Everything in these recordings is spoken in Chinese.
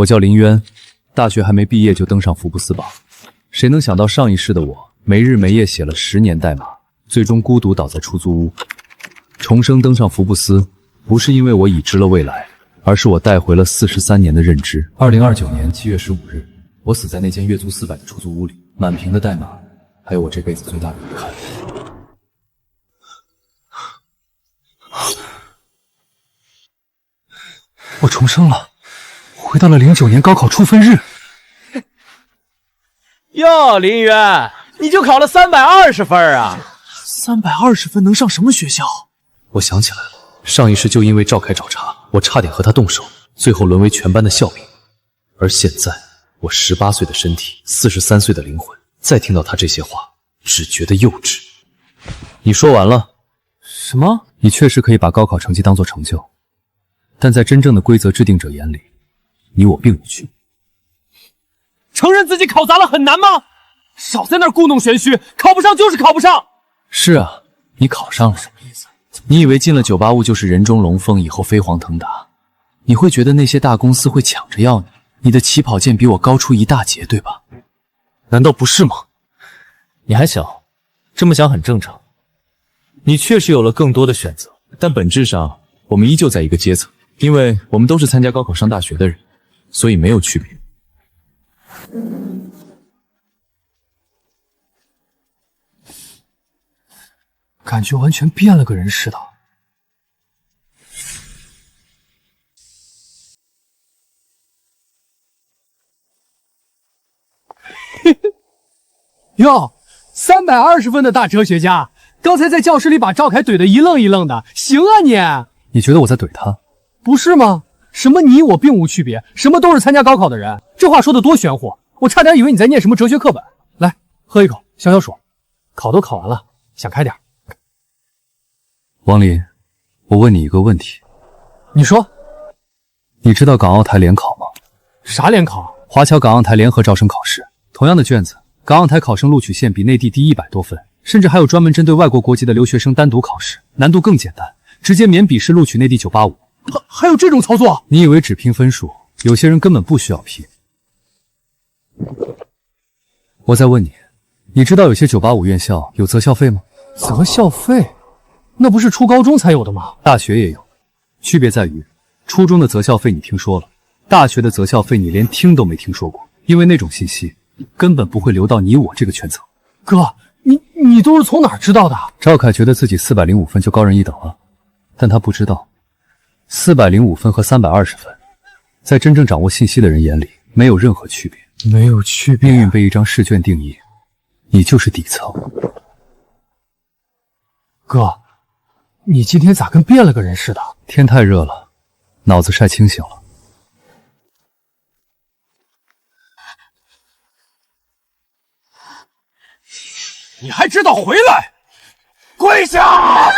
我叫林渊，大学还没毕业就登上福布斯榜。谁能想到上一世的我，没日没夜写了10年代码，最终孤独倒在出租屋。重生登上福布斯，不是因为我已知了未来，而是我带回了43年的认知。2029年7月15日，我死在那间月租400的出租屋里，满屏的代码，还有我这辈子最大的遗憾。我重生了，回到了09年高考出分日。哟，林渊，你就考了320分啊！320分能上什么学校？我想起来了，上一世就因为赵凯找茬，我差点和他动手，最后沦为全班的笑柄。而现在，我18岁的身体，43岁的灵魂，再听到他这些话，只觉得幼稚。你说完了？什么？你确实可以把高考成绩当作成就，但在真正的规则制定者眼里，你我并无区别。承认自己考砸了很难吗？少在那儿故弄玄虚，考不上就是考不上。是啊，你考上了，什么意思？你以为进了985就是人中龙凤，以后飞黄腾达？你会觉得那些大公司会抢着要你？你的起跑线比我高出一大截，对吧？难道不是吗？你还小，这么想很正常。你确实有了更多的选择，但本质上我们依旧在一个阶层，因为我们都是参加高考上大学的人，所以没有区别。感觉完全变了个人似的。哟，320分的大哲学家，刚才在教室里把赵凯怼得一愣一愣的，行啊你！你觉得我在怼他？不是吗？什么你我并无区别，什么都是参加高考的人，这话说得多玄乎，我差点以为你在念什么哲学课本。来，喝一口消消暑。考都考完了，想开点。王林，我问你一个问题。你说。你知道港澳台联考吗？啥联考？华侨港澳台联合招生考试，同样的卷子，港澳台考生录取线比内地低100多分，甚至还有专门针对外国国籍的留学生单独考试，难度更简单，直接免笔试录取内地985。还有这种操作？你以为只拼分数，有些人根本不需要拼。我再问你，你知道有些985院校有择校费吗？择校费？那不是初高中才有的吗？大学也有，区别在于，初中的择校费你听说了，大学的择校费你连听都没听说过，因为那种信息根本不会流到你我这个圈层。哥，你都是从哪儿知道的？赵凯觉得自己405分就高人一等了，但他不知道，405分和320分，在真正掌握信息的人眼里没有任何区别。没有区别。命运被一张试卷定义，你就是底层。哥，你今天咋跟变了个人似的？天太热了，脑子晒清醒了。你还知道回来？跪下！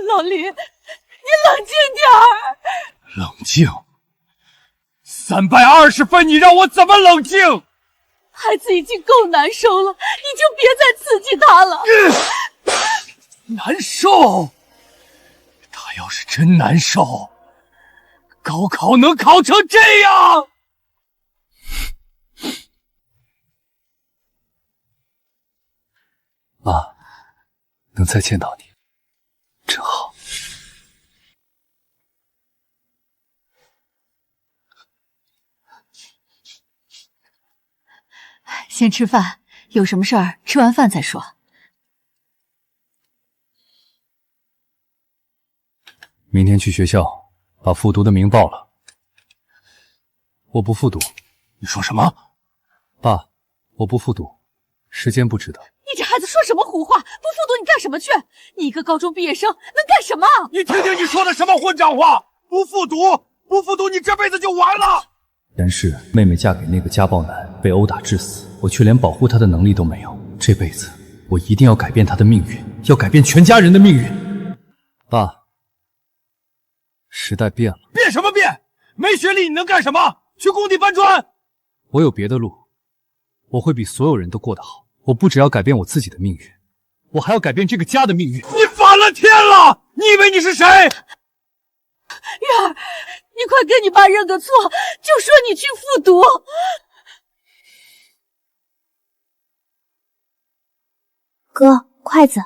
老林，你冷静点儿。冷静？320分，你让我怎么冷静？孩子已经够难受了，你就别再刺激他了。难受？他要是真难受，高考能考成这样？妈，能再见到你，真好。先吃饭，有什么事儿吃完饭再说。明天去学校把复读的名报了。我不复读。你说什么？爸，我不复读，时间不值得。你这孩子说什么胡话？不复读你干什么去？你一个高中毕业生能干什么？你听听你说的什么混账话！不复读，不复读，你这辈子就完了。但是妹妹嫁给那个家暴男，被殴打致死，我却连保护她的能力都没有。这辈子我一定要改变她的命运，要改变全家人的命运。爸，时代变了。变什么变？没学历你能干什么？去工地搬砖。我有别的路，我会比所有人都过得好。我不只要改变我自己的命运，我还要改变这个家的命运。你反了天了！你以为你是谁？月儿，你快跟你爸认个错，就说你去复读。哥，筷子。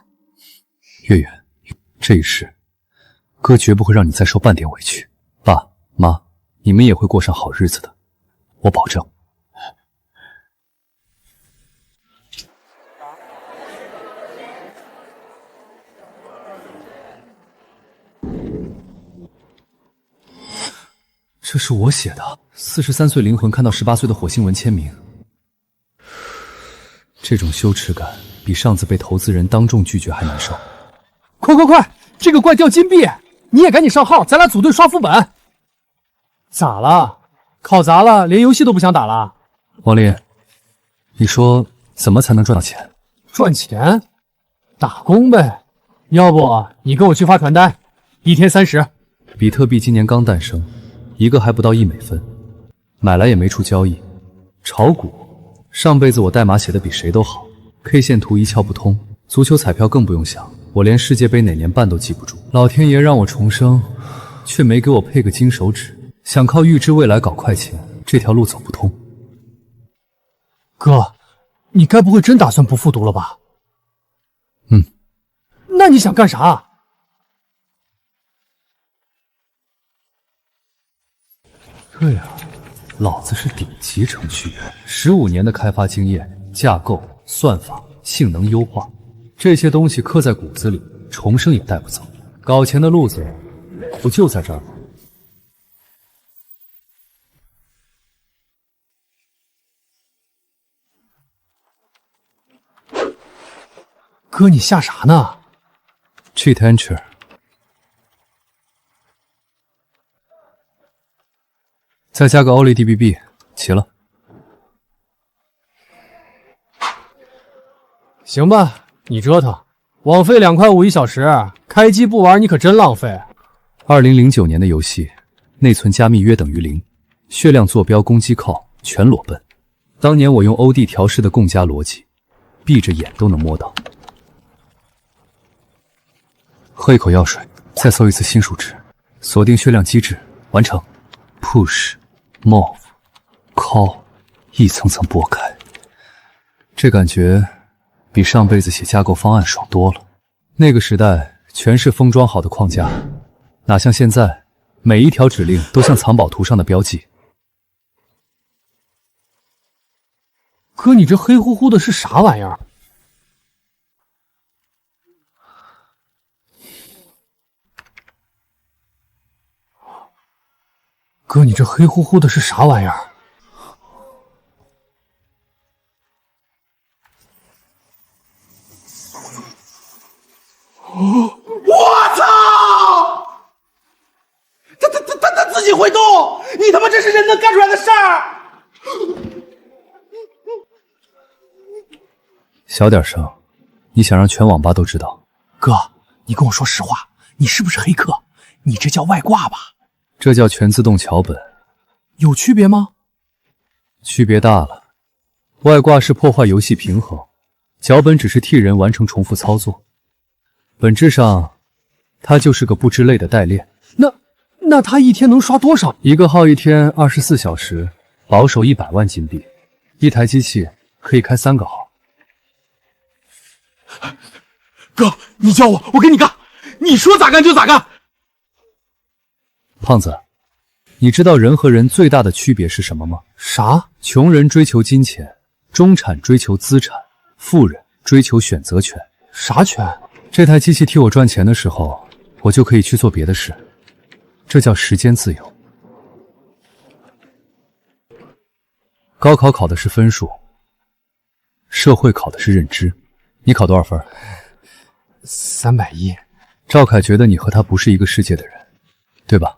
月月，这一世，哥绝不会让你再受半点委屈。爸妈，你们也会过上好日子的，我保证。这是我写的，43岁灵魂看到18岁的火星文签名。这种羞耻感比上次被投资人当众拒绝还难受。快！这个怪掉金币，你也赶紧上号，咱俩组队刷副本。咋了？考砸了，连游戏都不想打了？王林，你说怎么才能赚到钱？赚钱？打工呗。要不你跟我去发传单，一天30。比特币今年刚诞生，一个还不到1美分，买来也没处交易。炒股，上辈子我代码写的比谁都好 ，K 线图一窍不通。足球彩票更不用想，我连世界杯哪年办都记不住。老天爷让我重生，却没给我配个金手指。想靠预知未来搞快钱，这条路走不通。哥，你该不会真打算不复读了吧？那你想干啥？对呀，老子是顶级程序员，15年的开发经验，架构、算法、性能优化，这些东西刻在骨子里，重生也带不走。搞钱的路子不就在这儿吗？哥，你下啥呢？ Cheat Enter， 再加个 OLEDBB， 齐了。行吧，你折腾，网费2.5块1小时，开机不玩你可真浪费。2009年的游戏，内存加密约等于0，血量坐标攻击靠全裸奔。当年我用 OD 调试的共加逻辑，闭着眼都能摸到。喝一口药水，再搜一次新数值，锁定血量机制，完成。Push、Move、Call， 一层层剥开，这感觉比上辈子写架构方案爽多了。那个时代全是封装好的框架，哪像现在，每一条指令都像藏宝图上的标记。哥，你这黑乎乎的是啥玩意儿？哥，你这黑乎乎的是啥玩意儿？我操！他自己会动，你他妈这是人能干出来的事儿？小点声，你想让全网吧都知道？哥，你跟我说实话，你是不是黑客？你这叫外挂吧？这叫全自动桥本。有区别吗？区别大了。外挂是破坏游戏平衡，脚本只是替人完成重复操作。本质上，它就是个不知类的代练。那他一天能刷多少？一个号一天24小时，保守100万金币，一台机器可以开3个号。哥，你教我，我跟你干，你说咋干就咋干。胖子，你知道人和人最大的区别是什么吗？啥？穷人追求金钱，中产追求资产，富人追求选择权。啥权？这台机器替我赚钱的时候，我就可以去做别的事，这叫时间自由。高考考的是分数，社会考的是认知。你考多少分？310。赵凯觉得你和他不是一个世界的人，对吧？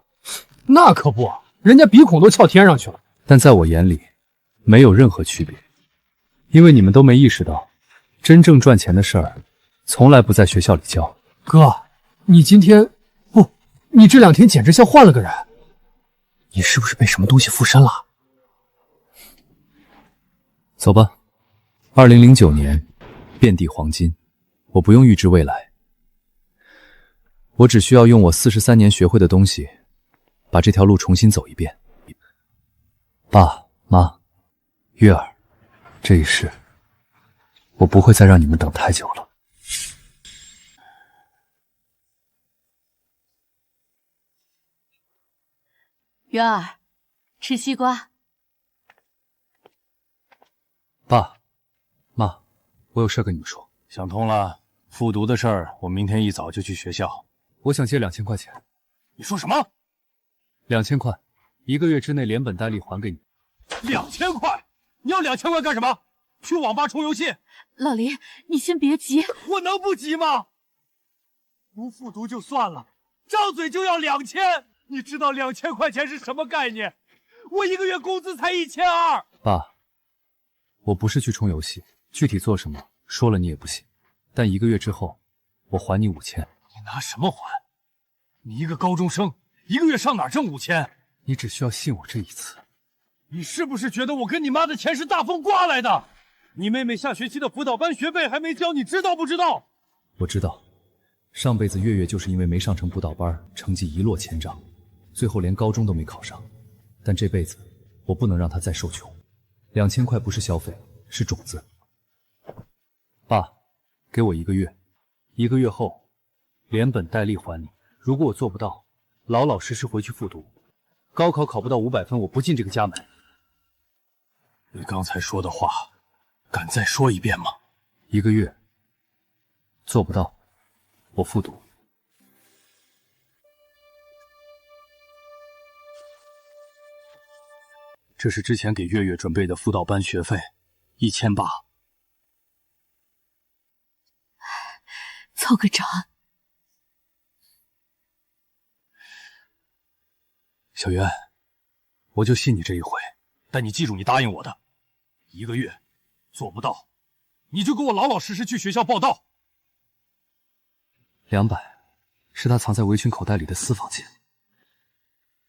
那可不，人家鼻孔都翘天上去了。但在我眼里，没有任何区别，因为你们都没意识到，真正赚钱的事儿，从来不在学校里教。哥，你今天不，你这2天简直像换了个人。你是不是被什么东西附身了？走吧。2009年，遍地黄金，我不用预知未来，我只需要用我43年学会的东西，把这条路重新走一遍。爸妈，月儿，这一世，我不会再让你们等太久了。月儿，吃西瓜。爸妈，我有事跟你们说。想通了，复读的事儿，我明天一早就去学校。我想借2000块钱。你说什么？2000块，1个月之内连本带利还给你。2000块？你要2000块干什么？去网吧充游戏？老林，你先别急。我能不急吗？不复读就算了，张嘴就要2000，你知道2000块钱是什么概念？我1个月工资才1200。爸，我不是去充游戏，具体做什么说了你也不信。但1个月之后，我还你5000。你拿什么还？你一个高中生，1个月上哪挣5000？你只需要信我这一次。你是不是觉得我跟你妈的钱是大风刮来的？你妹妹下学期的辅导班学费还没交，你知道不知道？我知道，上辈子月月就是因为没上成辅导班，成绩一落千丈，最后连高中都没考上。但这辈子我不能让她再受穷。2000块不是消费，是种子。爸，给我1个月，1个月后连本带利还你。如果我做不到，老老实实回去复读。高考考不到500分，我不进这个家门。你刚才说的话，敢再说一遍吗？1个月做不到，我复读。这是之前给月月准备的辅导班学费，1800。凑个整。小袁，我就信你这一回，但你记住你答应我的，1个月做不到，你就给我老老实实去学校报到。200是他藏在围裙口袋里的私房钱。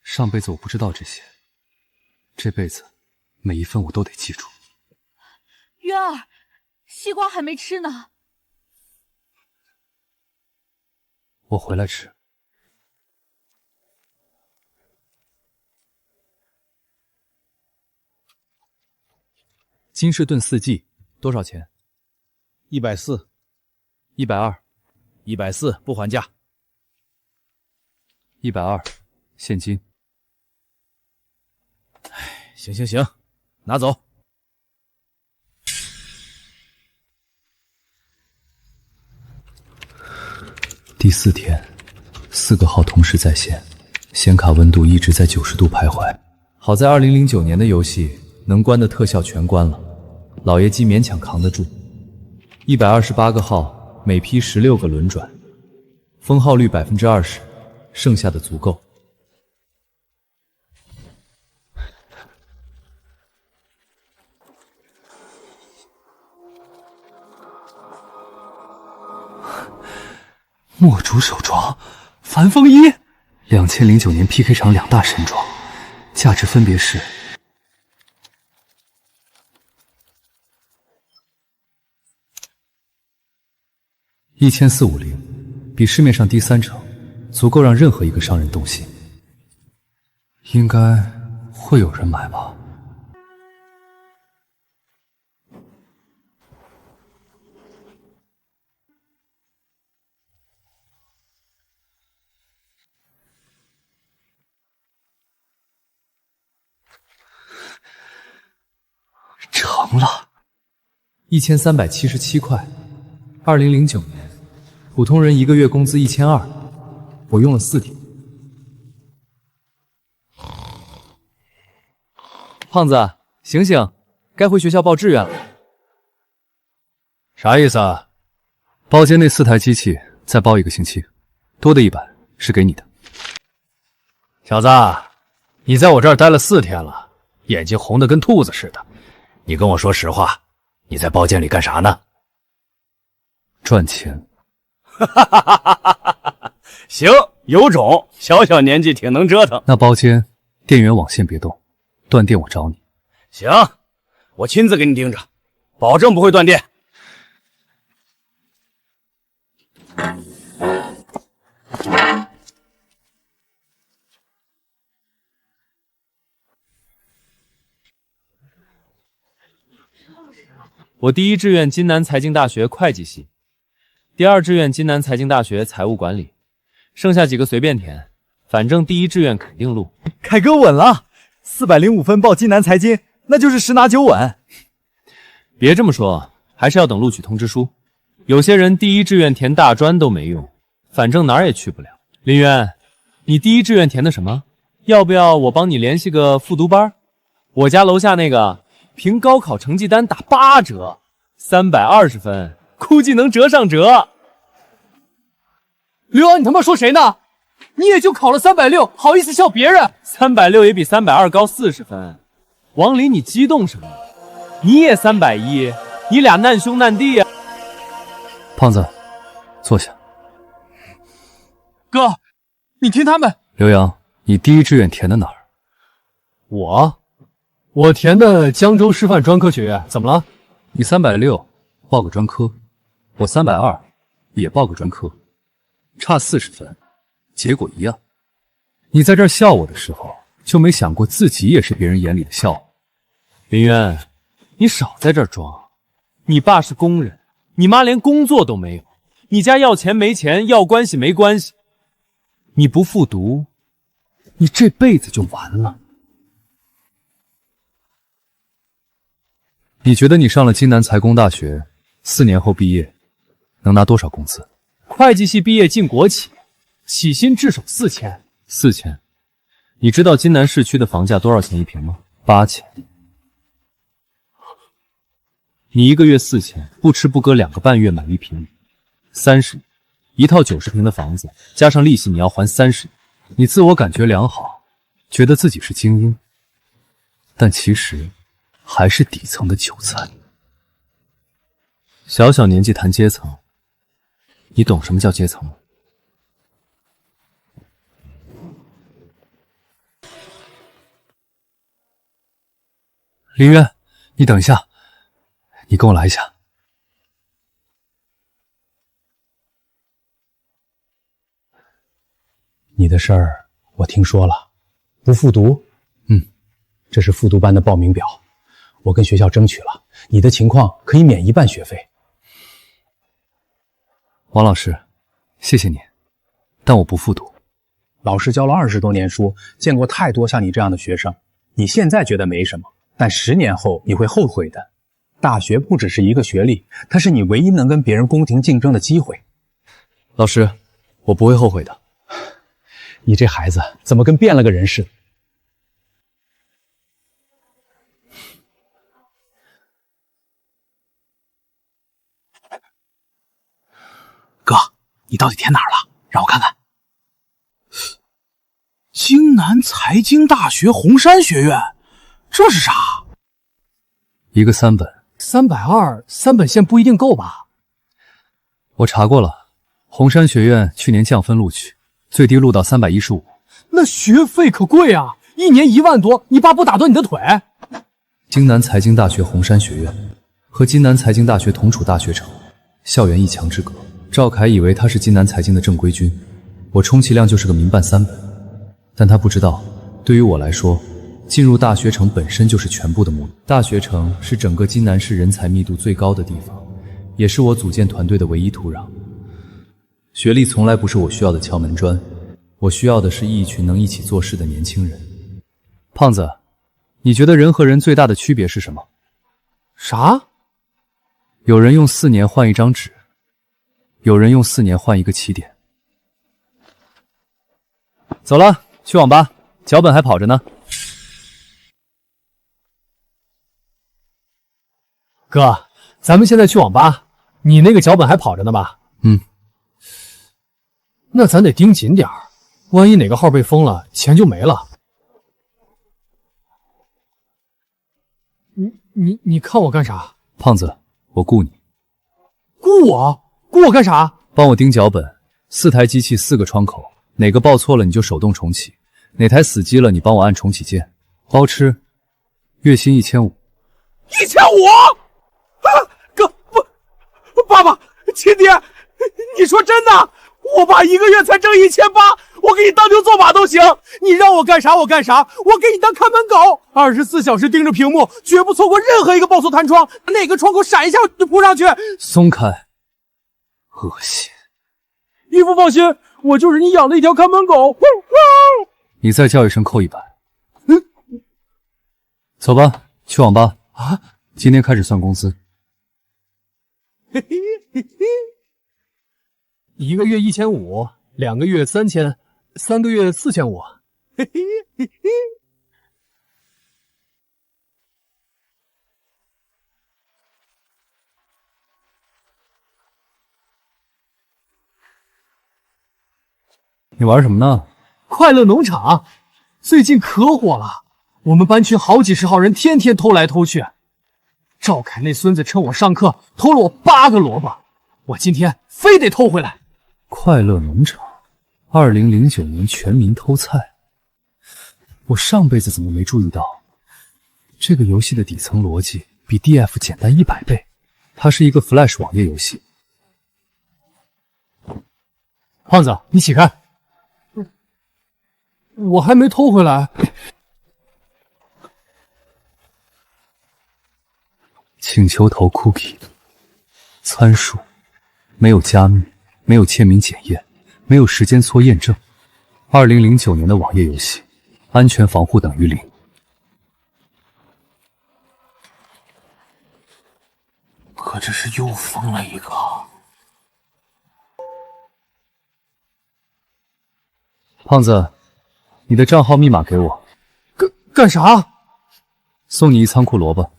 上辈子我不知道这些，这辈子每一分我都得记住。月儿，西瓜还没吃呢。我回来吃。金士顿4季多少钱？140。120。140不还价。120，现金。行，拿走。第4天，4个号同时在线，显卡温度一直在90度徘徊。好在2009年的游戏能关的特效全关了，老爷机勉强扛得住。128个号，每批16个轮转，封号率20%，剩下的足够。墨竹手装，凡风衣，2009年 PK 场2大神装，价值分别是1450，比市面上低3成，足够让任何一个商人动心。应该会有人买吧。成了，1377块。2009年，普通人1个月工资1200，我用了4天。胖子，醒醒，该回学校报志愿了。啥意思啊？包间那4台机器再包1个星期，多的100是给你的。小子，你在我这儿待了4天了，眼睛红得跟兔子似的。你跟我说实话，你在包间里干啥呢？赚钱。行，有种，小年纪挺能折腾。那包间电源网线别动，断电我找你。行，我亲自给你盯着，保证不会断电。我第一志愿金南财经大学会计系，第二志愿金南财经大学财务管理，剩下几个随便填，反正第一志愿肯定录。凯哥稳了，405分报金南财经，那就是10拿9稳。别这么说，还是要等录取通知书。有些人第一志愿填大专都没用，反正哪儿也去不了。林渊，你第一志愿填的什么？要不要我帮你联系个复读班？我家楼下那个凭高考成绩单打8折，320分，估计能折上折。刘洋，你他妈说谁呢？你也就考了360，好意思笑别人？360也比320高40分。王林，你激动什么？你也310，你俩难兄难弟啊！胖子，坐下。哥，你听他们。刘洋，你第一志愿填的哪儿？我填的江州师范专科学院，怎么了？你360报个专科，我320也报个专科，差40分，结果一样。你在这儿笑我的时候，就没想过自己也是别人眼里的笑话。林渊，你少在这儿装。你爸是工人，你妈连工作都没有，你家要钱没钱，要关系没关系。你不复读，你这辈子就完了。你觉得你上了金南财工大学，4年后毕业，能拿多少工资？会计系毕业进国企，起薪至少4000。4000？你知道金南市区的房价多少钱一平吗？8000。你一个月4000，不吃不喝2个半月买1平米，30亿，一套90平的房子，加上利息你要还30亿。你自我感觉良好，觉得自己是精英，但其实还是底层的韭菜。小小年纪谈阶层，你懂什么叫阶层吗？林渊，你等一下，你跟我来一下。你的事儿我听说了，不复读？这是复读班的报名表，我跟学校争取了，你的情况可以免1半学费。王老师，谢谢你，但我不复读。老师教了20多年书，见过太多像你这样的学生，你现在觉得没什么，但10年后你会后悔的。大学不只是一个学历，它是你唯一能跟别人公平竞争的机会。老师，我不会后悔的。你这孩子怎么跟变了个人似的？哥，你到底填哪儿了？让我看看。京南财经大学红山学院，这是啥？一个3本。320，3本线不一定够吧？我查过了，红山学院去年降分录取，最低录到315。那学费可贵啊，1年1万多，你爸不打断你的腿？京南财经大学红山学院和京南财经大学同处大学城，校园一墙之隔。赵凯以为他是金南财经的正规军，我充其量就是个民办3本，但他不知道，对于我来说，进入大学城本身就是全部的目的。大学城是整个金南市人才密度最高的地方，也是我组建团队的唯一土壤。学历从来不是我需要的敲门砖，我需要的是一群能一起做事的年轻人。胖子，你觉得人和人最大的区别是什么？啥？有人用4年换一张纸，有人用4年换一个起点。走了，去网吧，脚本还跑着呢。哥，咱们现在去网吧，你那个脚本还跑着呢吧？那咱得盯紧点儿，万一哪个号被封了，钱就没了。你看我干啥？胖子，我雇你。雇我？雇我干啥？帮我盯脚本，4台机器4个窗口，哪个报错了你就手动重启，哪台死机了你帮我按重启键，包吃，月薪1500。1500？啊，哥，不，爸爸，亲爹，你说真的？我爸一个月才挣1800，我给你当牛做马都行。你让我干啥我干啥，我给你当看门狗，24小时盯着屏幕，绝不错过任何一个爆速弹窗，哪个窗口闪一下我就扑上去。松开，恶心！义父放心，我就是你养的一条看门狗。你再叫一声扣100。走吧，去网吧啊！今天开始算工资。1个月1500，2个月3000，3个月4500。你玩什么呢？快乐农场最近可火了，我们班群好几十号人，天天偷来偷去。赵凯那孙子趁我上课偷了我8个萝卜，我今天非得偷回来。快乐农场，2009年全民偷菜。我上辈子怎么没注意到？这个游戏的底层逻辑比 DF 简单100倍，它是一个 Flash 网页游戏。胖子，你起开！我还没偷回来。请求投 cookie。参数没有加密，没有签名检验，没有时间错验证。2009年的网页游戏，安全防护等于0。可这是又疯了一个。胖子，你的账号密码给我。干啥？送你一仓库萝卜。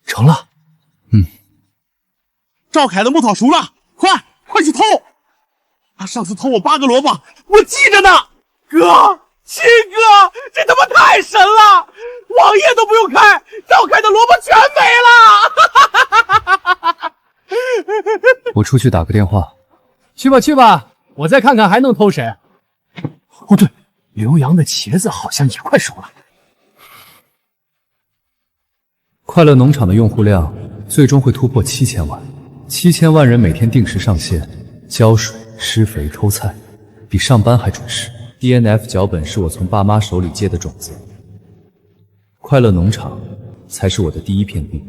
成了。赵凯的木草熟了，快去偷！他上次偷我8个萝卜，我记着呢。哥，亲哥，这他妈太神了！网页都不用开，赵凯的萝卜全没了。我出去打个电话。去吧，我再看看还能偷谁。哦对，刘洋的茄子好像也快熟了。快乐农场的用户量最终会突破7000万，7000万人每天定时上线，浇水、施肥、偷菜，比上班还准时。DNF 脚本是我从爸妈手里接的种子，快乐农场才是我的第一片地。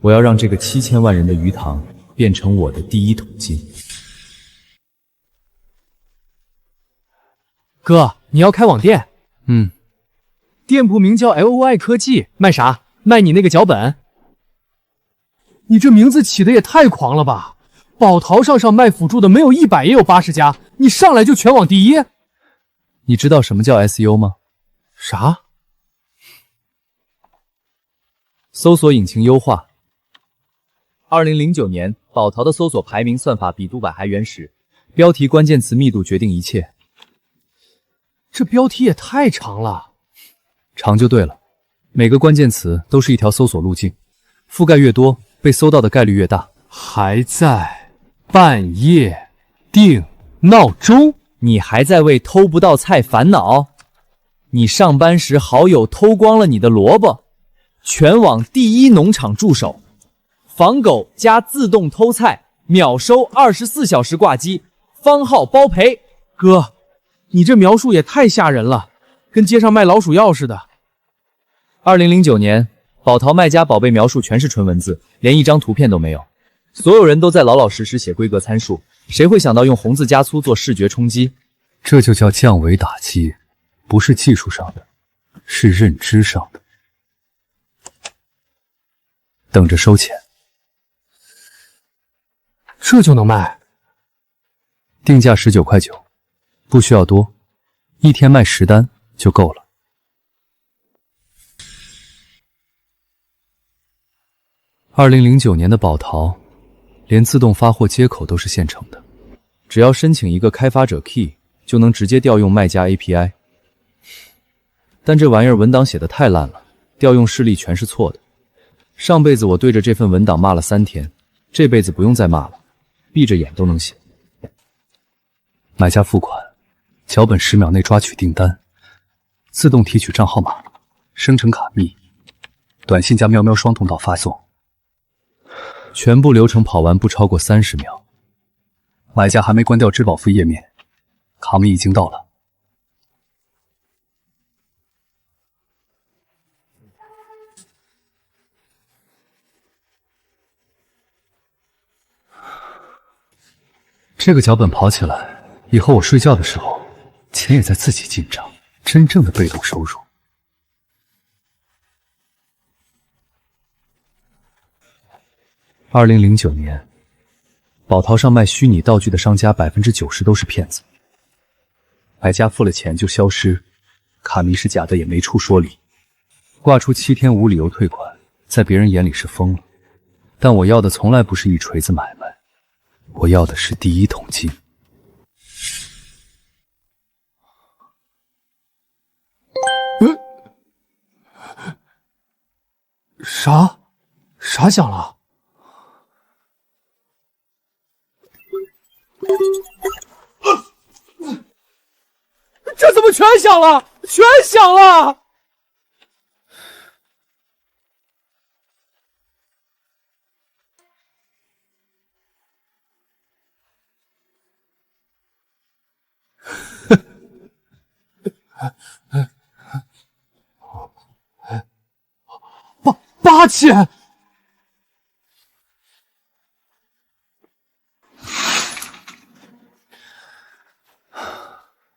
我要让这个7000万人的鱼塘变成我的第一桶金。哥，你要开网店？店铺名叫 LOI 科技，卖啥？卖你那个脚本？你这名字起的也太狂了吧！宝淘上卖辅助的没有100也有80家，你上来就全网第一？你知道什么叫 SEO 吗？啥？搜索引擎优化。2009年，宝淘的搜索排名算法比独百还原始，标题关键词密度决定一切。这标题也太长了。长就对了，每个关键词都是一条搜索路径，覆盖越多，被搜到的概率越大。还在半夜定闹钟？你还在为偷不到菜烦恼？你上班时好友偷光了你的萝卜，全网第一农场助手，防狗加自动偷菜，秒收24小时挂机，方号包赔。哥，你这描述也太吓人了，跟街上卖老鼠药似的。2009年，宝淘卖家宝贝描述全是纯文字，连一张图片都没有。所有人都在老老实实写规格参数，谁会想到用红字加粗做视觉冲击？这就叫降维打击，不是技术上的，是认知上的。等着收钱。这就能卖？定价19.9块，不需要多，一天卖10单就够了。2009年的宝淘，连自动发货接口都是现成的，只要申请一个开发者 key， 就能直接调用卖家 API。但这玩意儿文档写的太烂了，调用示例全是错的。上辈子我对着这份文档骂了3天，这辈子不用再骂了，闭着眼都能写。买家付款，脚本10秒内抓取订单，自动提取账号码，生成卡密，短信加喵喵双通道发送。全部流程跑完不超过30秒，买家还没关掉支付页面，卡米已经到了。这个脚本跑起来，以后我睡觉的时候，钱也在自己进账，真正的被动收入。2009年，宝淘上卖虚拟道具的商家90%都是骗子，买家付了钱就消失，卡迷是假的也没处说理，挂出7天无理由退款，在别人眼里是疯了。但我要的从来不是一锤子买卖，我要的是第一桶金。啥响了？这怎么全响了？全响了！8000！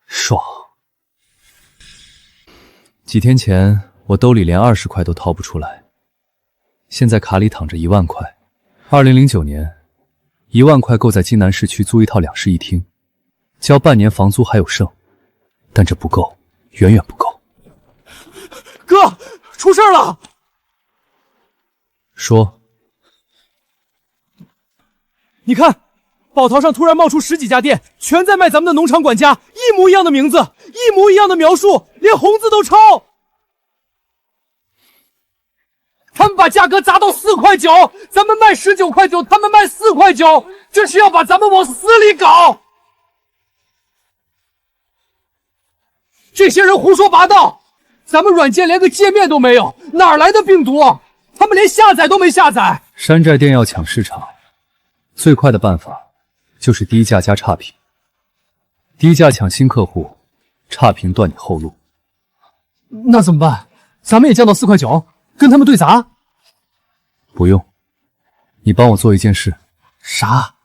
爽！几天前我兜里连20块都掏不出来，现在卡里躺着1万块。2009年，1万块够在津南市区租一套2室1厅，交半年房租还有剩，但这不够，远远不够。哥，出事了！说，你看，宝淘上突然冒出10几家店，全在卖咱们的农场管家，一模一样的名字，一模一样的描述，连红字都抄。他们把价格砸到4块9，咱们卖19块9，他们卖4块9，这是要把咱们往死里搞。这些人胡说八道，咱们软件连个界面都没有，哪来的病毒？他们连下载都没下载。山寨店要抢市场，最快的办法就是低价加差评，低价抢新客户，差评断你后路。那怎么办？咱们也降到4块9，跟他们对砸？不用，你帮我做一件事。啥？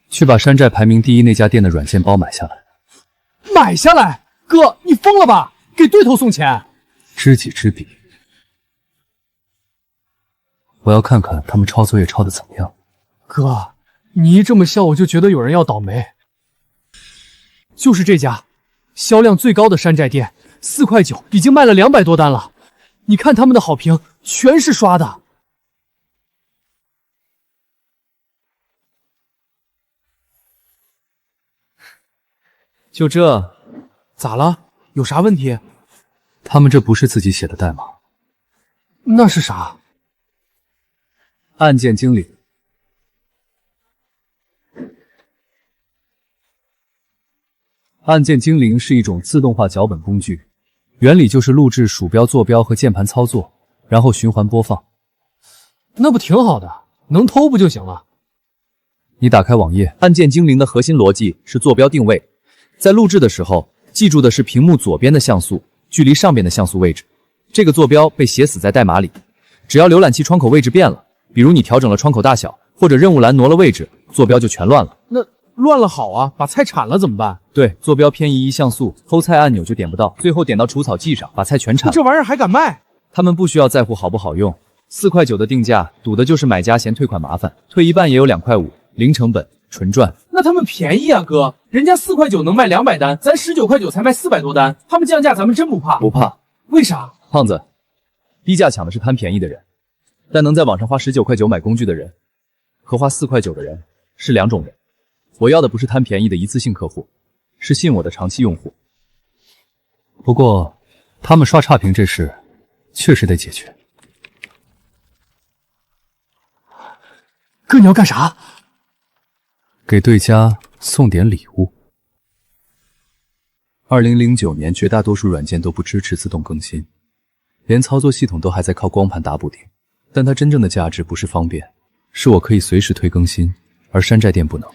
去把山寨排名第1那家店的软件包买下来。买下来？哥，你疯了吧？给对头送钱？知己知彼。我要看看他们抄作业抄的怎么样。哥，你一这么笑，我就觉得有人要倒霉。就是这家，销量最高的山寨店，4块9已经卖了200多单了。你看他们的好评，全是刷的。就这？咋了？有啥问题？他们这不是自己写的代码。那是啥？案件经理。案件精灵是一种自动化脚本工具，原理就是录制鼠标、坐标和键盘操作，然后循环播放。那不挺好的？能偷不就行了？你打开网页，案件精灵的核心逻辑是坐标定位，在录制的时候，记住的是屏幕左边的像素距离上边的像素位置，这个坐标被写死在代码里。只要浏览器窗口位置变了，比如你调整了窗口大小，或者任务栏挪了位置，坐标就全乱了。那乱了好啊，把菜铲了怎么办？对，坐标偏移1像素，偷菜按钮就点不到，最后点到除草剂上，把菜全铲了。这玩意儿还敢卖？他们不需要在乎好不好用，4块9的定价，赌的就是买家嫌退款麻烦，退一半也有2块5，零成本，纯赚。那他们便宜啊，哥，人家4块9能卖200单，咱19块9才卖400多单，他们降价咱们真不怕？不怕。为啥？胖子，低价抢的是贪便宜的人，但能在网上花19块9买工具的人，和花4块9的人是2种人。我要的不是贪便宜的一次性客户，是信我的长期用户。不过，他们刷差评这事确实得解决。哥，你要干啥？给对家送点礼物。2009年，绝大多数软件都不支持自动更新，连操作系统都还在靠光盘打补丁。但它真正的价值不是方便，是我可以随时推更新，而山寨店不能。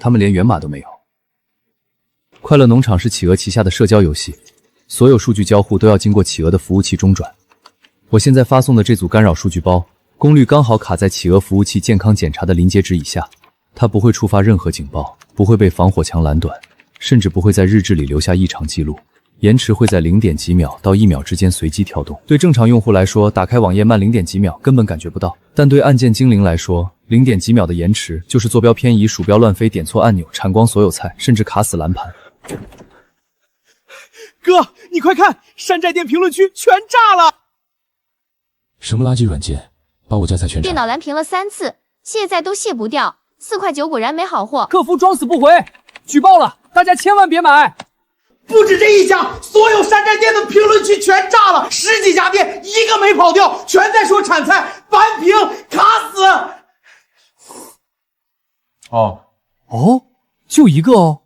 他们连源码都没有。快乐农场是企鹅旗下的社交游戏，所有数据交互都要经过企鹅的服务器中转。我现在发送的这组干扰数据包，功率刚好卡在企鹅服务器健康检查的临界值以下，它不会触发任何警报，不会被防火墙拦断，甚至不会在日志里留下异常记录。延迟会在0点几秒到1秒之间随机跳动。对正常用户来说，打开网页慢0点几秒根本感觉不到，但对按键精灵来说，0点几秒的延迟就是坐标偏移、鼠标乱飞、点错按钮、铲光所有菜，甚至卡死蓝盘。哥，你快看，山寨店评论区全炸了！什么垃圾软件，把我家菜全炸。电脑蓝屏了3次，卸载都卸不掉，4块9果然没好货。客服装死不回，举报了，大家千万别买。不止这一家，所有山寨店的评论区全炸了，10几家店一个没跑掉，全在说产菜翻屏卡死。哦，就一个哦，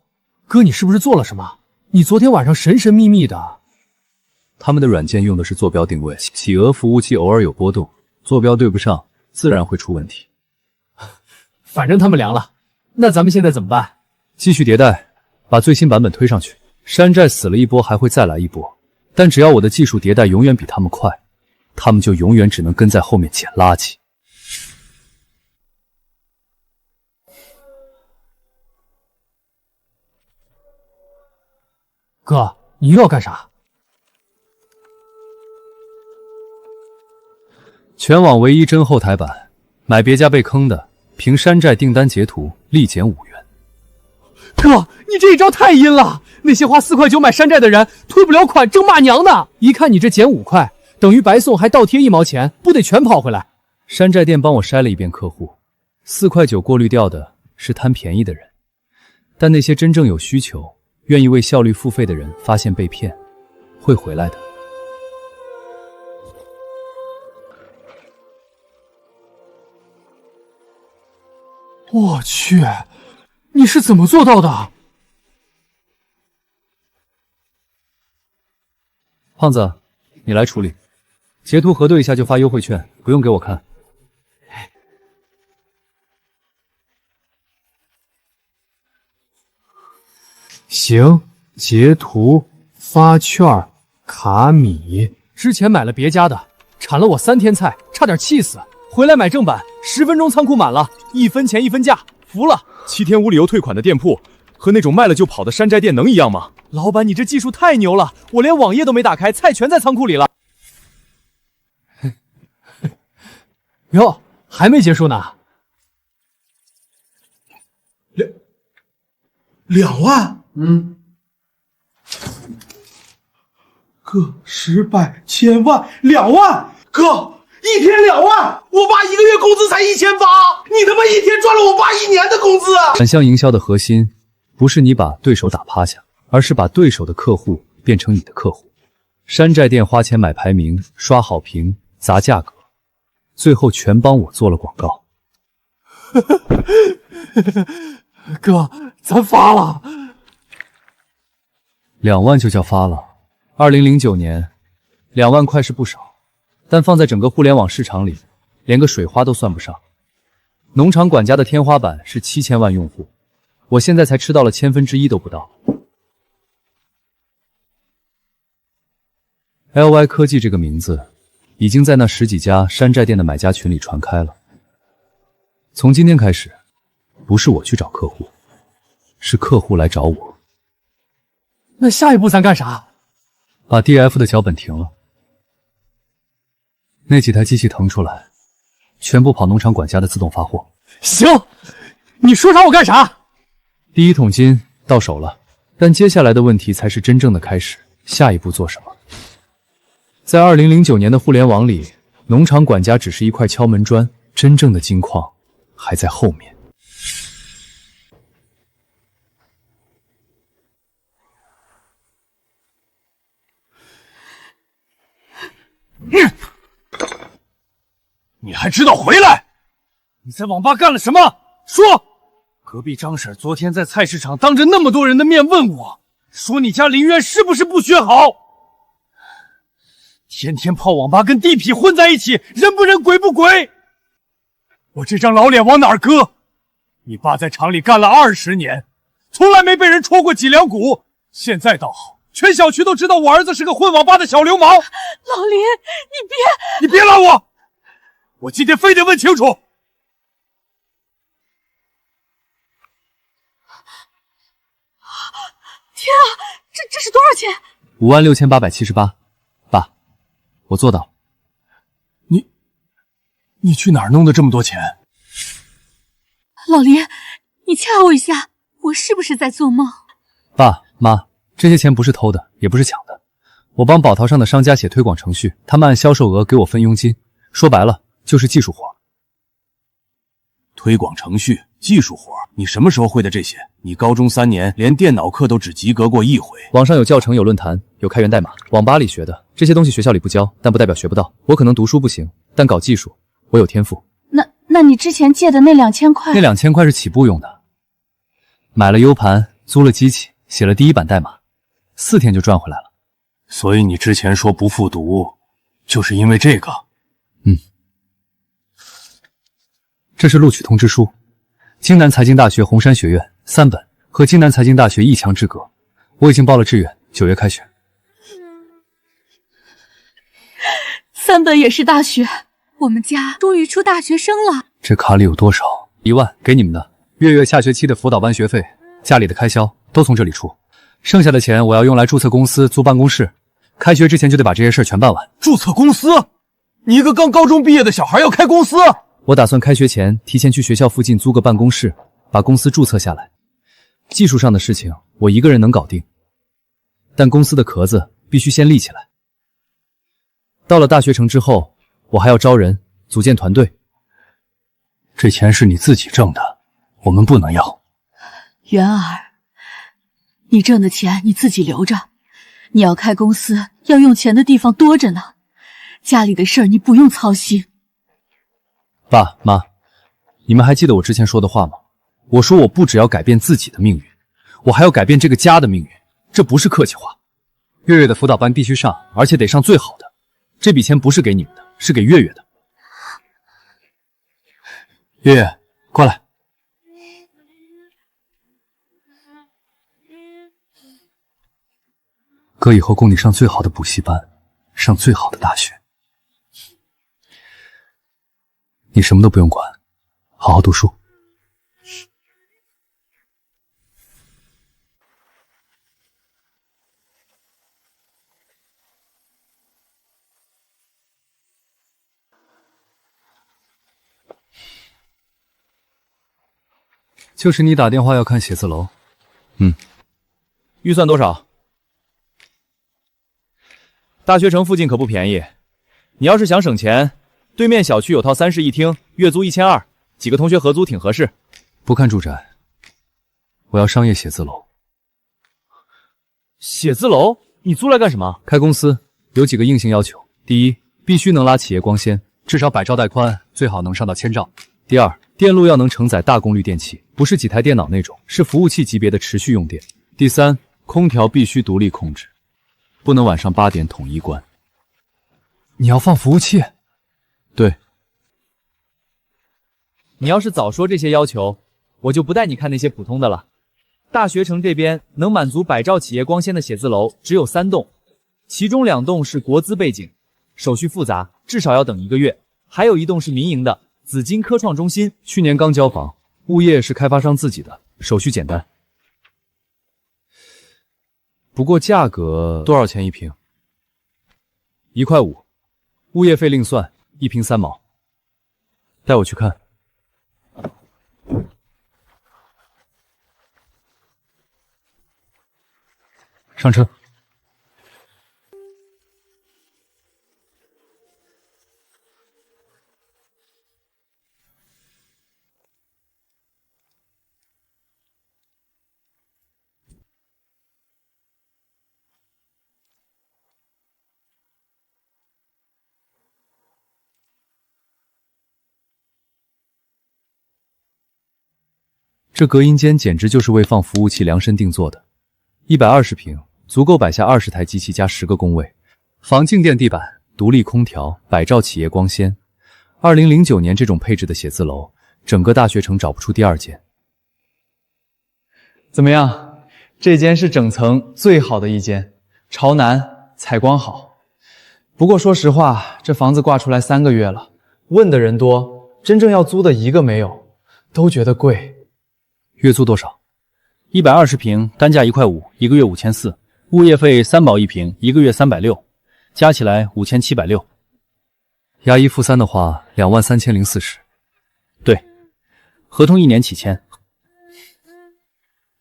哥，你是不是做了什么？你昨天晚上神神秘秘的。他们的软件用的是坐标定位，企鹅服务器偶尔有波动，坐标对不上，自然会出问题。反正他们凉了，那咱们现在怎么办？继续迭代，把最新版本推上去。山寨死了一波，还会再来一波，但只要我的技术迭代永远比他们快，他们就永远只能跟在后面捡垃圾。哥，你又要干啥？全网唯一真后台版，买别家被坑的，凭山寨订单截图立减5元。哥，你这一招太阴了！那些花4块9买山寨的人退不了款，正骂娘呢。一看你这减5块，等于白送还倒贴1毛钱，不得全跑回来？山寨店帮我筛了一遍客户，4块9过滤掉的是贪便宜的人，但那些真正有需求、愿意为效率付费的人，发现被骗，会回来的。我去，你是怎么做到的？胖子，你来处理，截图核对一下就发优惠券，不用给我看。行，截图发券卡米。之前买了别家的，铲了我3天菜，差点气死。回来买正版，10分钟仓库满了，1分钱1分价，服了。7天无理由退款的店铺，和那种卖了就跑的山寨店能一样吗？老板，你这技术太牛了，我连网页都没打开，菜全在仓库里了。哟，还没结束呢。2万？哥，10、100、1000万，2万！哥，一天2万，我爸1个月工资才1800，你他妈一天赚了我爸1年的工资啊！反向营销的核心，不是你把对手打趴下，而是把对手的客户变成你的客户。山寨店花钱买排名、刷好评、砸价格，最后全帮我做了广告。哥，咱发了2万就叫发了。2009年，2万块是不少，但放在整个互联网市场里，连个水花都算不上。农场管家的天花板是7000万用户，我现在才吃到了1/1000都不到。LY 科技这个名字已经在那10几家山寨店的买家群里传开了。从今天开始，不是我去找客户，是客户来找我。那下一步咱干啥？把 DF 的脚本停了，那几台机器腾出来，全部跑农场管家的自动发货。行，你说啥我干啥。第一桶金到手了，但接下来的问题才是真正的开始。下一步做什么？在2009年的互联网里，农场管家只是一块敲门砖，真正的金矿还在后面。你还知道回来？你在网吧干了什么？说！隔壁张婶昨天在菜市场当着那么多人的面问我，说你家林渊是不是不学好？天天泡网吧跟地痞混在一起，人不人鬼不鬼。我这张老脸往哪儿搁？你爸在厂里干了20年，从来没被人戳过脊梁骨，现在倒好，全小区都知道我儿子是个混网吧的小流氓。老林，你别拦我！我今天非得问清楚。天啊，这是多少钱56878，爸，我做到。你去哪儿弄的这么多钱？老林，你掐我一下，我是不是在做梦？爸妈，这些钱不是偷的，也不是抢的，我帮宝淘上的商家写推广程序，他们按销售额给我分佣金，说白了就是技术活。推广程序、技术活，你什么时候会的这些？你高中3年连电脑课都只及格过1回。网上有教程，有论坛，有开源代码，网吧里学的这些东西学校里不教，但不代表学不到。我可能读书不行，但搞技术我有天赋。那你之前借的那2000块？那2000块是起步用的，买了 U 盘，租了机器，写了第一版代码，4天就赚回来了。所以你之前说不复读，就是因为这个？这是录取通知书，京南财经大学红山学院3本和京南财经大学一墙之隔，我已经报了志愿，9月开学。3本也是大学，我们家终于出大学生了。这卡里有多少？1万给你们的，月下学期的辅导班学费，家里的开销都从这里出，剩下的钱我要用来注册公司、租办公室，开学之前就得把这些事儿全办完。注册公司？你一个刚高中毕业的小孩要开公司？我打算开学前提前去学校附近租个办公室，把公司注册下来。技术上的事情我一个人能搞定，但公司的壳子必须先立起来。到了大学城之后，我还要招人，组建团队。这钱是你自己挣的，我们不能要。元儿，你挣的钱你自己留着，你要开公司要用钱的地方多着呢，家里的事儿你不用操心。爸妈，你们还记得我之前说的话吗？我说我不只要改变自己的命运，我还要改变这个家的命运，这不是客气话。月月的辅导班必须上，而且得上最好的。这笔钱不是给你们的，是给月月的。月月，过来。哥以后供你上最好的补习班，上最好的大学。你什么都不用管，好好读书。就是你打电话要看写字楼。预算多少？大学城附近可不便宜，你要是想省钱，对面小区有套3室1厅，月租1200，几个同学合租挺合适。不看住宅，我要商业写字楼。写字楼？你租来干什么？开公司有几个硬性要求：第一，必须能拉企业光纤，至少100兆带宽，最好能上到1000兆。第二，电路要能承载大功率电器，不是几台电脑那种，是服务器级别的持续用电。第三，空调必须独立控制，不能晚上8点统一关。你要放服务器？对。你要是早说这些要求，我就不带你看那些普通的了。大学城这边能满足100兆企业光纤的写字楼只有3栋，其中2栋是国资背景，手续复杂，至少要等1个月。还有1栋是民营的，紫金科创中心，去年刚交房，物业是开发商自己的，手续简单。不过价格多少钱1平？1块5，物业费另算，1平3毛。带我去看。上车。这隔音间简直就是为放服务器量身定做的，120平，足够摆下20台机器加10个工位，防静电地板，独立空调，100兆企业光纤。2009年这种配置的写字楼，整个大学城找不出第2间。怎么样？这间是整层最好的一间，朝南，采光好。不过说实话，这房子挂出来3个月了，问的人多，真正要租的一个没有，都觉得贵。月租多少？120平，单价1块5，一个月5400，物业费3保1平，一个月360，加起来5760。押1付3的话，23040。对，合同1年起签。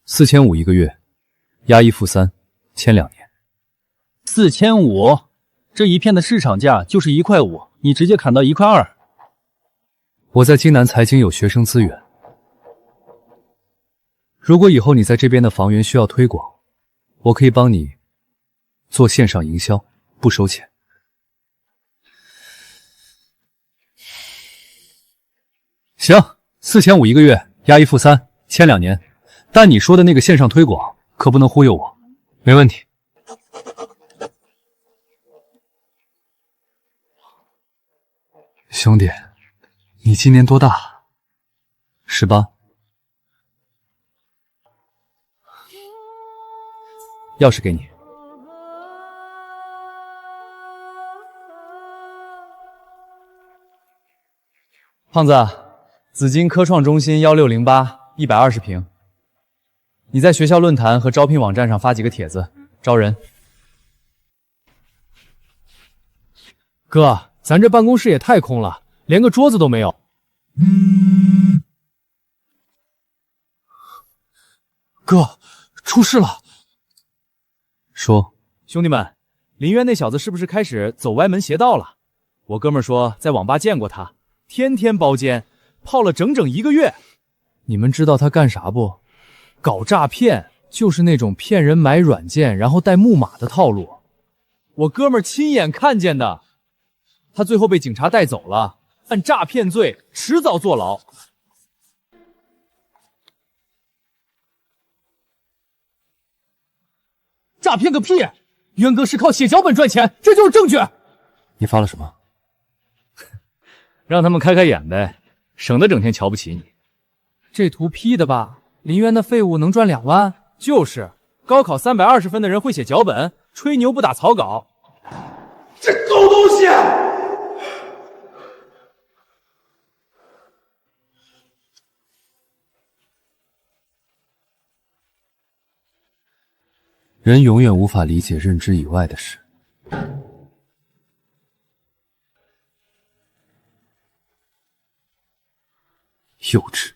4500一个月，押1付3，签2年。4500，这一片的市场价就是1块5，你直接砍到1块2。我在京南财经有学生资源，如果以后你在这边的房源需要推广，我可以帮你做线上营销，不收钱。行，4500一个月，押1付3，签2年。但你说的那个线上推广可不能忽悠我。没问题。兄弟，你今年多大？18。钥匙给你。胖子，紫金科创中心1608，120平。你在学校论坛和招聘网站上发几个帖子，招人。哥，咱这办公室也太空了，连个桌子都没有。哥，出事了！说，兄弟们，林渊那小子是不是开始走歪门邪道了？我哥们说在网吧见过他，天天包间，泡了整整1个月。你们知道他干啥不？搞诈骗，就是那种骗人买软件然后带木马的套路。我哥们亲眼看见的，他最后被警察带走了，按诈骗罪迟早坐牢。诈骗个屁！渊哥是靠写脚本赚钱，这就是证据。你发了什么？让他们开开眼呗，省得整天瞧不起你。这图 P 的吧？林渊的废物能赚2万？就是，高考320分的人会写脚本，吹牛不打草稿。这狗东西！人永远无法理解认知以外的事。幼稚。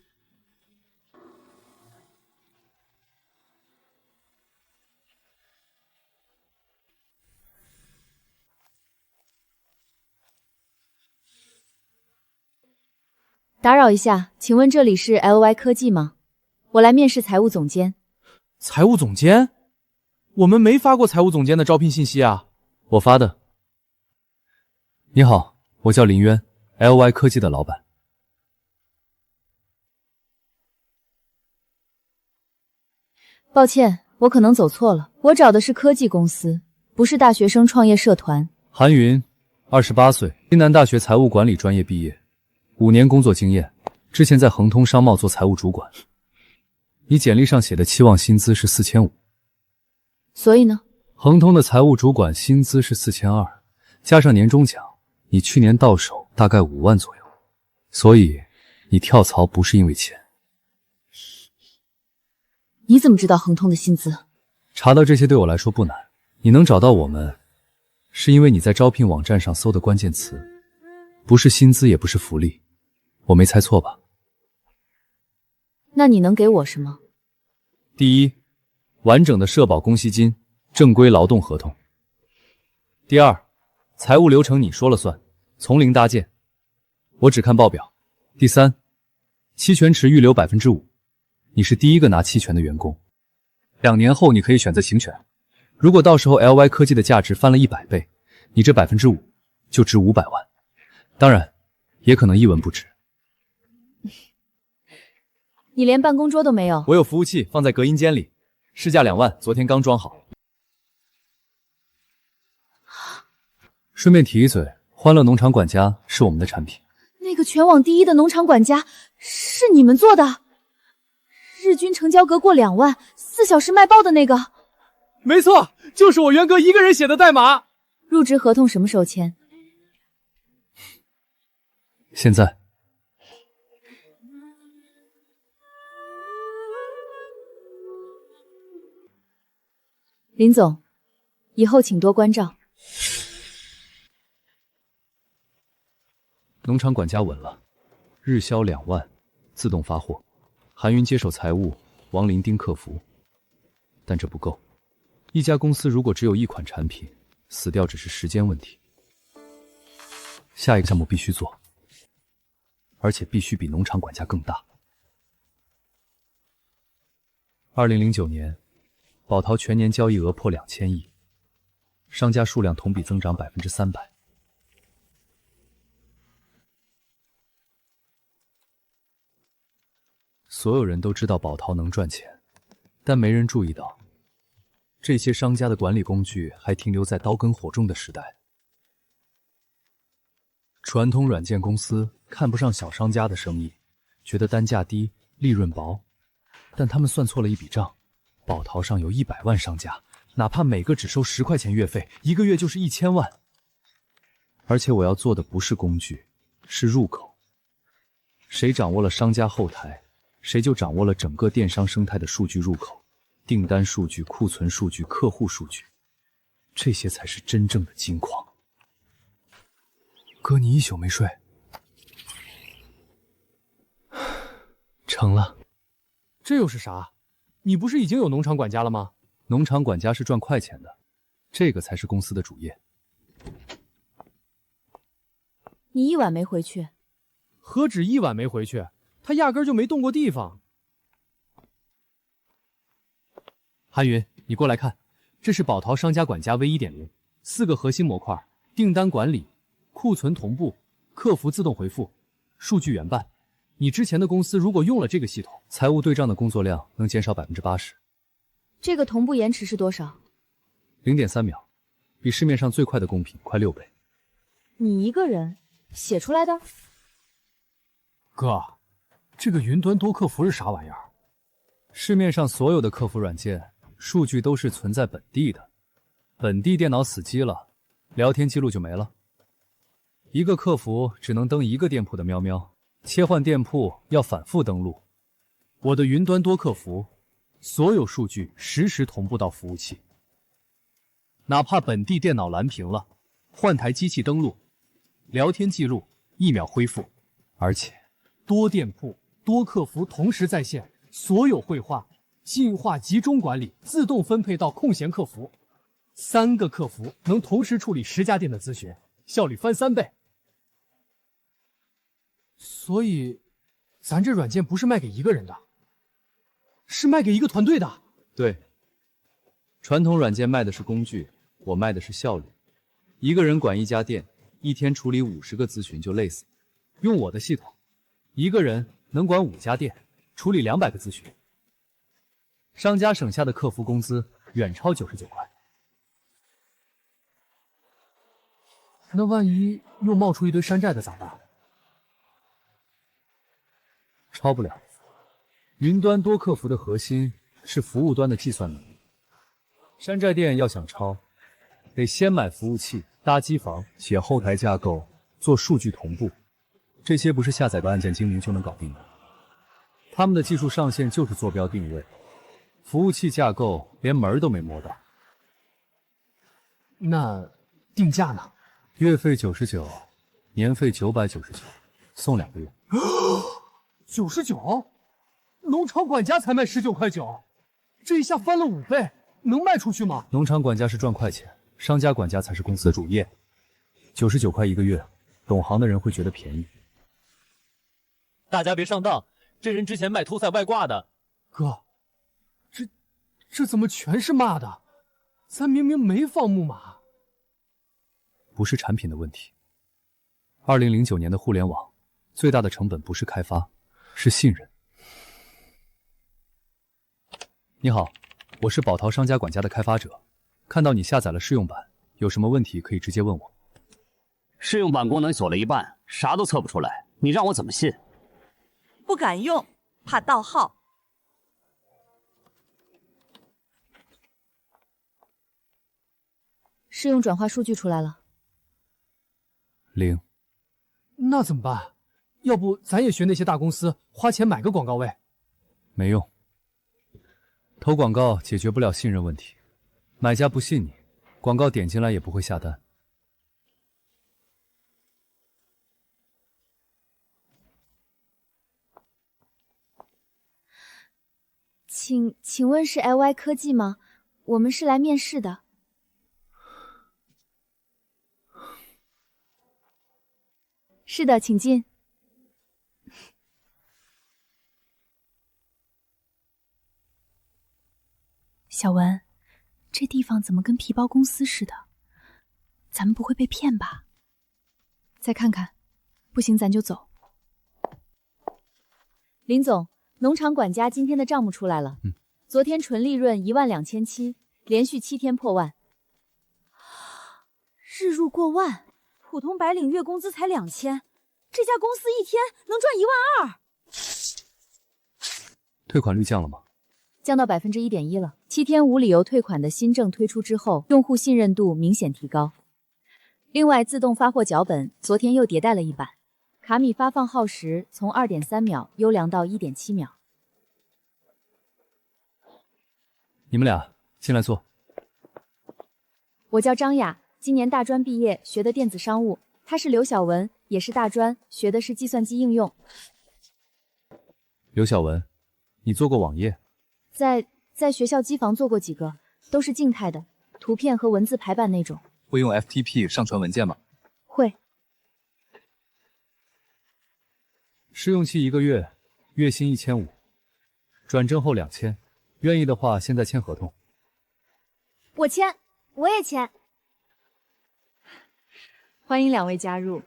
打扰一下，请问这里是 LY 科技吗？我来面试财务总监。财务总监？我们没发过财务总监的招聘信息啊。我发的。你好，我叫林渊 ，LY 科技的老板。抱歉，我可能走错了，我找的是科技公司，不是大学生创业社团。韩云，28岁，京南大学财务管理专业毕业，5年工作经验，之前在恒通商贸做财务主管。你简历上写的期望薪资是4500，所以呢？恒通的财务主管薪资是4200，加上年终奖，你去年到手大概5万左右，所以你跳槽不是因为钱。你怎么知道恒通的薪资？查到这些对我来说不难，你能找到我们，是因为你在招聘网站上搜的关键词，不是薪资也不是福利，我没猜错吧？那你能给我什么？第一，完整的社保公积金，正规劳动合同。第二，财务流程你说了算，从零搭建，我只看报表。第三，期权池预留 5%， 你是第一个拿期权的员工，2年后你可以选择行权。如果到时候 LY 科技的价值翻了100倍，你这 5% 就值500万，当然也可能一文不值。你连办公桌都没有？我有服务器放在隔音间里，市价2万，昨天刚装好。顺便提一嘴，欢乐农场管家是我们的产品。那个全网第1的农场管家是你们做的？日均成交额过2万，4小时卖爆的那个。没错，就是我元哥一个人写的代码。入职合同什么时候签？现在。林总，以后请多关照。农场管家稳了，日销2万，自动发货。韩云接手财务，王林盯客服。但这不够，一家公司如果只有一款产品，死掉只是时间问题。下一个项目必须做，而且必须比农场管家更大。2009年，宝陶全年交易额破2000亿，商家数量同比增长300%。所有人都知道宝陶能赚钱，但没人注意到，这些商家的管理工具还停留在刀耕火种的时代。传统软件公司看不上小商家的生意，觉得单价低，利润薄，但他们算错了一笔账。宝陶上有100万商家，哪怕每个只收10块钱月费，一个月就是1000万。而且我要做的不是工具，是入口。谁掌握了商家后台，谁就掌握了整个电商生态的数据入口，订单数据、库存数据、客户数据，这些才是真正的金矿。哥，你一宿没睡？成了。这又是啥？你不是已经有农场管家了吗？农场管家是赚快钱的，这个才是公司的主业。你一晚没回去？何止一晚没回去，他压根就没动过地方。韩云，你过来看，这是宝陶商家管家 V1.0，4个核心模块：订单管理、库存同步、客服自动回复、数据原办。你之前的公司如果用了这个系统，财务对账的工作量能减少80%。这个同步延迟是多少？0.3秒，比市面上最快的公屏快6倍。你一个人写出来的？哥，这个云端多客服是啥玩意儿？市面上所有的客服软件数据都是存在本地的，本地电脑死机了，聊天记录就没了。一个客服只能登一个店铺的喵喵，切换店铺要反复登录。我的云端多客服，所有数据实时同步到服务器，哪怕本地电脑蓝屏了，换台机器登录，聊天记录1秒恢复。而且多店铺、多客服同时在线，所有绘画、进化集中管理，自动分配到空闲客服。3个客服能同时处理10家店的咨询，效率翻3倍。所以，咱这软件不是卖给一个人的，是卖给一个团队的。对，传统软件卖的是工具，我卖的是效率。一个人管一家店，一天处理50个咨询就累死。用我的系统，一个人能管5家店，处理200个咨询。商家省下的客服工资远超99块。那万一又冒出一堆山寨的咋办？超不了。云端多客服的核心是服务端的计算能力，山寨店要想抄，得先买服务器、搭机房、写后台架构、做数据同步，这些不是下载个按键精灵就能搞定的。他们的技术上限就是坐标定位，服务器架构连门都没摸到。那定价呢？月费99，年费999，送2个月。99？农场管家才卖19块9，这一下翻了5倍，能卖出去吗？农场管家是赚快钱，商家管家才是公司的主业。99块1个月，懂行的人会觉得便宜。大家别上当，这人之前卖偷菜外挂的。哥，这怎么全是骂的？咱明明没放木马。不是产品的问题。2009年的互联网最大的成本不是开发，是信任。你好，我是宝陶商家管家的开发者，看到你下载了试用版，有什么问题可以直接问我。试用版功能锁了一半，啥都测不出来，你让我怎么信？不敢用，怕盗号。试用转化数据出来了。0。那怎么办？要不咱也学那些大公司，花钱买个广告位？没用，投广告解决不了信任问题，买家不信你，广告点进来也不会下单。请问是 LY 科技吗？我们是来面试的。是的，请进。小文，这地方怎么跟皮包公司似的？咱们不会被骗吧？再看看，不行咱就走。林总，农场管家今天的账目出来了。昨天纯利润12700，连续7天破万。日入过万，普通白领月工资才2000，这家公司一天能赚12000。退款率降了吗？降到1.1%了。7天无理由退款的新政推出之后，用户信任度明显提高。另外，自动发货脚本昨天又迭代了一版，卡米发放耗时从2.3秒优良到1.7秒。你们俩进来坐。我叫张雅，今年大专毕业，学的电子商务。她是刘晓文，也是大专，学的是计算机应用。刘晓文，你做过网页？在学校机房做过几个，都是静态的，图片和文字排版那种。会用 FTP 上传文件吗？会。试用期1个月，月薪1500，转正后2000。愿意的话，现在签合同。我签，我也签。欢迎两位加入。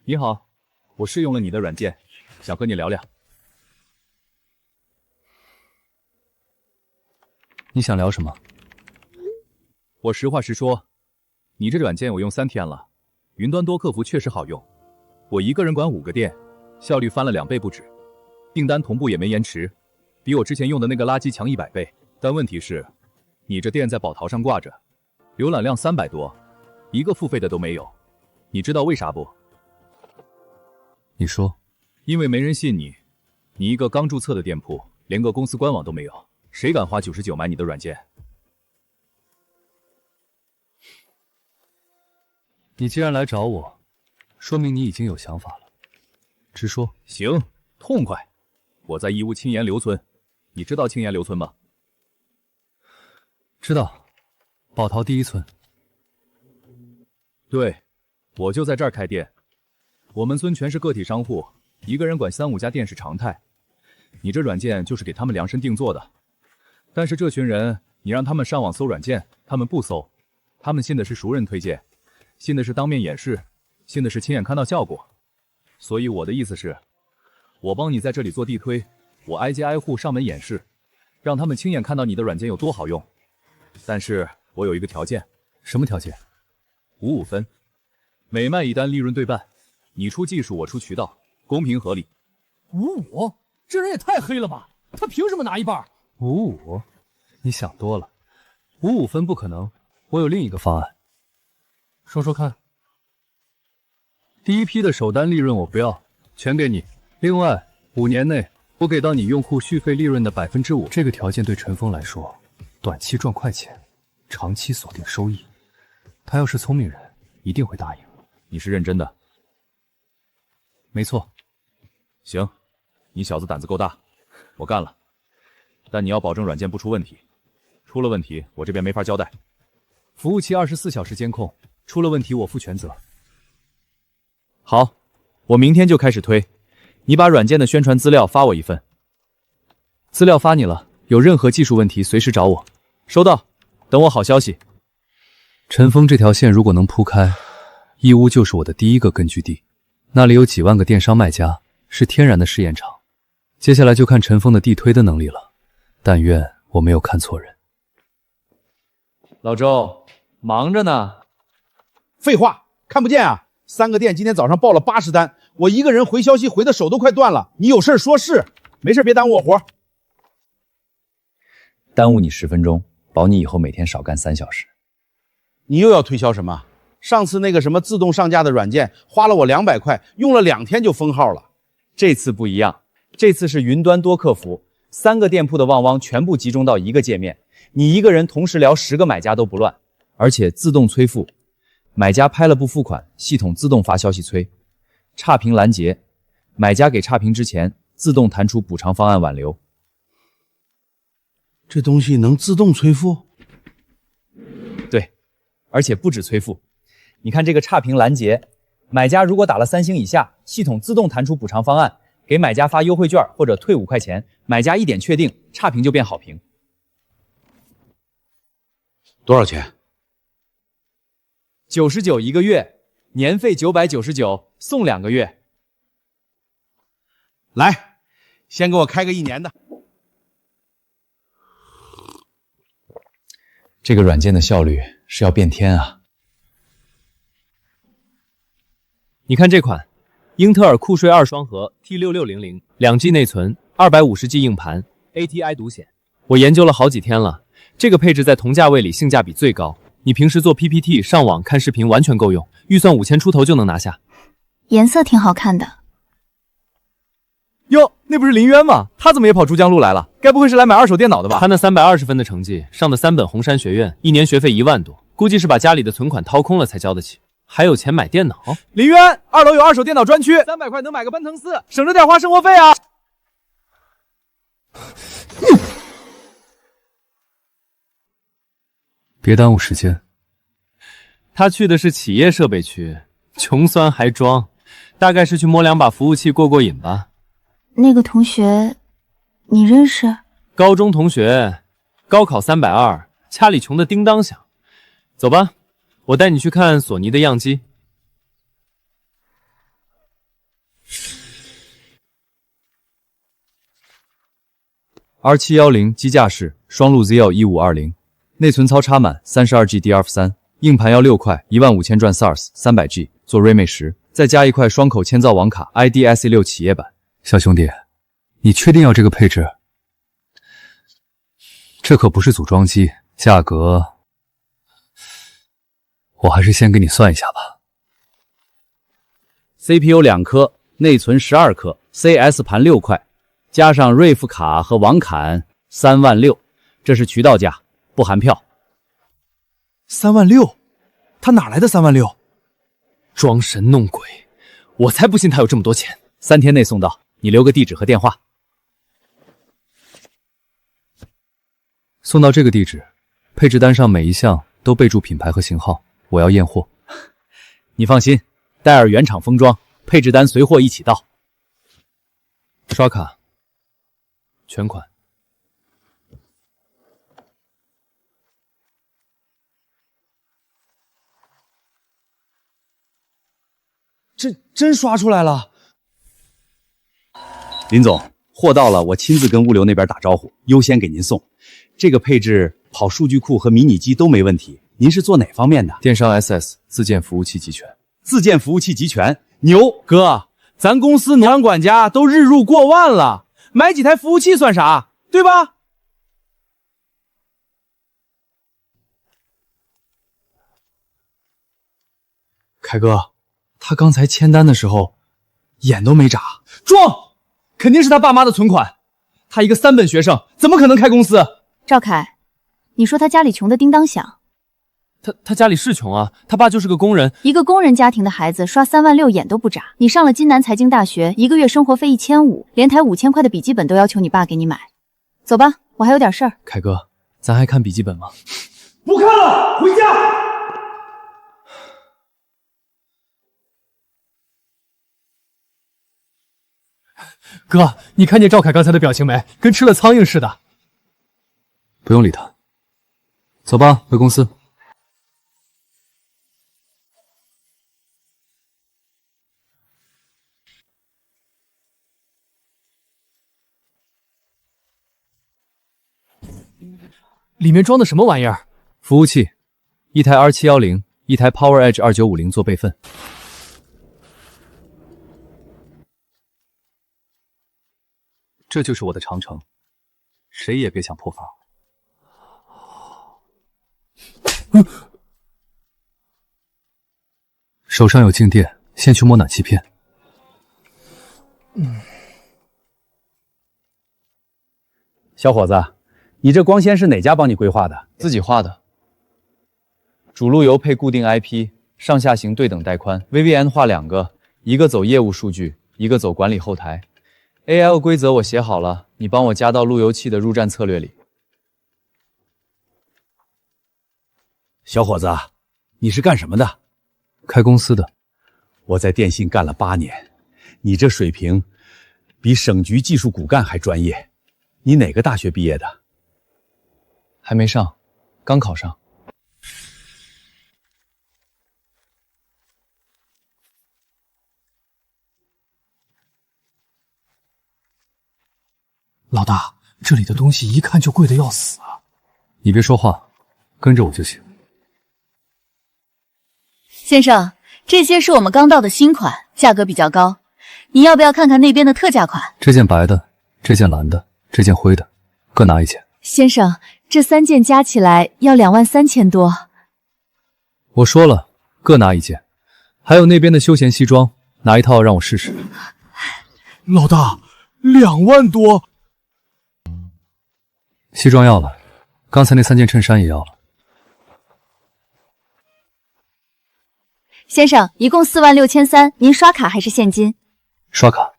你好，我试用了你的软件，想和你聊聊。你想聊什么？我实话实说，你这软件我用3天了，云端多客服确实好用，我一个人管5个店，效率翻了2倍不止，订单同步也没延迟，比我之前用的那个垃圾强100倍。但问题是，你这店在宝淘上挂着，浏览量300多，一个付费的都没有，你知道为啥不？你说。因为没人信你，你一个刚注册的店铺，连个公司官网都没有，谁敢花99买你的软件？你既然来找我，说明你已经有想法了，直说。行，痛快。我在义乌青岩留村，你知道青岩留村吗？知道，宝淘第1村。对，我就在这儿开店。我们村全是个体商户，一个人管3、5家店是常态。你这软件就是给他们量身定做的。但是这群人，你让他们上网搜软件，他们不搜，他们信的是熟人推荐，信的是当面演示，信的是亲眼看到效果。所以我的意思是，我帮你在这里做地推，我挨街挨户上门演示，让他们亲眼看到你的软件有多好用。但是我有一个条件。什么条件？55分，每卖1单利润对半，你出技术，我出渠道，公平合理。55？这人也太黑了吧！他凭什么拿1半？55？你想多了，55分不可能，我有另一个方案。说说看。第1批的首单利润我不要，全给你。另外，5年内我给到你用户续费利润的5%。这个条件对陈峰来说，短期赚快钱，长期锁定收益。他要是聪明人，一定会答应。你是认真的？没错。行，你小子胆子够大，我干了。但你要保证软件不出问题，出了问题我这边没法交代。服务器24小时监控，出了问题我负全责。好，我明天就开始推，你把软件的宣传资料发我一份。资料发你了，有任何技术问题随时找我。收到，等我好消息。陈峰这条线如果能铺开，义乌就是我的第1个根据地，那里有几万个电商卖家，是天然的试验场。接下来就看陈峰的地推的能力了，但愿我没有看错人。老周，忙着呢。废话，看不见啊！3个店今天早上报了80单，我一个人回消息回的手都快断了。你有事说事，没事别耽误我活。耽误你10分钟，保你以后每天少干3小时。你又要推销什么？上次那个什么自动上架的软件，花了我200块，用了2天就封号了。这次不一样，这次是云端多客服，3个店铺的旺旺全部集中到一个界面，你一个人同时聊10个买家都不乱，而且自动催付。买家拍了不付款，系统自动发消息催。差评拦截，买家给差评之前，自动弹出补偿方案挽留。这东西能自动催付？对，而且不止催付。你看这个差评拦截，买家如果打了3星以下，系统自动弹出补偿方案，给买家发优惠券或者退5块钱，买家一点确定，差评就变好评。多少钱？99一个月，年费999，送2个月。来，先给我开个1年的。这个软件的效率是要变天啊！你看这款英特尔酷睿2双核 T6600，2G 内存，250G 硬盘 ，ATI 独显。我研究了好几天了，这个配置在同价位里性价比最高。你平时做 PPT、上网看视频完全够用，预算5000出头就能拿下。颜色挺好看的。哟，那不是林渊吗？他怎么也跑珠江路来了？该不会是来买二手电脑的吧？他那320分的成绩，上的3本红山学院，1年学费1万多，估计是把家里的存款掏空了才交得起，还有钱买电脑。林渊，2楼有二手电脑专区，300块能买个奔腾4，省着点花生活费啊！别耽误时间。他去的是企业设备区，穷酸还装，大概是去摸2把服务器过过瘾吧。那个同学，你认识？高中同学，高考320，家里穷的叮当响。走吧，我带你去看索尼的样机。R710机架式双路 ZL1520，内存槽插满，32G DDR3，硬盘要6块，15000转 SARS，300G， 做 Remake 10，再加1块双口千兆网卡 IDSC6 企业版。小兄弟，你确定要这个配置？这可不是组装机，价格我还是先给你算一下吧。CPU 2颗，内存12颗 ，CS 盘6块，加上瑞富卡和网砍3万6，这是渠道价，不含票。3万6，他哪来的3万6？装神弄鬼，我才不信他有这么多钱。3天内送到，你留个地址和电话。送到这个地址，配置单上每一项都备注品牌和型号，我要验货。你放心，戴尔原厂封装，配置单随货一起到。刷卡，全款。这真刷出来了。林总，货到了，我亲自跟物流那边打招呼，优先给您送。这个配置跑数据库和迷你机都没问题。您是做哪方面的？电商 SS 自建服务器集全。自建服务器集全，牛！哥，咱公司农场管家都日入过万了，买几台服务器算啥？对吧？凯哥，他刚才签单的时候眼都没眨，装，肯定是他爸妈的存款。他一个3本学生，怎么可能开公司？赵凯，你说他家里穷的叮当响。他家里是穷啊，他爸就是个工人。一个工人家庭的孩子刷3万6眼都不眨。你上了金南财经大学，一个月生活费1500，连台5000块的笔记本都要求你爸给你买。走吧，我还有点事儿。凯哥，咱还看笔记本吗？不看了，回家。哥，你看见赵凯刚才的表情没？跟吃了苍蝇似的。不用理他，走吧，回公司。里面装的什么玩意儿？服务器，一台 R710，一台 PowerEdge 2950做备份。这就是我的长城，谁也别想破防。手上有静电，先去摸暖气片。小伙子，你这光纤是哪家帮你规划的？自己画的。主路由配固定 IP， 上下行对等带宽 ，VVN 画2个，一个走业务数据，一个走管理后台。AL 规则我写好了，你帮我加到路由器的入站策略里。小伙子，你是干什么的？开公司的。我在电信干了8年，你这水平比省局技术骨干还专业。你哪个大学毕业的？还没上，刚考上。老大，这里的东西一看就贵得要死啊！你别说话，跟着我就行。先生，这些是我们刚到的新款，价格比较高，你要不要看看那边的特价款？这件白的，这件蓝的，这件灰的，各拿1件。先生，这3件加起来要23000多。我说了，各拿1件。还有那边的休闲西装，拿1套让我试试。老大，2万多！西装要了，刚才那3件衬衫也要了。先生，一共46300，您刷卡还是现金？刷卡。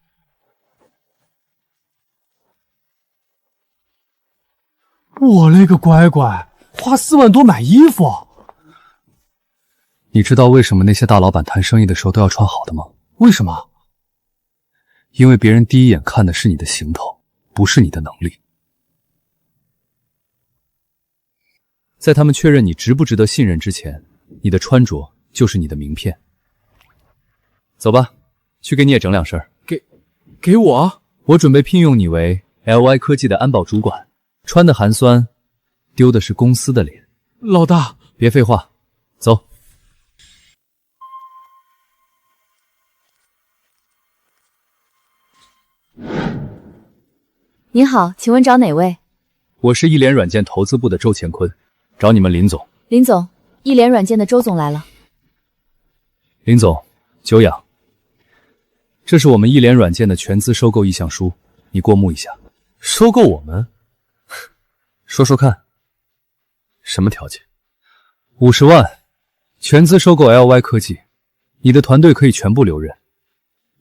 我勒个乖乖，花4万多买衣服！你知道为什么那些大老板谈生意的时候都要穿好的吗？为什么？因为别人第一眼看的是你的行头，不是你的能力。在他们确认你值不值得信任之前，你的穿着就是你的名片。走吧，去给你也整2身。给我？我准备聘用你为 LY 科技的安保主管。穿的寒酸，丢的是公司的脸。老大，别废话，走。您好，请问找哪位？我是一联软件投资部的周乾坤，找你们林总。林总，一联软件的周总来了。林总，久仰。这是我们一联软件的全资收购意向书，你过目一下。收购我们？说说看，什么条件？50万，全资收购 LY 科技，你的团队可以全部留任，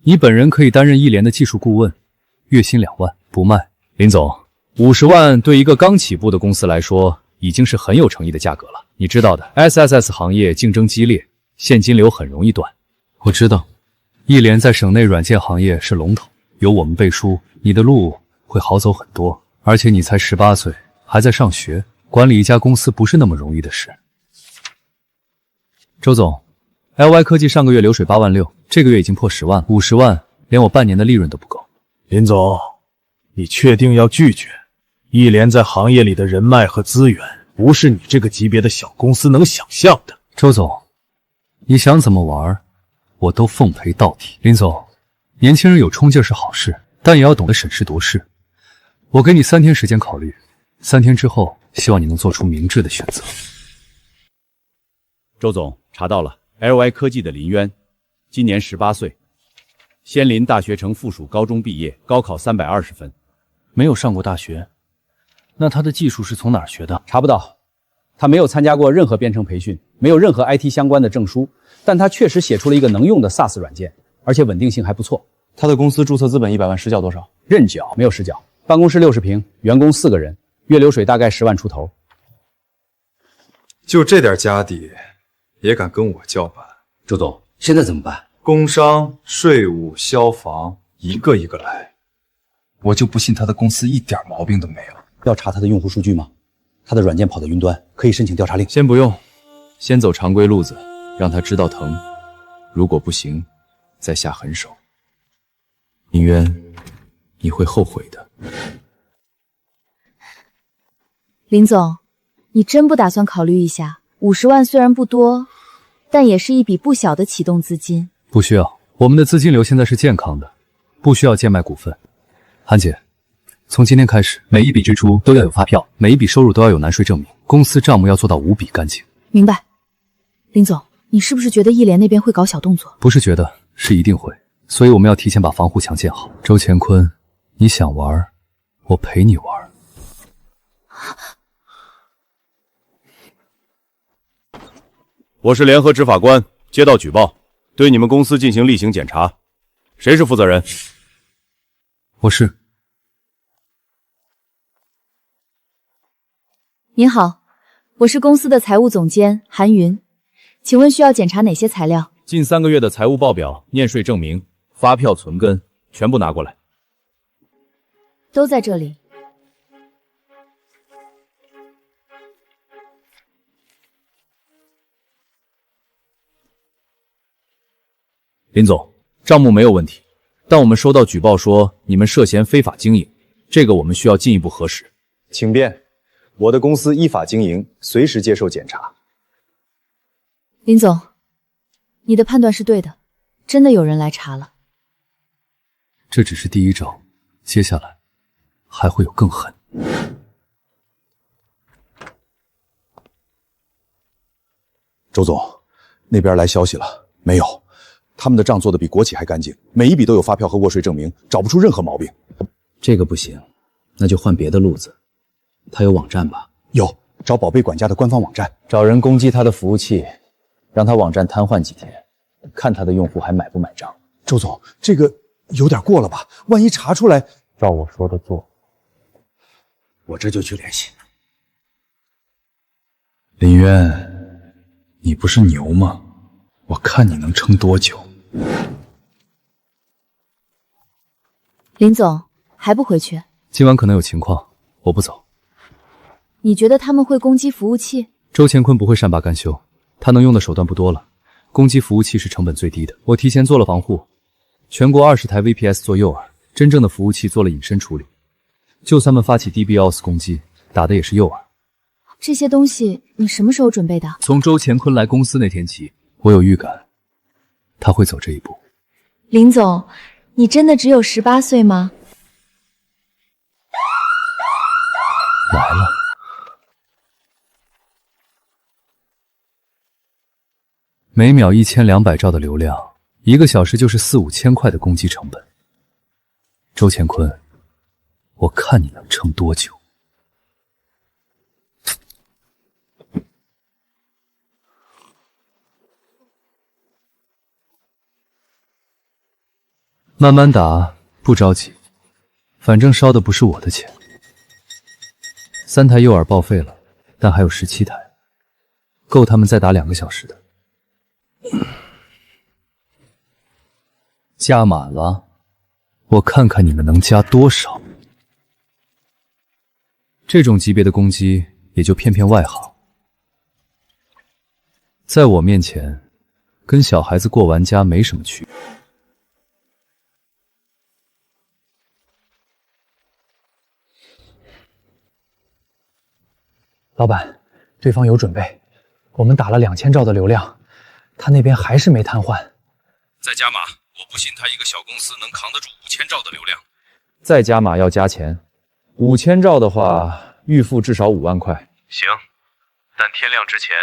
你本人可以担任一联的技术顾问，月薪2万，不卖。林总，50万对一个刚起步的公司来说，已经是很有诚意的价格了。你知道的 ，SSS 行业竞争激烈，现金流很容易断。我知道，一联在省内软件行业是龙头，有我们背书，你的路会好走很多。而且你才18岁。还在上学，管理一家公司不是那么容易的事。周总 ，LY 科技上个月流水8万6，这个月已经破10万了，50万连我半年的利润都不够。林总，你确定要拒绝？一联在行业里的人脉和资源，不是你这个级别的小公司能想象的。周总，你想怎么玩，我都奉陪到底。林总，年轻人有冲劲是好事，但也要懂得审时度势。我给你3天时间考虑。3天之后，希望你能做出明智的选择。周总，查到了 ，LY 科技的林渊，今年18岁，仙林大学城附属高中毕业，高考320分，没有上过大学。那他的技术是从哪儿学的？查不到，他没有参加过任何编程培训，没有任何 IT 相关的证书，但他确实写出了一个能用的 SaaS 软件，而且稳定性还不错。他的公司注册资本100万，实缴多少？认缴，没有实缴。办公室60平，员工4个人。月流水大概10万出头，就这点家底，也敢跟我叫板？周总，现在怎么办？工商、税务、消防，一个一个来。我就不信他的公司一点毛病都没有。要查他的用户数据吗？他的软件跑到云端，可以申请调查令。先不用，先走常规路子，让他知道疼。如果不行，再下狠手。林渊，你会后悔的。林总，你真不打算考虑一下？50万虽然不多，但也是一笔不小的启动资金。不需要，我们的资金流现在是健康的，不需要贱卖股份。韩姐，从今天开始，每一笔支出都要有发票，每一笔收入都要有难税证明，公司账目要做到无比干净。明白。林总，你是不是觉得一联那边会搞小动作？不是觉得，是一定会。所以我们要提前把防护墙建好。周乾坤，你想玩，我陪你玩。我是联合执法官，接到举报，对你们公司进行例行检查。谁是负责人？我是。您好，我是公司的财务总监韩云，请问需要检查哪些材料？近3个月的财务报表、念税证明、发票存根，全部拿过来。都在这里。林总，账目没有问题，但我们收到举报说你们涉嫌非法经营，这个我们需要进一步核实。请便，我的公司依法经营，随时接受检查。林总，你的判断是对的，真的有人来查了。这只是第一招，接下来还会有更狠。周总，那边来消息了，没有。他们的账做得比国企还干净，每一笔都有发票和卧税证明，找不出任何毛病。这个不行，那就换别的路子。他有网站吧？有，找宝贝管家的官方网站，找人攻击他的服务器，让他网站瘫痪几天，看他的用户还买不买账。周总，这个有点过了吧？万一查出来……照我说的做。我这就去联系。林渊，你不是牛吗？我看你能撑多久。林总，还不回去？今晚可能有情况，我不走。你觉得他们会攻击服务器？周乾坤不会善罢甘休，他能用的手段不多了。攻击服务器是成本最低的，我提前做了防护，全国20台 VPS 做诱饵，真正的服务器做了隐身处理。就算们发起 DBOS 攻击，打的也是诱饵。这些东西你什么时候准备的？从周乾坤来公司那天起，我有预感，他会走这一步。林总，你真的只有18岁吗？来了。每秒1200兆的流量，1个小时就是4、5千块的攻击成本。周乾坤，我看你能撑多久。慢慢打，不着急，反正烧的不是我的钱。3台诱饵报废了，但还有17台，够他们再打2个小时的。加满了，我看看你们能加多少。这种级别的攻击也就骗骗外行，在我面前，跟小孩子过完家没什么区别。老板，对方有准备，我们打了2000兆的流量，他那边还是没瘫痪。再加码，我不信他一个小公司能扛得住5000兆的流量。再加码要加钱，5000兆的话，预付至少5万块。行，但天亮之前，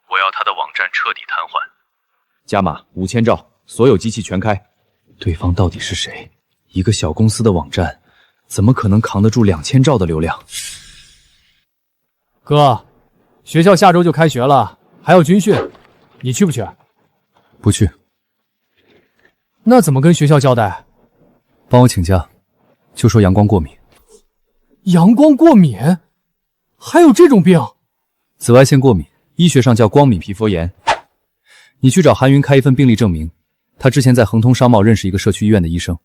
我要他的网站彻底瘫痪。加码5000兆，所有机器全开。对方到底是谁？一个小公司的网站，怎么可能扛得住2000兆的流量？哥，学校下周就开学了，还要军训，你去不去？不去。那怎么跟学校交代？帮我请假，就说阳光过敏。阳光过敏？还有这种病？紫外线过敏，医学上叫光敏皮肤炎。你去找韩云开一份病历证明，他之前在恒通商贸认识一个社区医院的医生。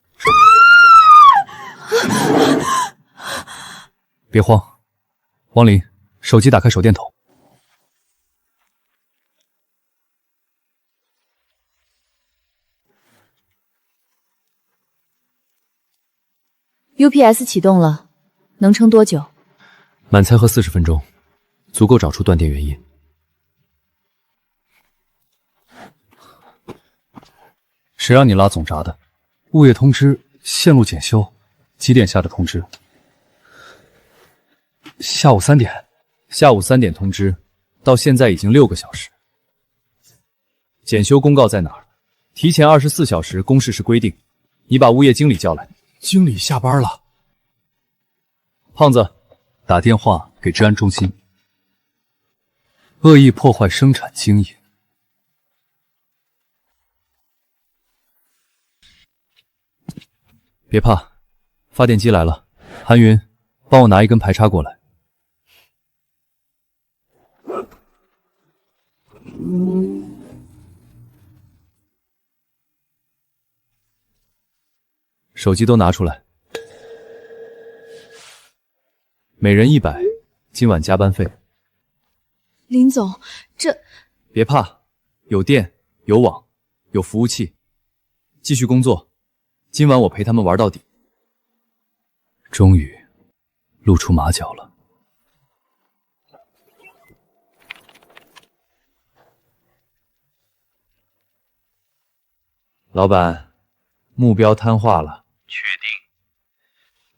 别慌，王林，手机打开手电筒。UPS 启动了，能撑多久？满载荷40分钟，足够找出断电原因。谁让你拉总闸的？物业通知，线路检修，几点下的通知？下午3点。下午3点通知，到现在已经6个小时。检修公告在哪儿？提前24小时公示是规定。你把物业经理叫来。经理下班了。胖子，打电话给治安中心。恶意破坏生产经营。别怕，发电机来了。韩云，帮我拿一根排插过来。手机都拿出来，每人100，今晚加班费。林总，这……别怕，有电，有网，有服务器，继续工作。今晚我陪他们玩到底。终于露出马脚了。老板，目标瘫化了。确定？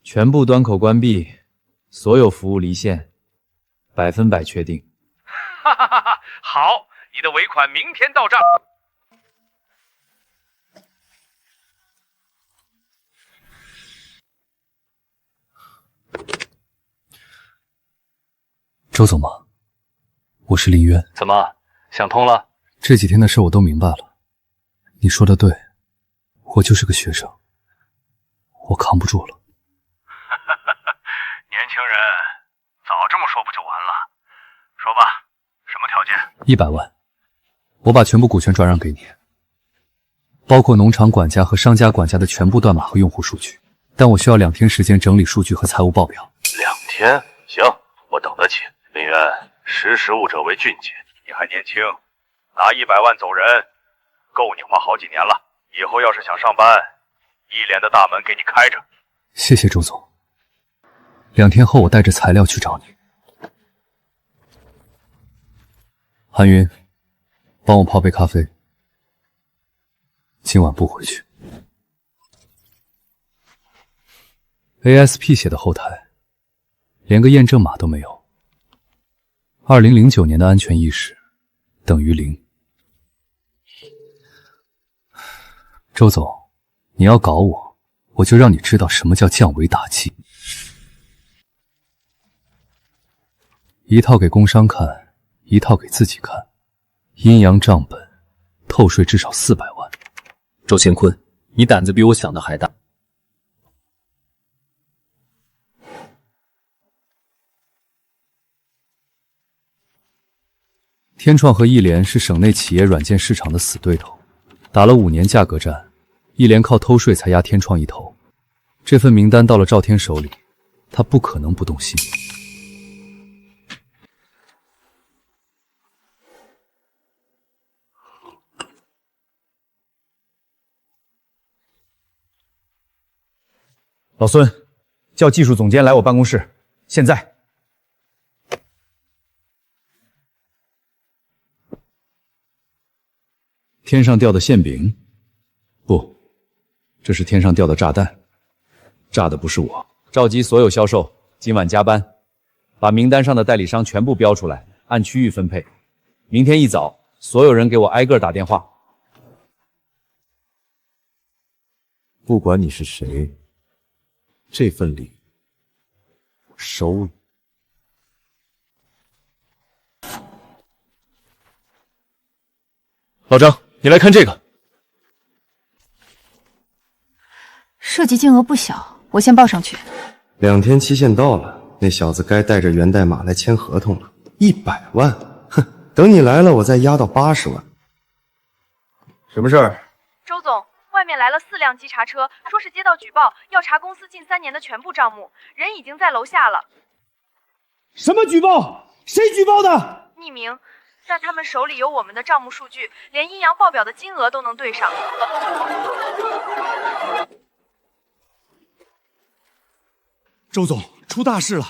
全部端口关闭，所有服务离线，100%确定。哈哈哈哈！好，你的尾款明天到账。周总吗？我是林渊。怎么想通了？这几天的事我都明白了。你说的对，我就是个学生，我扛不住了。年轻人，早这么说不就完了？说吧，什么条件？100万，我把全部股权转让给你，包括农场管家和商家管家的全部断码和用户数据。但我需要2天时间整理数据和财务报表。2天？行，我等得起。林渊，识时务者为俊杰，你还年轻，拿100万走人，够你花好几年了。以后要是想上班，一连的大门给你开着。谢谢周总。2天后我带着材料去找你。韩云，帮我泡杯咖啡。今晚不回去。ASP 写的后台，连个验证码都没有。2009年的安全意识等于0。周总，你要搞我，我就让你知道什么叫降维打击。一套给工商看，一套给自己看，阴阳账本，透税至少400万。周乾坤，你胆子比我想的还大。天创和易联是省内企业软件市场的死对头，打了5年价格战，易联靠偷税才压天创一头。这份名单到了赵天手里，他不可能不动心。老孙，叫技术总监来我办公室，现在。天上掉的馅饼？不，这是天上掉的炸弹，炸的不是我。召集所有销售，今晚加班，把名单上的代理商全部标出来，按区域分配。明天一早，所有人给我挨个打电话。不管你是谁，这份礼我收了。老张，你来看这个，涉及金额不小，我先报上去。2天期限到了，那小子该带着源代码来签合同了。100万，哼，等你来了，我再压到80万。什么事儿？周总，外面来了4辆稽查车，说是接到举报，要查公司近3年的全部账目，人已经在楼下了。什么举报？谁举报的？匿名。但他们手里有我们的账目数据，连阴阳报表的金额都能对上。周总，出大事了！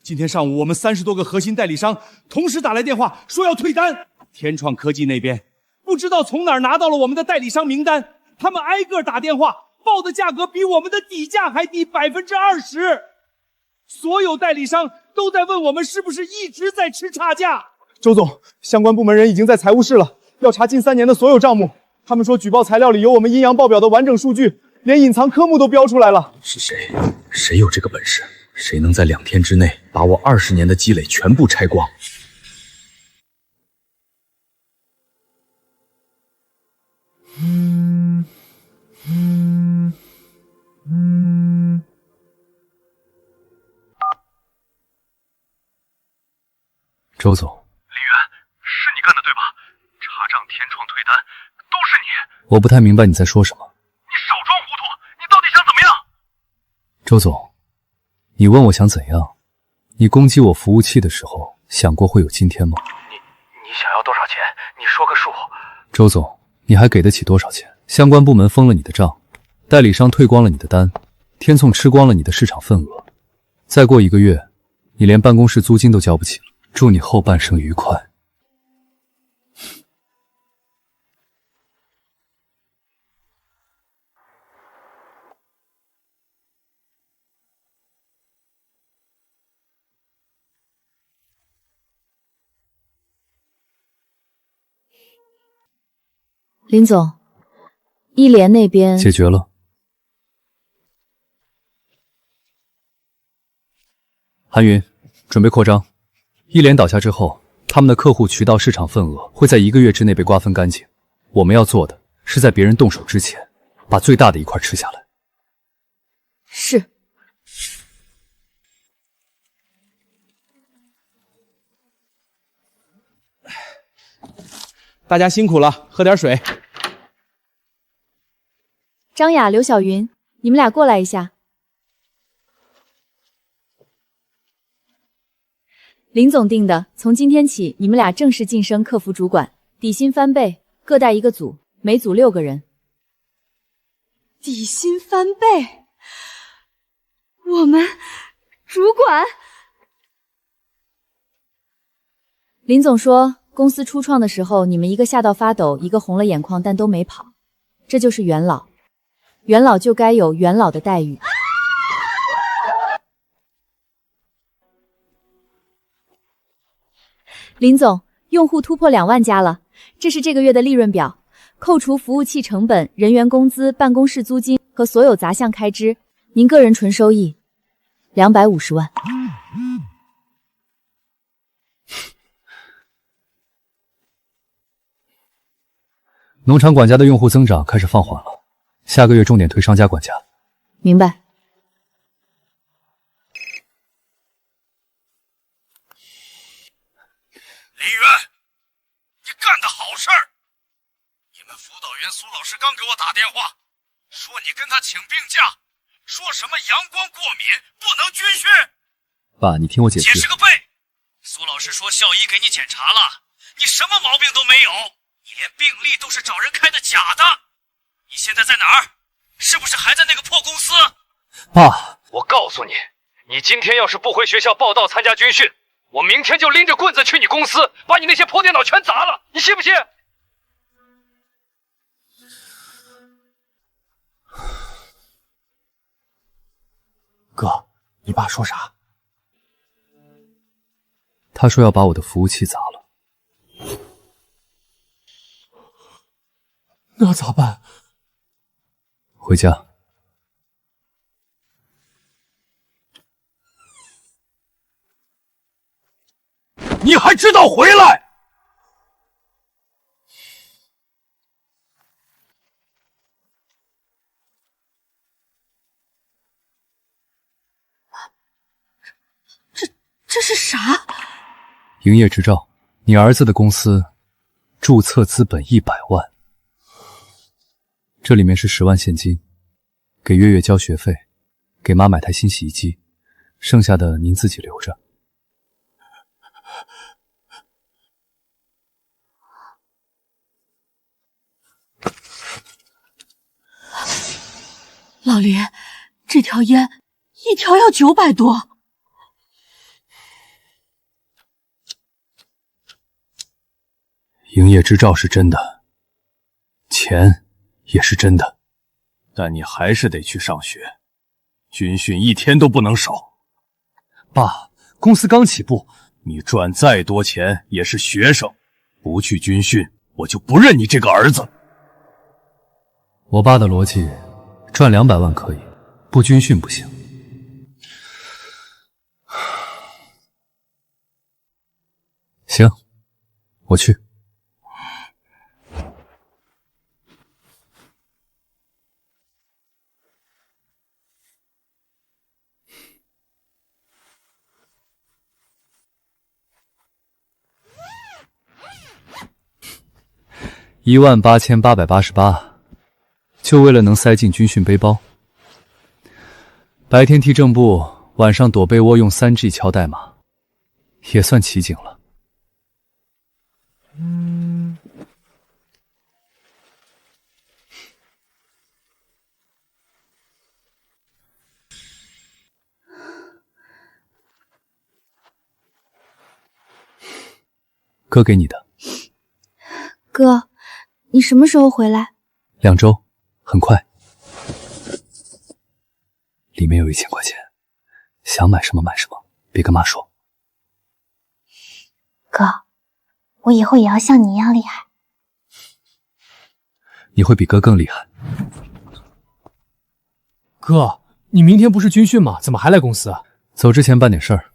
今天上午我们30多个核心代理商同时打来电话，说要退单。天创科技那边不知道从哪儿拿到了我们的代理商名单，他们挨个打电话，报的价格比我们的底价还低20%。所有代理商都在问我们是不是一直在吃差价。周总，相关部门人已经在财务室了，要查近3年的所有账目。他们说举报材料里有我们阴阳报表的完整数据，连隐藏科目都标出来了。是谁？谁有这个本事？谁能在2天之内把我20年的积累全部拆光？周总，林远，是你干的对吧？查账、天创、退单，都是你。我不太明白你在说什么。你少装糊涂，你到底想怎么样？周总，你问我想怎样？你攻击我服务器的时候，想过会有今天吗？你想要多少钱？你说个数。周总，你还给得起多少钱？相关部门封了你的账，代理商退光了你的单，天纵吃光了你的市场份额。再过1个月，你连办公室租金都交不起了。祝你后半生愉快。林总，一联那边解决了。韩云，准备扩张。一联倒下之后，他们的客户渠道市场份额会在1个月之内被瓜分干净。我们要做的是在别人动手之前，把最大的一块吃下来。是。大家辛苦了，喝点水。张雅、刘晓云，你们俩过来一下。林总定的，从今天起，你们俩正式晋升客服主管，底薪翻倍，各带1个组，每组6个人。底薪翻倍，我们主管。林总说，公司初创的时候，你们一个吓到发抖，一个红了眼眶，但都没跑，这就是元老，元老就该有元老的待遇。林总，用户突破2万家了，这是这个月的利润表，扣除服务器成本、人员工资、办公室租金和所有杂项开支，您个人纯收益250万。农场管家的用户增长开始放缓了，下个月重点推商家管家。明白。林渊，你干的好事儿！你们辅导员苏老师刚给我打电话，说你跟他请病假，说什么阳光过敏不能军训。爸，你听我解释。解释个背！苏老师说校医给你检查了，你什么毛病都没有，你连病历都是找人开的假的。你现在在哪儿？是不是还在那个破公司？爸，我告诉你，你今天要是不回学校报到参加军训，我明天就拎着棍子去你公司，把你那些破电脑全砸了，你信不信？哥，你爸说啥？他说要把我的服务器砸了。那咋办？回家。你还知道回来？这是啥？营业执照，你儿子的公司，注册资本100万，这里面是10万现金，给月月交学费，给妈买台新洗衣机，剩下的您自己留着。老林，这条烟一条要900多。营业执照是真的，钱也是真的，但你还是得去上学，军训1天都不能少。爸，公司刚起步，你赚再多钱也是学生，不去军训，我就不认你这个儿子。我爸的逻辑，赚200万可以，不军训不行。行，我去。18888，就为了能塞进军训背包。白天踢正步，晚上躲被窝用3G 敲代码，也算奇景了。哥给你的。哥，你什么时候回来？2周，很快。里面有1000块钱，想买什么买什么，别跟妈说。哥，我以后也要像你一样厉害。你会比哥更厉害。哥，你明天不是军训吗？怎么还来公司啊？走之前办点事儿。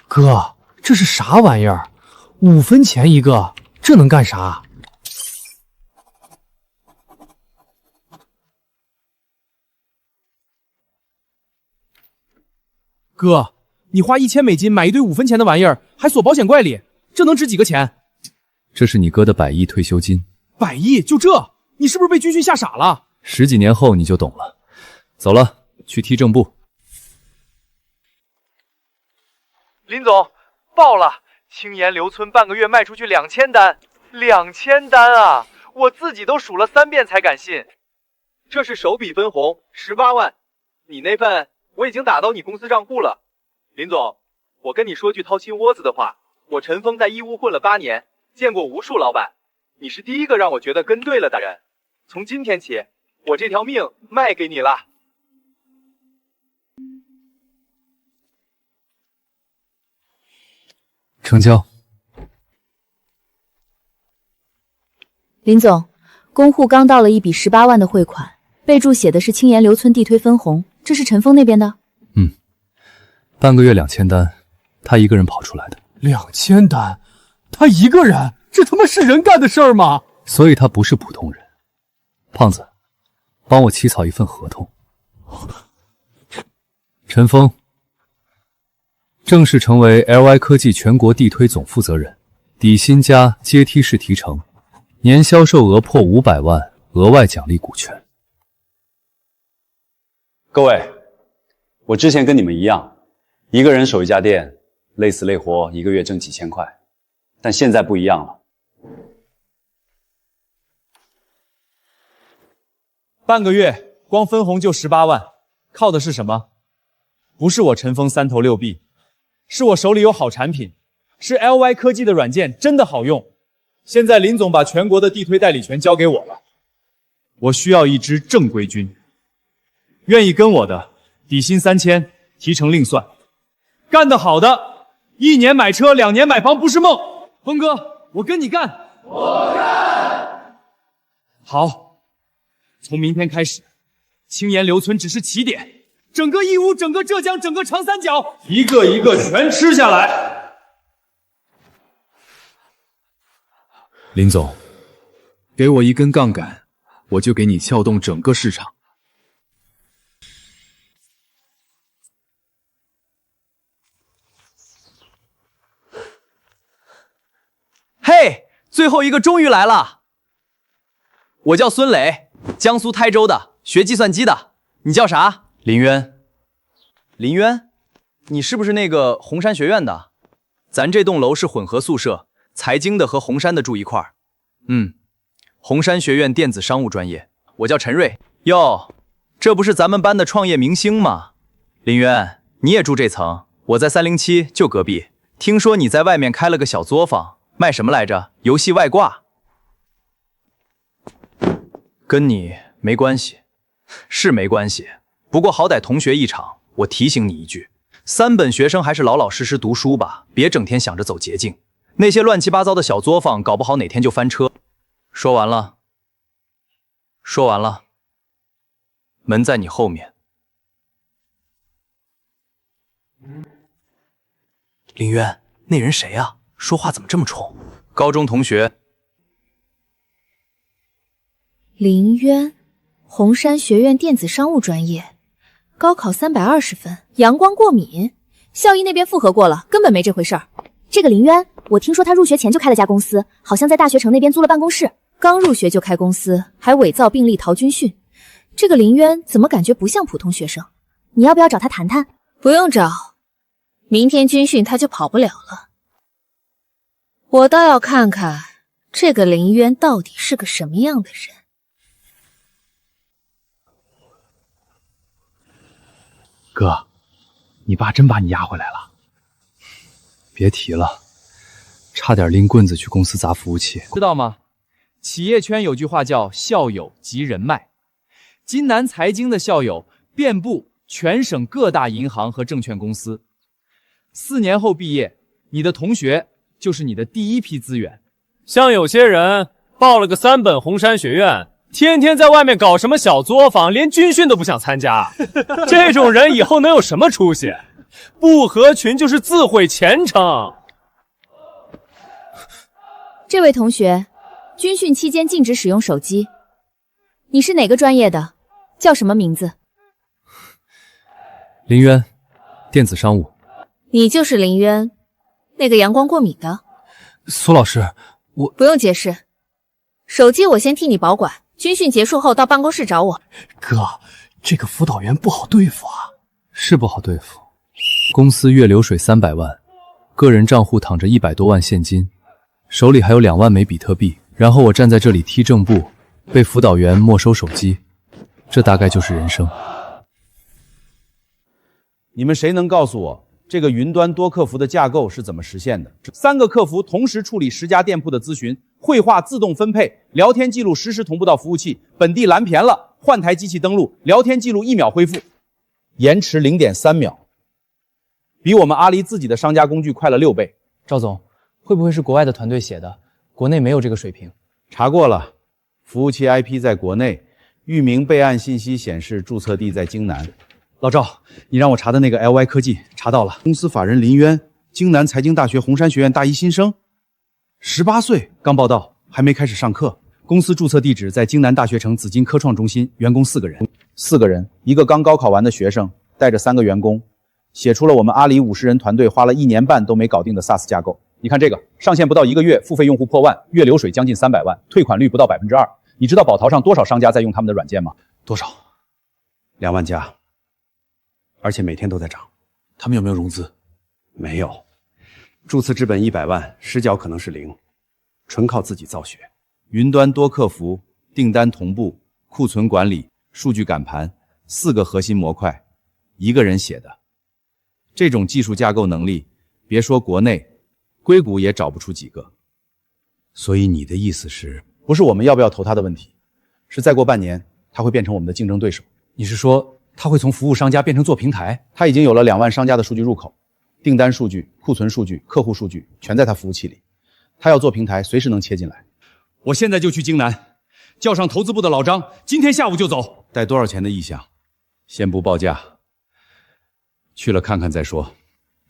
哥，这是啥玩意儿？5分钱一个，这能干啥？哥，你花1000美金买一堆5分钱的玩意儿，还锁保险柜里，这能值几个钱？这是你哥的100亿退休金。100亿就这？你是不是被军训吓傻了？10几年后你就懂了。走了，去踢正步。林总，爆了！青岩留村半个月卖出去2000单，2000单啊！我自己都数了3遍才敢信。这是首笔分红18万，你那份我已经打到你公司账户了。林总，我跟你说句掏心窝子的话，我陈峰在义乌混了8年，见过无数老板，你是第一个让我觉得跟对了的人。从今天起，我这条命卖给你了。成交。林总，公户刚到了一笔18万的汇款，备注写的是青岩留村地推分红，这是陈峰那边的？半个月2000单，他一个人跑出来的。2000单，他一个人，这他妈是人干的事儿吗？所以他不是普通人。胖子，帮我起草一份合同。陈峰正式成为 LY 科技全国地推总负责人，底薪加阶梯式提成，年销售额破500万，额外奖励股权。各位，我之前跟你们一样，一个人守一家店，累死累活一个月挣几千块，但现在不一样了。半个月光分红就18万，靠的是什么？不是我陈峰3头6臂，是我手里有好产品，是 LY 科技的软件真的好用。现在林总把全国的地推代理权交给我了，我需要一支正规军，愿意跟我的，底薪3000，提成另算。干得好的，1年买车，2年买房不是梦。峰哥，我跟你干！我干！好，从明天开始，青岩留村只是起点，整个义乌、整个浙江、整个长三角，一个一个全吃下来。林总，给我1根杠杆，我就给你撬动整个市场。嘿，最后一个终于来了。我叫孙磊，江苏台州的，学计算机的。你叫啥？林渊。林渊？你是不是那个红山学院的？咱这栋楼是混合宿舍，财经的和红山的住一块儿。红山学院电子商务专业。我叫陈瑞。哟，这不是咱们班的创业明星吗？林渊，你也住这层？我在307，就隔壁。听说你在外面开了个小作坊，卖什么来着？游戏外挂。跟你没关系，是没关系。不过好歹同学一场，我提醒你一句，3本学生还是老老实实读书吧，别整天想着走捷径。那些乱七八糟的小作坊，搞不好哪天就翻车。说完了，说完了。门在你后面。林渊，那人谁啊？说话怎么这么冲？高中同学。林渊，红山学院电子商务专业，高考320分，阳光过敏，校医那边复核过了，根本没这回事儿。这个林渊，我听说他入学前就开了家公司，好像在大学城那边租了办公室。刚入学就开公司，还伪造病历逃军训。这个林渊怎么感觉不像普通学生？你要不要找他谈谈？不用找，明天军训他就跑不了了。我倒要看看这个林渊到底是个什么样的人。哥，你爸真把你押回来了？别提了，差点拎棍子去公司砸服务器。知道吗？企业圈有句话叫校友即人脉。金南财经的校友遍布全省各大银行和证券公司。4年后毕业，你的同学就是你的第一批资源。像有些人报了个3本红山学院，天天在外面搞什么小作坊，连军训都不想参加。这种人以后能有什么出息？不合群就是自毁前程。这位同学，军训期间禁止使用手机。你是哪个专业的？叫什么名字？林渊，电子商务。你就是林渊，那个阳光过敏的。苏老师，我不用解释，手机我先替你保管，军训结束后到办公室找我。哥，这个辅导员不好对付啊。是不好对付。公司月流水300万，个人账户躺着100多万现金，手里还有2万枚比特币。然后我站在这里踢正步，被辅导员没收手机，这大概就是人生。你们谁能告诉我，这个云端多客服的架构是怎么实现的？3个客服同时处理10家店铺的咨询，绘画自动分配，聊天记录实时同步到服务器，本地蓝屏了，换台机器登录，聊天记录1秒恢复，延迟0.3秒，比我们阿里自己的商家工具快了6倍。赵总，会不会是国外的团队写的？国内没有这个水平。查过了，服务器 IP 在国内，域名备案信息显示注册地在京南。老赵，你让我查的那个 LY 科技查到了，公司法人林渊，京南财经大学红山学院大一新生，18岁，刚报到，还没开始上课。公司注册地址在京南大学城紫金科创中心，员工4个人，4个人，一个刚高考完的学生带着3个员工，写出了我们阿里50人团队花了1年半都没搞定的 SaaS 架构。你看这个，上线不到1个月，付费用户破万，月流水将近300万，退款率不到2%。你知道宝淘上多少商家在用他们的软件吗？多少？2万家，而且每天都在涨。他们有没有融资？没有，注册资本100万，实缴可能是0，纯靠自己造血。云端多客服、订单同步、库存管理、数据赶盘，4个核心模块，1个人写的。这种技术架构能力，别说国内，硅谷也找不出几个。所以你的意思是，不是我们要不要投他的问题，是再过半年他会变成我们的竞争对手。你是说他会从服务商家变成做平台？他已经有了2万商家的数据入口，订单数据、库存数据、客户数据全在他服务器里。他要做平台，随时能切进来。我现在就去京南，叫上投资部的老张，今天下午就走。带多少钱的意向？先不报价，去了看看再说。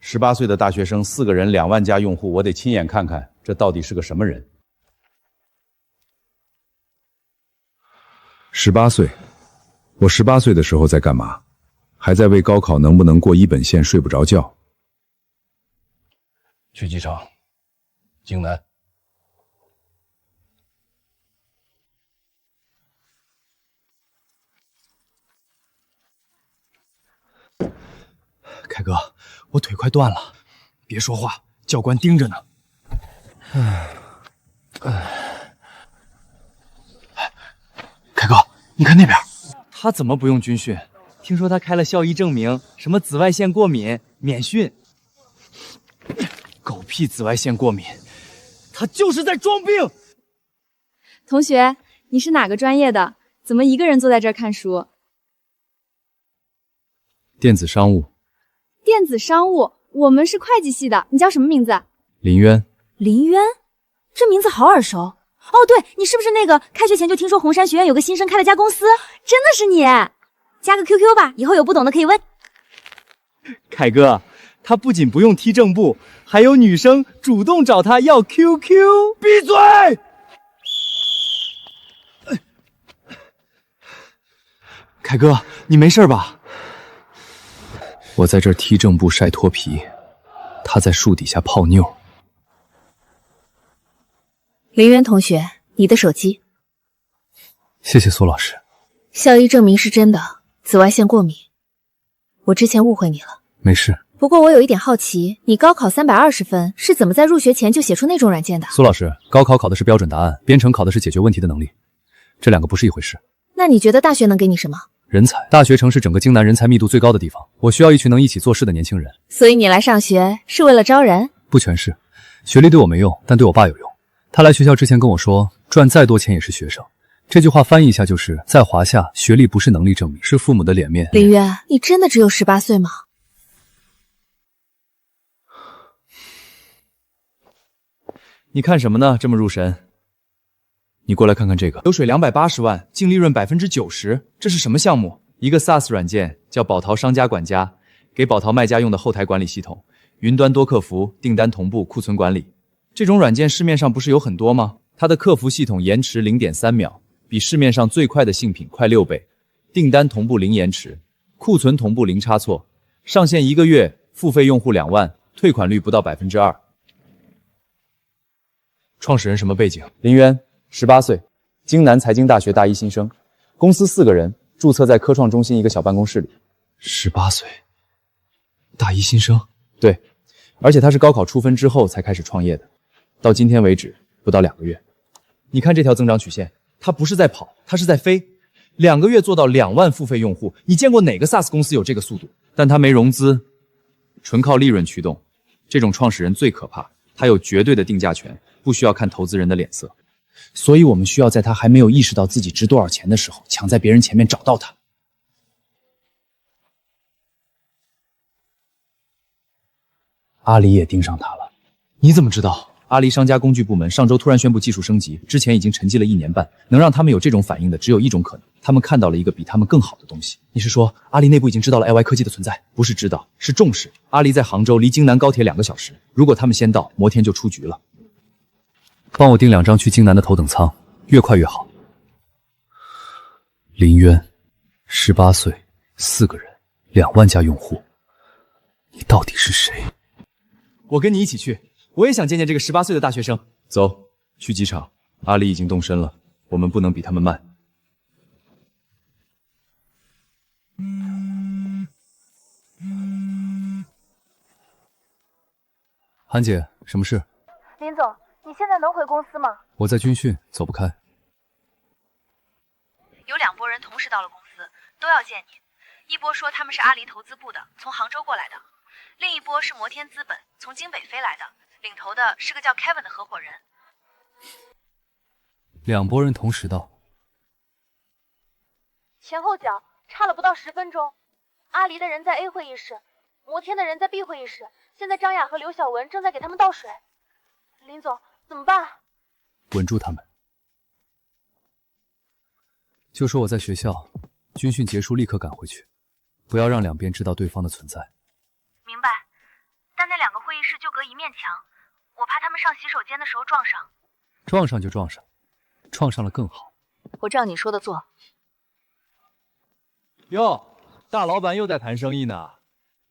18岁的大学生，4个人2万家用户，我得亲眼看看这到底是个什么人。18岁，我18岁的时候在干嘛？还在为高考能不能过1本线睡不着觉。去机场，京南。凯哥，我腿快断了，别说话，教官盯着呢。凯哥，你看那边，他怎么不用军训？听说他开了校医证明，什么紫外线过敏免训。狗屁紫外线过敏，他就是在装病。同学，你是哪个专业的？怎么一个人坐在这儿看书？电子商务。电子商务，我们是会计系的，你叫什么名字？林渊。林渊，这名字好耳熟。哦，对，你是不是那个开学前就听说红山学院有个新生开了家公司？真的是你？加个 QQ 吧，以后有不懂的可以问。凯哥，他不仅不用踢正步，还有女生主动找他要 QQ。闭嘴！凯哥，你没事吧？我在这儿踢正步晒脱皮，他在树底下泡妞。林渊同学，你的手机。谢谢苏老师。校医证明是真的，紫外线过敏。我之前误会你了。没事。不过我有一点好奇，你高考320分是怎么在入学前就写出那种软件的？苏老师，高考考的是标准答案，编程考的是解决问题的能力，这两个不是一回事。那你觉得大学能给你什么？人才。大学城是整个京南人才密度最高的地方，我需要一群能一起做事的年轻人。所以你来上学是为了招人？不全是，学历对我没用，但对我爸有用。他来学校之前跟我说，赚再多钱也是学生。这句话翻译一下就是，在华夏，学历不是能力证明，是父母的脸面。林渊，你真的只有18岁吗？你看什么呢？这么入神？你过来看看这个，流水280万，净利润90%，这是什么项目？一个 SaaS 软件，叫宝淘商家管家，给宝淘卖家用的后台管理系统，云端多客服、订单同步、库存管理。这种软件市面上不是有很多吗？它的客服系统延迟0.3秒，比市面上最快的竞品快6倍，订单同步零延迟，库存同步零差错，上线1个月，付费用户2万，退款率不到2%。创始人什么背景？林渊，18岁，京南财经大学大一新生，公司4个人，注册在科创中心一个小办公室里。18岁，大一新生？对，而且他是高考出分之后才开始创业的，到今天为止不到2个月。你看这条增长曲线，他不是在跑，他是在飞。2个月做到2万付费用户，你见过哪个 SaaS 公司有这个速度？但他没融资，纯靠利润驱动。这种创始人最可怕，他有绝对的定价权，不需要看投资人的脸色。所以我们需要在他还没有意识到自己值多少钱的时候，抢在别人前面找到他。阿里也盯上他了。你怎么知道？阿里商家工具部门上周突然宣布技术升级，之前已经沉寂了1年半，能让他们有这种反应的只有一种可能，他们看到了一个比他们更好的东西。你是说阿里内部已经知道了 LY 科技的存在？不是知道，是重视。阿里在杭州，离京南高铁2个小时，如果他们先到，摩天就出局了。帮我订2张去京南的头等舱，越快越好。林渊，18岁，4个人，2万家用户，你到底是谁？我跟你一起去，我也想见见这个18岁的大学生。走，去机场。阿里已经动身了，我们不能比他们慢。韩姐，什么事？林总，你现在能回公司吗？我在军训，走不开。有2拨人同时到了公司，都要见你。一波说他们是阿里投资部的，从杭州过来的；另一波是摩天资本，从京北飞来的，领头的是个叫 Kevin 的合伙人。2拨人同时到，前后脚差了不到10分钟。阿里的人在 A 会议室，摩天的人在 B 会议室，现在张雅和刘晓文正在给他们倒水。林总，怎么办？稳住他们。就说我在学校，军训结束立刻赶回去，不要让2边知道对方的存在。明白。但那2个会议室就隔一面墙，我怕他们上洗手间的时候撞上。撞上就撞上，撞上了更好。我照你说的做。哟，大老板又在谈生意呢。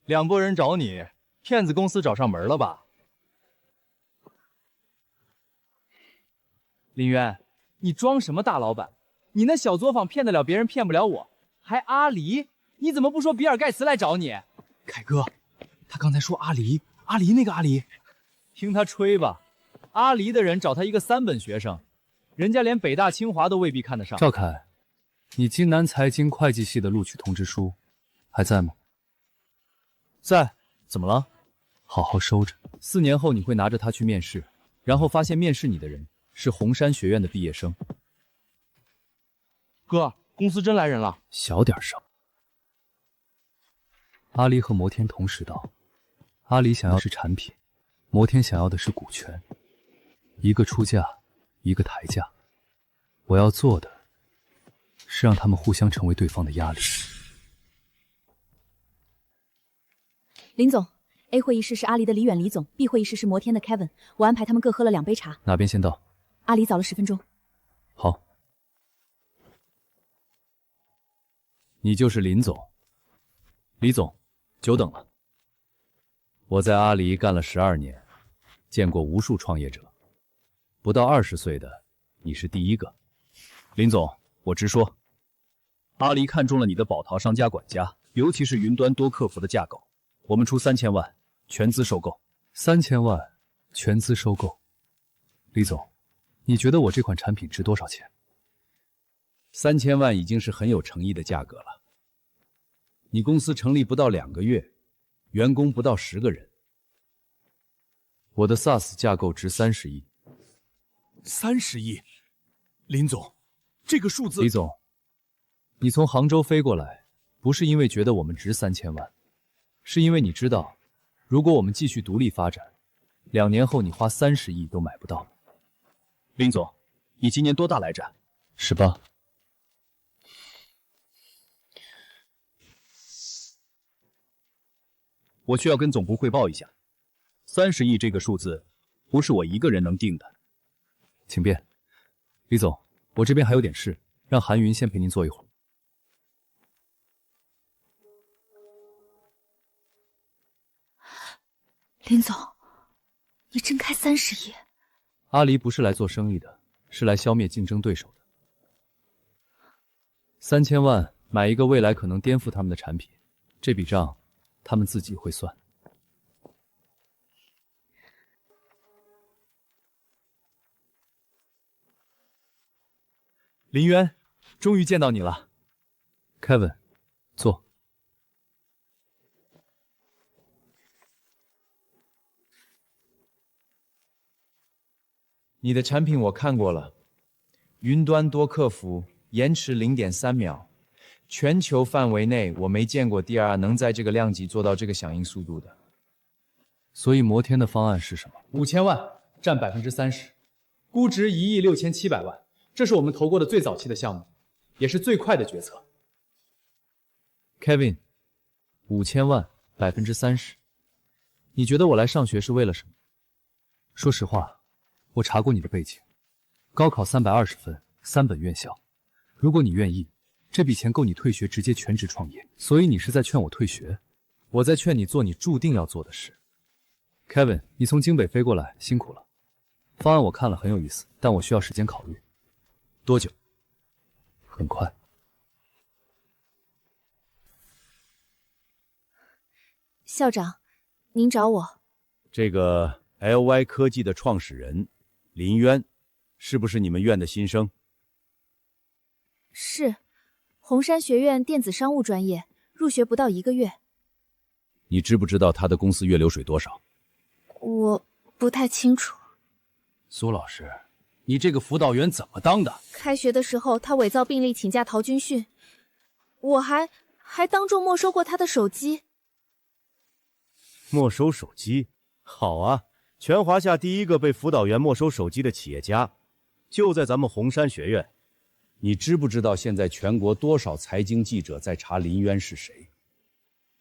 2拨人找你，骗子公司找上门了吧？林渊，你装什么大老板？你那小作坊骗得了别人，骗不了我。还阿里，你怎么不说比尔盖茨来找你？凯哥，他刚才说阿里那个阿里，听他吹吧。阿里的人找他一个3本学生，人家连北大清华都未必看得上。赵凯，你京南财经会计系的录取通知书还在吗？在。怎么了？好好收着。4年后你会拿着它去面试，然后发现面试你的人是红山学院的毕业生。哥，公司真来人了。小点声。阿离和摩天同时到，阿离想要的是产品，摩天想要的是股权，一个出价，一个抬价。我要做的是让他们互相成为对方的压力。林总 ，A 会议室是阿离的李远李总 ，B 会议室是摩天的 Kevin， 我安排他们各喝了2杯茶。哪边先到？阿离早了10分钟。好。你就是林总。李总，久等了。我在阿离干了12年，见过无数创业者，不到20岁的你是第一个。林总，我直说，阿离看中了你的宝淘商家管家，尤其是云端多客服的架构，我们出3000万全资收购。3000万全资收购。李总，你觉得我这款产品值多少钱？3000万已经是很有诚意的价格了。你公司成立不到2个月，员工不到10个人。我的 SaaS 架构值30亿。30亿，林总，这个数字……李总，你从杭州飞过来，不是因为觉得我们值3000万，是因为你知道，如果我们继续独立发展，2年后你花30亿都买不到。林总，你今年多大来着？18。我需要跟总部汇报一下，30亿这个数字不是我一个人能定的。请便。李总，我这边还有点事，让韩云先陪您坐一会儿。林总，你真开30亿？阿离不是来做生意的，是来消灭竞争对手的。3000万买一个未来可能颠覆他们的产品，这笔账他们自己会算。林渊，终于见到你了。Kevin， 坐。你的产品我看过了，云端多客服，延迟0.3秒，全球范围内我没见过第二能在这个量级做到这个响应速度的。所以摩天的方案是什么？5000万，占30%，估值1亿6700万，这是我们投过的最早期的项目，也是最快的决策。Kevin， 5000万，30%，你觉得我来上学是为了什么？说实话，我查过你的背景，高考320分，3本院校。如果你愿意，这笔钱够你退学直接全职创业。所以你是在劝我退学？我在劝你做你注定要做的事。Kevin， 你从京北飞过来，辛苦了。方案我看了很有意思，但我需要时间考虑。多久？很快。校长，您找我。这个 LY 科技的创始人林渊，是不是你们院的新生？是，红山学院电子商务专业，入学不到1个月。你知不知道他的公司月流水多少？我不太清楚。苏老师，你这个辅导员怎么当的？开学的时候，他伪造病历请假逃军训，我还当众没收过他的手机。没收手机？好啊，全华夏第一个被辅导员没收手机的企业家，就在咱们红山学院。你知不知道现在全国多少财经记者在查林渊是谁？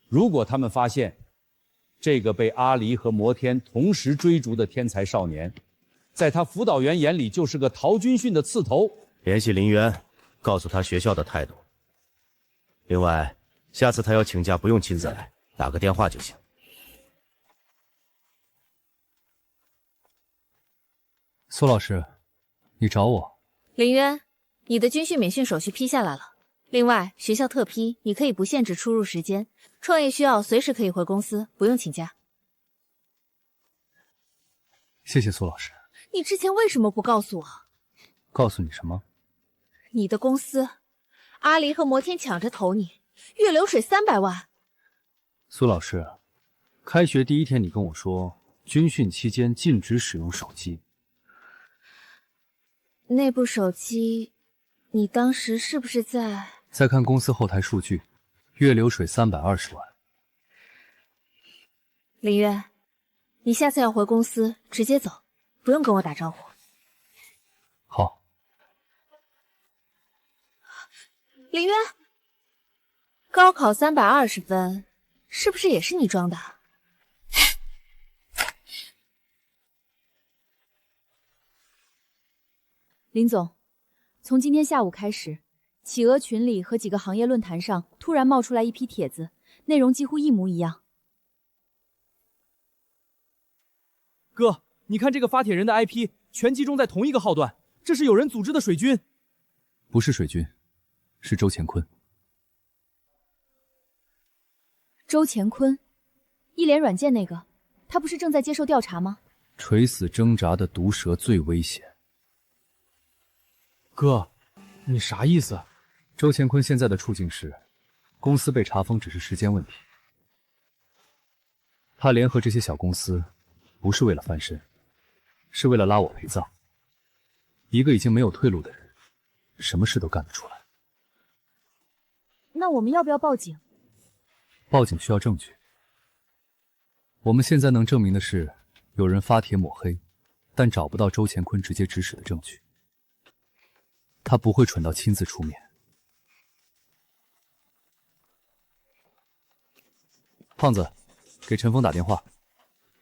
如果他们发现这个被阿离和摩天同时追逐的天才少年，在他辅导员眼里就是个逃军训的刺头。联系林渊，告诉他学校的态度。另外，下次他要请假不用亲自来，打个电话就行。苏老师，你找我？林渊，你的军训免训手续批下来了。另外，学校特批，你可以不限制出入时间，创业需要随时可以回公司，不用请假。谢谢苏老师。你之前为什么不告诉我？告诉你什么？你的公司，阿离和摩天抢着投你，月流水300万。苏老师，开学第1天你跟我说，军训期间禁止使用手机。那部手机，你当时是不是在？再看公司后台数据，月流水320万，林渊，你下次要回公司直接走，不用跟我打招呼。好。林渊，高考320分，是不是也是你装的？林总，从今天下午开始，企鹅群里和几个行业论坛上突然冒出来一批帖子，内容几乎一模一样。哥，你看这个发帖人的 IP 全集中在同一个号段，这是有人组织的水军。不是水军，是周乾坤。周乾坤，一联软件那个，他不是正在接受调查吗？垂死挣扎的毒蛇最危险。哥，你啥意思？周乾坤现在的处境是，公司被查封只是时间问题。他联合这些小公司，不是为了翻身，是为了拉我陪葬。一个已经没有退路的人，什么事都干得出来。那我们要不要报警？报警需要证据。我们现在能证明的是，有人发帖抹黑，但找不到周乾坤直接指使的证据。他不会蠢到亲自出面。胖子，给陈峰打电话，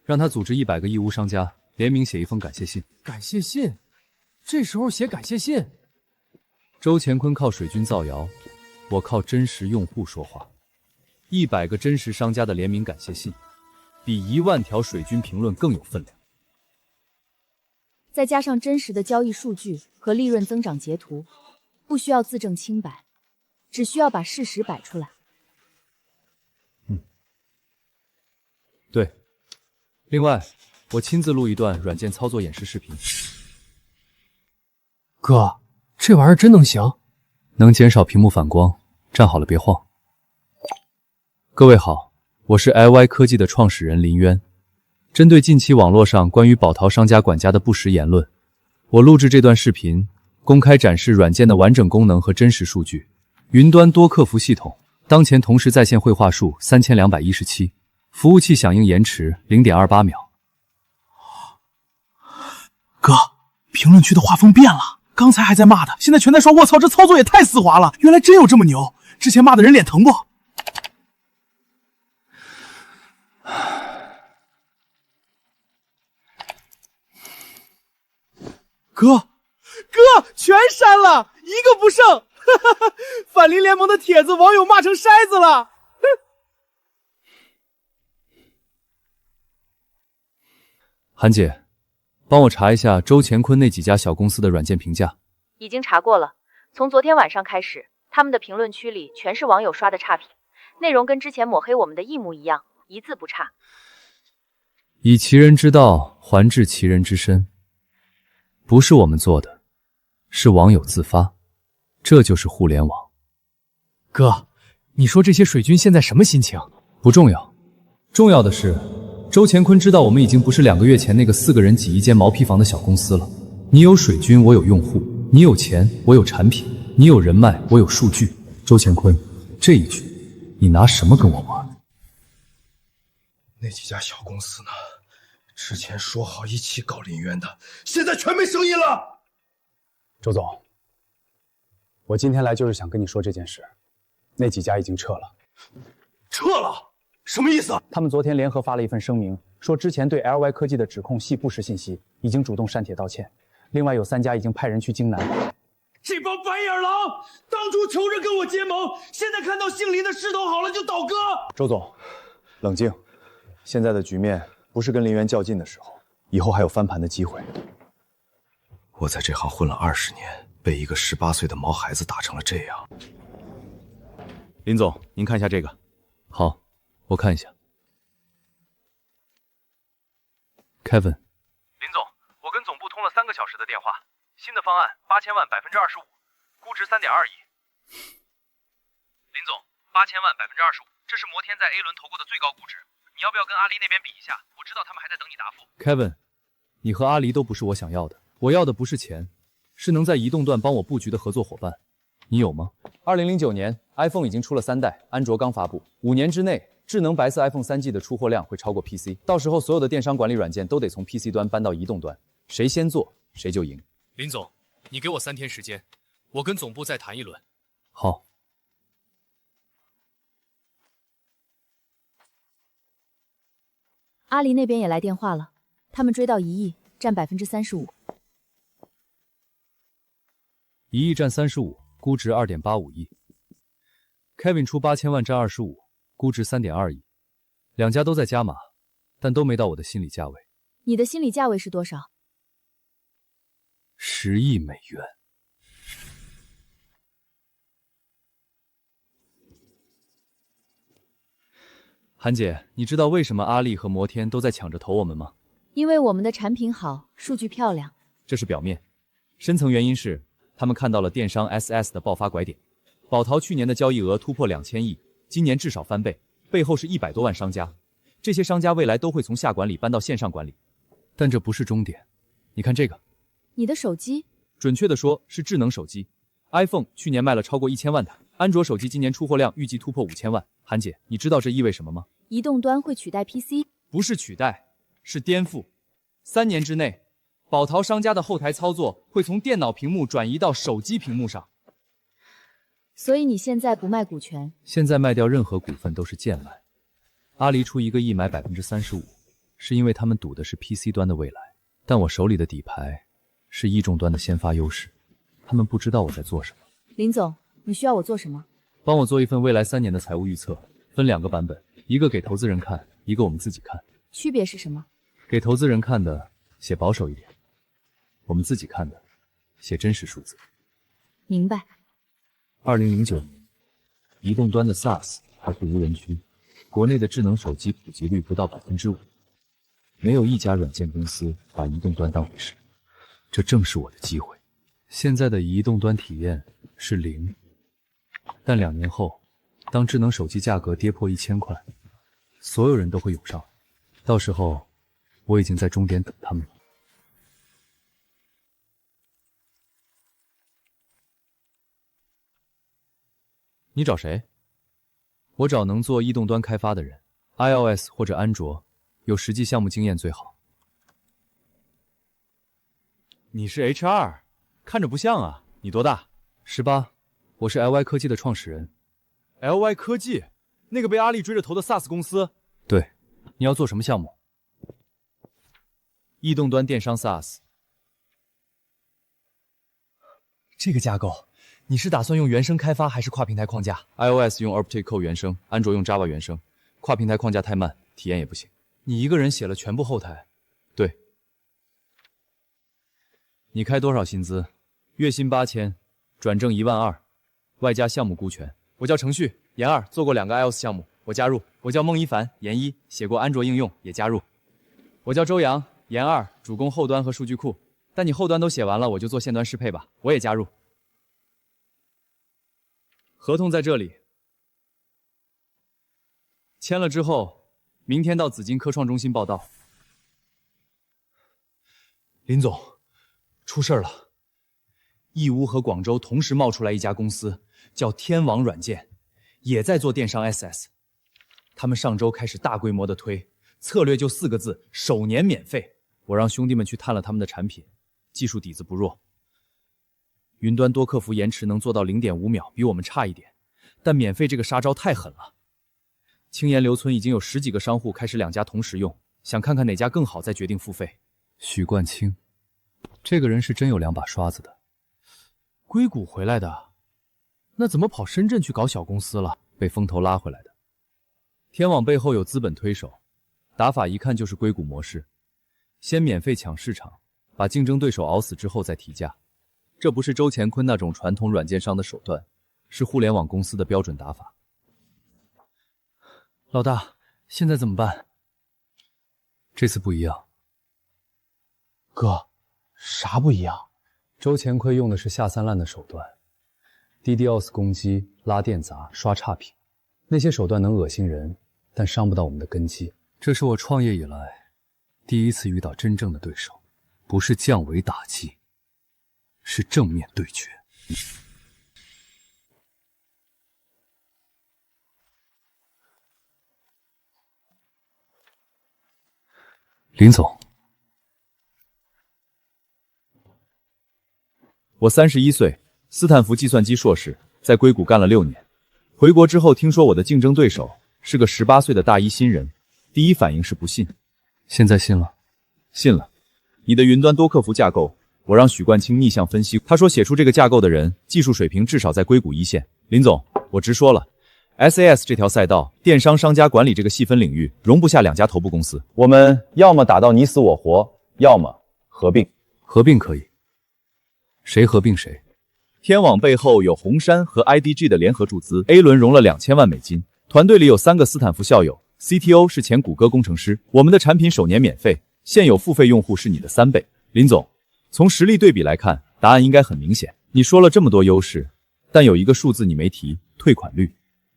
让他组织100个义乌商家联名写一封感谢信。感谢信？这时候写感谢信？周乾坤靠水军造谣，我靠真实用户说话。100个真实商家的联名感谢信，比1万条水军评论更有分量。再加上真实的交易数据和利润增长截图，不需要自证清白，只需要把事实摆出来。对，另外，我亲自录一段软件操作演示视频。哥，这玩意儿真能行？能减少屏幕反光，站好了别晃。各位好，我是 LY 科技的创始人林渊。针对近期网络上关于宝淘商家管家的不实言论，我录制这段视频，公开展示软件的完整功能和真实数据。云端多客服系统当前同时在线绘画数3217，服务器响应延迟0.28秒。哥，评论区的画风变了，刚才还在骂的，现在全在说卧槽，这操作也太丝滑了，原来真有这么牛。之前骂的人脸疼不？哥，全删了，一个不剩。反林联盟的帖子，网友骂成筛子了。韩姐，帮我查一下周乾坤那几家小公司的软件评价。已经查过了，从昨天晚上开始，他们的评论区里全是网友刷的差评，内容跟之前抹黑我们的一模一样，一字不差。以其人之道还治其人之身，不是我们做的，是网友自发，这就是互联网。哥，你说这些水军现在什么心情？不重要，重要的是周乾坤知道我们已经不是2个月前那个4个人挤一间毛坯房的小公司了。你有水军，我有用户；你有钱，我有产品；你有人脉，我有数据。周乾坤，这一局你拿什么跟我玩？那几家小公司呢？之前说好一起搞林渊的，现在全没声音了。周总，我今天来就是想跟你说这件事。那几家已经撤了。撤了？什么意思？他们昨天联合发了一份声明，说之前对 LY 科技的指控系不实信息，已经主动删帖道歉。另外有3家已经派人去京南。这帮白眼狼，当初求着跟我结盟，现在看到姓林的势头好了就倒戈。周总，冷静，现在的局面不是跟林渊较劲的时候，以后还有翻盘的机会。我在这行混了20年，被一个18岁的毛孩子打成了这样。林总，您看一下这个。好，我看一下。Kevin， 林总，我跟总部通了3个小时的电话，新的方案8000万25%，估值3.2亿。林总，8000万25%，这是摩天在 A 轮投过的最高估值。你要不要跟阿里那边比一下？我知道他们还在等你答复。Kevin， 你和阿里都不是我想要的，我要的不是钱，是能在移动端帮我布局的合作伙伴。你有吗？2009年 iPhone 已经出了3代，安卓刚发布，5年之内智能白色 iPhone 3G 的出货量会超过 PC， 到时候所有的电商管理软件都得从 PC 端搬到移动端，谁先做谁就赢。林总，你给我3天时间，我跟总部再谈一轮。好。阿里那边也来电话了，他们追到1亿，占35%。1亿占35，估值2.85亿。Kevin 出8000万占25，估值3.2亿。两家都在加码，但都没到我的心理价位。你的心理价位是多少？10亿美元。韩姐，你知道为什么阿里和摩天都在抢着投我们吗？因为我们的产品好，数据漂亮。这是表面，深层原因是他们看到了电商 SS 的爆发拐点。宝淘去年的交易额突破2000亿，今年至少翻倍，背后是100多万商家。这些商家未来都会从下管理搬到线上管理，但这不是终点。你看这个，你的手机，准确的说是智能手机。iPhone 去年卖了超过1000万台，安卓手机今年出货量预计突破5000万。韩姐，你知道这意味什么吗？移动端会取代 PC？ 不是取代，是颠覆。3年之内，宝淘商家的后台操作会从电脑屏幕转移到手机屏幕上。所以你现在不卖股权？现在卖掉任何股份都是贱卖。阿里出1个亿买35%，是因为他们赌的是 PC 端的未来，但我手里的底牌是移动端的先发优势，他们不知道我在做什么。林总，你需要我做什么？帮我做一份未来3年的财务预测，分2个版本，一个给投资人看，一个我们自己看。区别是什么？给投资人看的写保守一点，我们自己看的写真实数字。明白。2009年，移动端的 SaaS 还是无人区，国内的智能手机普及率不到5%，没有一家软件公司把移动端当回事。这正是我的机会。现在的移动端体验是0，但2年后，当智能手机价格跌破1000块，所有人都会涌上来，到时候我已经在终点等他们了。你找谁？我找能做移动端开发的人 ，iOS 或者安卓，有实际项目经验最好。你是 HR， 看着不像啊。你多大？18，我是 LY 科技的创始人。LY 科技，那个被阿里追着投的 SaaS 公司。对，你要做什么项目？移动端电商 SaaS。这个架构，你是打算用原生开发还是跨平台框架 ？iOS 用 Optic-Code 原生，安卓用 Java 原生，跨平台框架太慢，体验也不行。你一个人写了全部后台？对。你开多少薪资？月薪8000，转正12000，外加项目估权。我叫程序，研2做过2个 iOS 项目，我加入。我叫孟一凡，研1写过安卓应用，也加入。我叫周阳，研2主攻后端和数据库，但你后端都写完了，我就做线端适配吧，我也加入。合同在这里，签了之后，明天到紫金科创中心报到。林总，出事了！义乌和广州同时冒出来一家公司，叫天网软件，也在做电商 SS。他们上周开始大规模的推，策略就4个字：首年免费。我让兄弟们去探了他们的产品，技术底子不弱。云端多客服延迟能做到0.5秒，比我们差一点，但免费这个杀招太狠了。青岩留村已经有10几个商户开始2家同时用，想看看哪家更好再决定付费。许冠清，这个人是真有2把刷子的。硅谷回来的，那怎么跑深圳去搞小公司了？被风投拉回来的。天网背后有资本推手，打法一看就是硅谷模式，先免费抢市场，把竞争对手熬死之后再提价。这不是周乾坤那种传统软件商的手段，是互联网公司的标准打法。老大，现在怎么办？这次不一样。哥，啥不一样？周乾坤用的是下三滥的手段 ，DDoS 攻击、拉电闸、刷差评，那些手段能恶心人，但伤不到我们的根基。这是我创业以来第一次遇到真正的对手，不是降维打击，是正面对决。林总，我31岁，斯坦福计算机硕士，在硅谷干了6年。回国之后，听说我的竞争对手是个18岁的大一新人，第一反应是不信。现在信了？信了。你的云端多客服架构，我让许冠清逆向分析，他说写出这个架构的人技术水平至少在硅谷一线。林总，我直说了 ，SAS 这条赛道，电商商家管理这个细分领域，容不下2家头部公司。我们要么打到你死我活，要么合并。合并可以，谁合并谁？天网背后有红杉和 IDG 的联合注资 ，A 轮融了2000万美金，团队里有3个斯坦福校友 ，CTO 是前谷歌工程师。我们的产品首年免费，现有付费用户是你的3倍。林总，从实力对比来看，答案应该很明显。你说了这么多优势，但有一个数字你没提，退款率。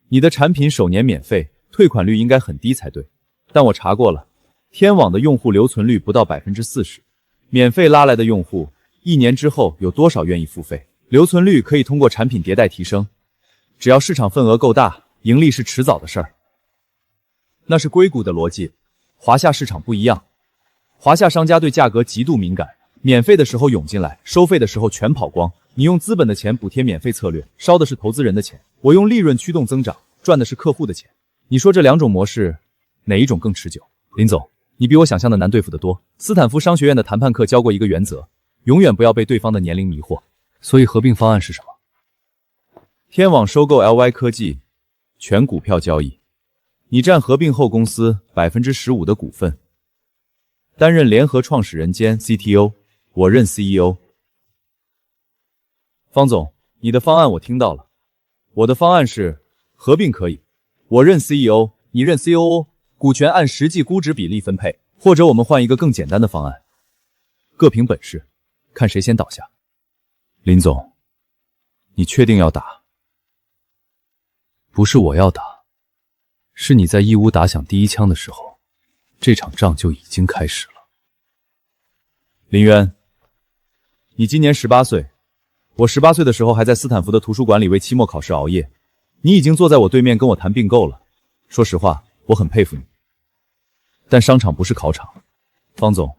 你的产品首年免费，退款率应该很低才对。但我查过了，天网的用户留存率不到40%，免费拉来的用户，1年之后有多少愿意付费？留存率可以通过产品迭代提升，只要市场份额够大，盈利是迟早的事儿。那是硅谷的逻辑，华夏市场不一样。华夏商家对价格极度敏感，免费的时候涌进来，收费的时候全跑光。你用资本的钱补贴免费策略，烧的是投资人的钱；我用利润驱动增长，赚的是客户的钱。你说这2种模式，哪一种更持久？林总，你比我想象的难对付得多。斯坦福商学院的谈判课教过一个原则，永远不要被对方的年龄迷惑。所以合并方案是什么？天网收购 LY 科技，全股票交易，你占合并后公司15%的股份，担任联合创始人兼 CTO， 我任 CEO。方总，你的方案我听到了，我的方案是合并可以，我任 CEO， 你任 COO， 股权按实际估值比例分配，或者我们换一个更简单的方案，各凭本事，看谁先倒下。林总，你确定要打？不是我要打，是你在义乌打响第1枪的时候，这场仗就已经开始了。林渊，你今年18岁，我18岁的时候还在斯坦福的图书馆里为期末考试熬夜，你已经坐在我对面跟我谈并购了。说实话，我很佩服你。但商场不是考场，方总，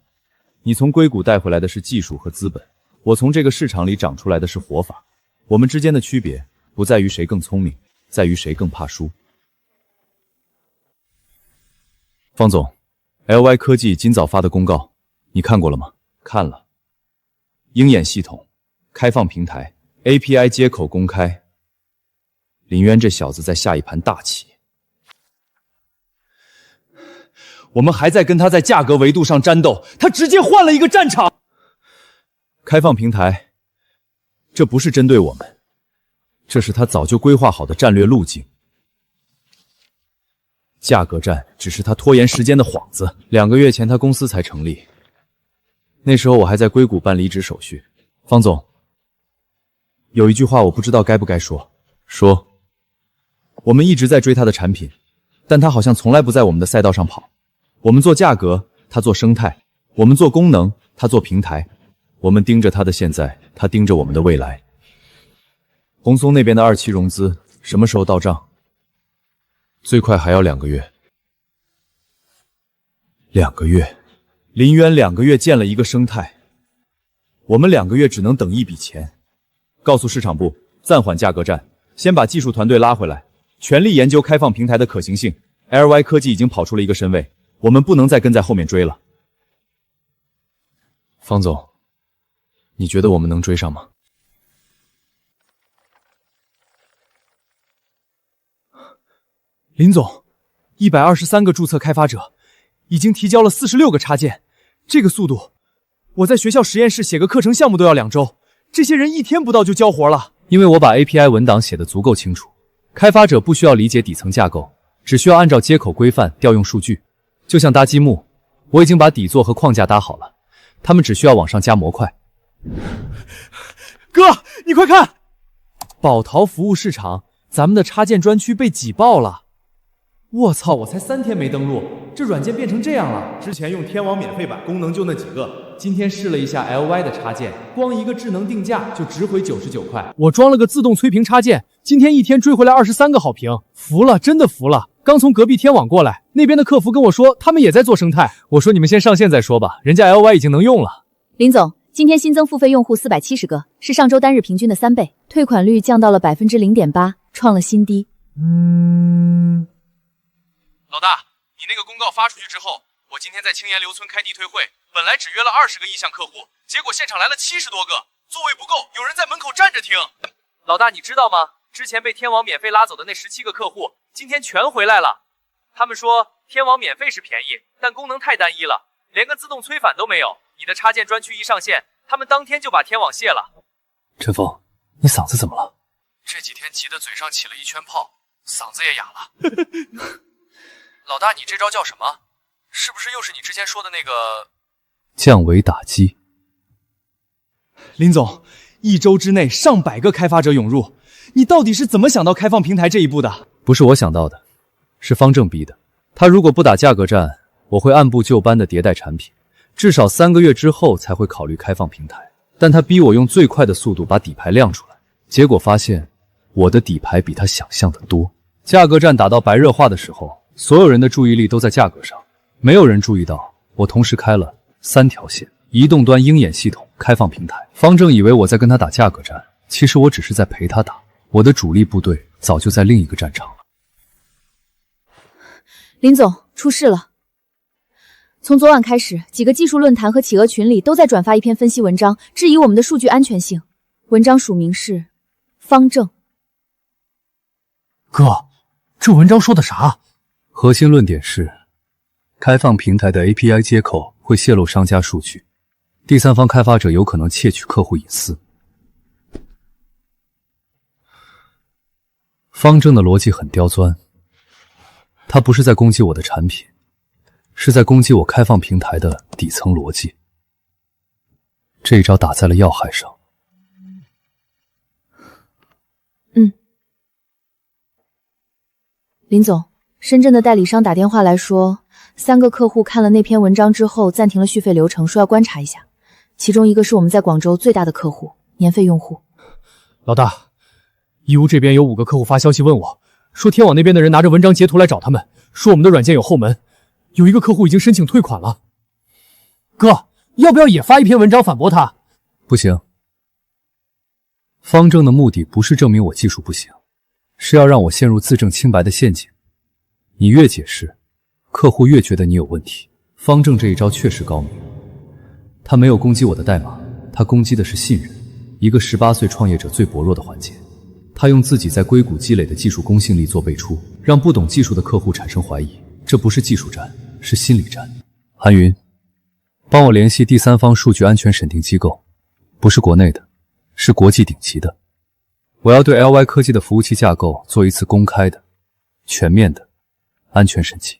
你从硅谷带回来的是技术和资本。我从这个市场里长出来的是活法，我们之间的区别不在于谁更聪明，在于谁更怕输。方总 ，LY 科技今早发的公告，你看过了吗？看了。鹰眼系统，开放平台 ，API 接口公开。林渊这小子在下一盘大棋，我们还在跟他在价格维度上战斗，他直接换了一个战场。开放平台，这不是针对我们，这是他早就规划好的战略路径。价格战只是他拖延时间的幌子。2个月前他公司才成立，那时候我还在硅谷办离职手续。方总，有一句话我不知道该不该说。说，我们一直在追他的产品，但他好像从来不在我们的赛道上跑。我们做价格，他做生态；我们做功能，他做平台。我们盯着他的现在，他盯着我们的未来。红松那边的2期融资什么时候到账？最快还要2个月。2个月，林渊2个月建了一个生态，我们2个月只能等一笔钱。告诉市场部暂缓价格战，先把技术团队拉回来，全力研究开放平台的可行性。LY 科技已经跑出了一个身位，我们不能再跟在后面追了。方总，你觉得我们能追上吗？林总，123个注册开发者，已经提交了46个插件，这个速度，我在学校实验室写个课程项目都要2周，这些人1天不到就交活了。因为我把 API 文档写得足够清楚，开发者不需要理解底层架构，只需要按照接口规范调用数据，就像搭积木，我已经把底座和框架搭好了，他们只需要往上加模块。哥，你快看，宝淘服务市场，咱们的插件专区被挤爆了。我操，我才3天没登录，这软件变成这样了。之前用天网免费版，功能就那几个。今天试了一下 LY 的插件，光一个智能定价就值回99块。我装了个自动催评插件，今天1天追回来23个好评，服了，真的服了。刚从隔壁天网过来，那边的客服跟我说他们也在做生态。我说你们先上线再说吧，人家 LY 已经能用了。林总，今天新增付费用户470个，是上周单日平均的3倍，退款率降到了0.8%，创了新低。老大，你那个公告发出去之后，我今天在青岩留村开地推会，本来只约了20个意向客户，结果现场来了70多个，座位不够，有人在门口站着听。老大，你知道吗？之前被天网免费拉走的那17个客户，今天全回来了。他们说天网免费是便宜，但功能太单一了，连个自动催返都没有。你的插件专区一上线，他们当天就把天网卸了。陈峰，你嗓子怎么了？这几天急得嘴上起了一圈泡，嗓子也哑了。老大，你这招叫什么？是不是又是你之前说的那个降维打击？林总，1周之内上百个开发者涌入，你到底是怎么想到开放平台这一步的？不是我想到的，是方正逼的。他如果不打价格战，我会按部就班的迭代产品，至少3个月之后才会考虑开放平台。但他逼我用最快的速度把底牌亮出来，结果发现我的底牌比他想象的多。价格战打到白热化的时候，所有人的注意力都在价格上，没有人注意到我同时开了3条线：移动端鹰眼系统、开放平台。方正以为我在跟他打价格战，其实我只是在陪他打。我的主力部队早就在另一个战场了。林总，出事了。从昨晚开始，几个技术论坛和企鹅群里都在转发一篇分析文章，质疑我们的数据安全性。文章署名是方正。哥，这文章说的啥？核心论点是，开放平台的 API 接口会泄露商家数据，第三方开发者有可能窃取客户隐私。方正的逻辑很刁钻，他不是在攻击我的产品，是在攻击我开放平台的底层逻辑。这一招打在了要害上。林总，深圳的代理商打电话来说，3个客户看了那篇文章之后暂停了续费流程，说要观察一下。其中一个是我们在广州最大的客户，年费用户。老大，义乌这边有5个客户发消息问我，说天网那边的人拿着文章截图来找他们，说我们的软件有后门，有一个客户已经申请退款了。哥，要不要也发一篇文章反驳他？不行。方正的目的不是证明我技术不行，是要让我陷入自证清白的陷阱。你越解释，客户越觉得你有问题。方正这一招确实高明，他没有攻击我的代码，他攻击的是信任，一个18岁创业者最薄弱的环节。他用自己在硅谷积累的技术公信力做背书，让不懂技术的客户产生怀疑。这不是技术战，是心理战。韩云，帮我联系第三方数据安全审定机构，不是国内的，是国际顶级的。我要对 LY 科技的服务器架构做一次公开的、全面的安全审计。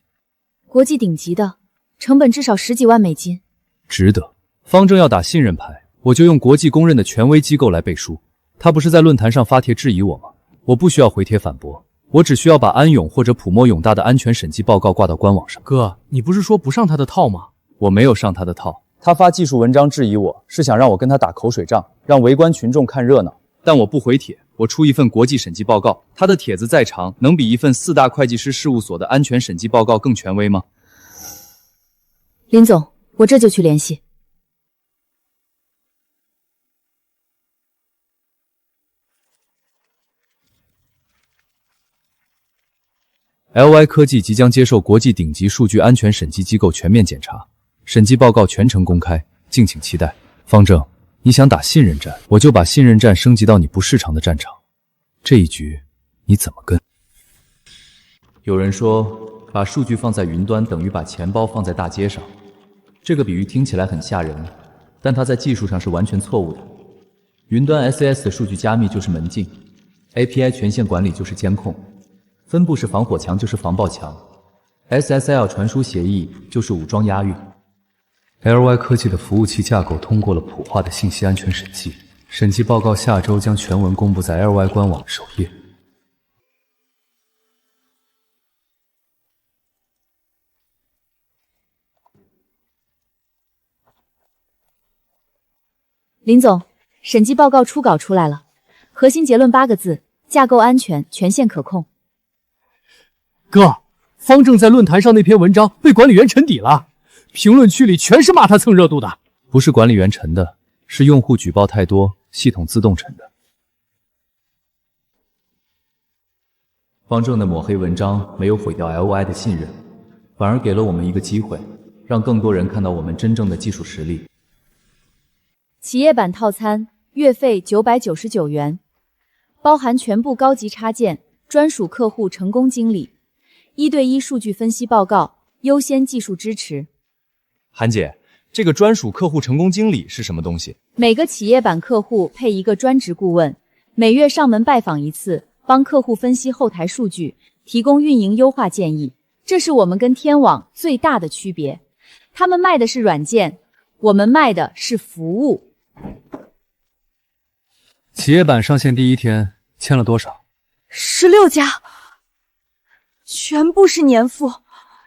国际顶级的，成本至少10几万美金。值得。方正要打信任牌，我就用国际公认的权威机构来背书。他不是在论坛上发帖质疑我吗？我不需要回帖反驳，我只需要把安永或者普莫永大的安全审计报告挂到官网上。哥，你不是说不上他的套吗？我没有上他的套。他发技术文章质疑我，是想让我跟他打口水仗，让围观群众看热闹。但我不回帖，我出一份国际审计报告。他的帖子再长，能比一份4大会计师事务所的安全审计报告更权威吗？林总，我这就去联系。LY 科技即将接受国际顶级数据安全审计机构全面检查，审计报告全程公开，敬请期待。方正，你想打信任战，我就把信任战升级到你不擅长的战场。这一局你怎么跟？有人说，把数据放在云端等于把钱包放在大街上。这个比喻听起来很吓人，但它在技术上是完全错误的。云端 SAS 的数据加密就是门禁 ，API 权限管理就是监控。分布式防火墙就是防爆墙 ，SSL 传输协议就是武装押运。LY 科技的服务器架构通过了普化的信息安全审计，审计报告下周将全文公布在 LY 官网首页。林总，审计报告初稿出来了，核心结论8个字：架构安全，权限可控。哥，方正在论坛上那篇文章被管理员沉底了，评论区里全是骂他蹭热度的。不是管理员沉的，是用户举报太多，系统自动沉的。方正的抹黑文章没有毁掉 LY 的信任，反而给了我们一个机会，让更多人看到我们真正的技术实力。企业版套餐月费999元，包含全部高级插件、专属客户成功经理、1对1数据分析报告、优先技术支持。韩姐，这个专属客户成功经理是什么东西？每个企业版客户配一个专职顾问，每月上门拜访一次，帮客户分析后台数据，提供运营优化建议。这是我们跟天网最大的区别，他们卖的是软件，我们卖的是服务。企业版上线第一天签了多少？16家，全部是年付，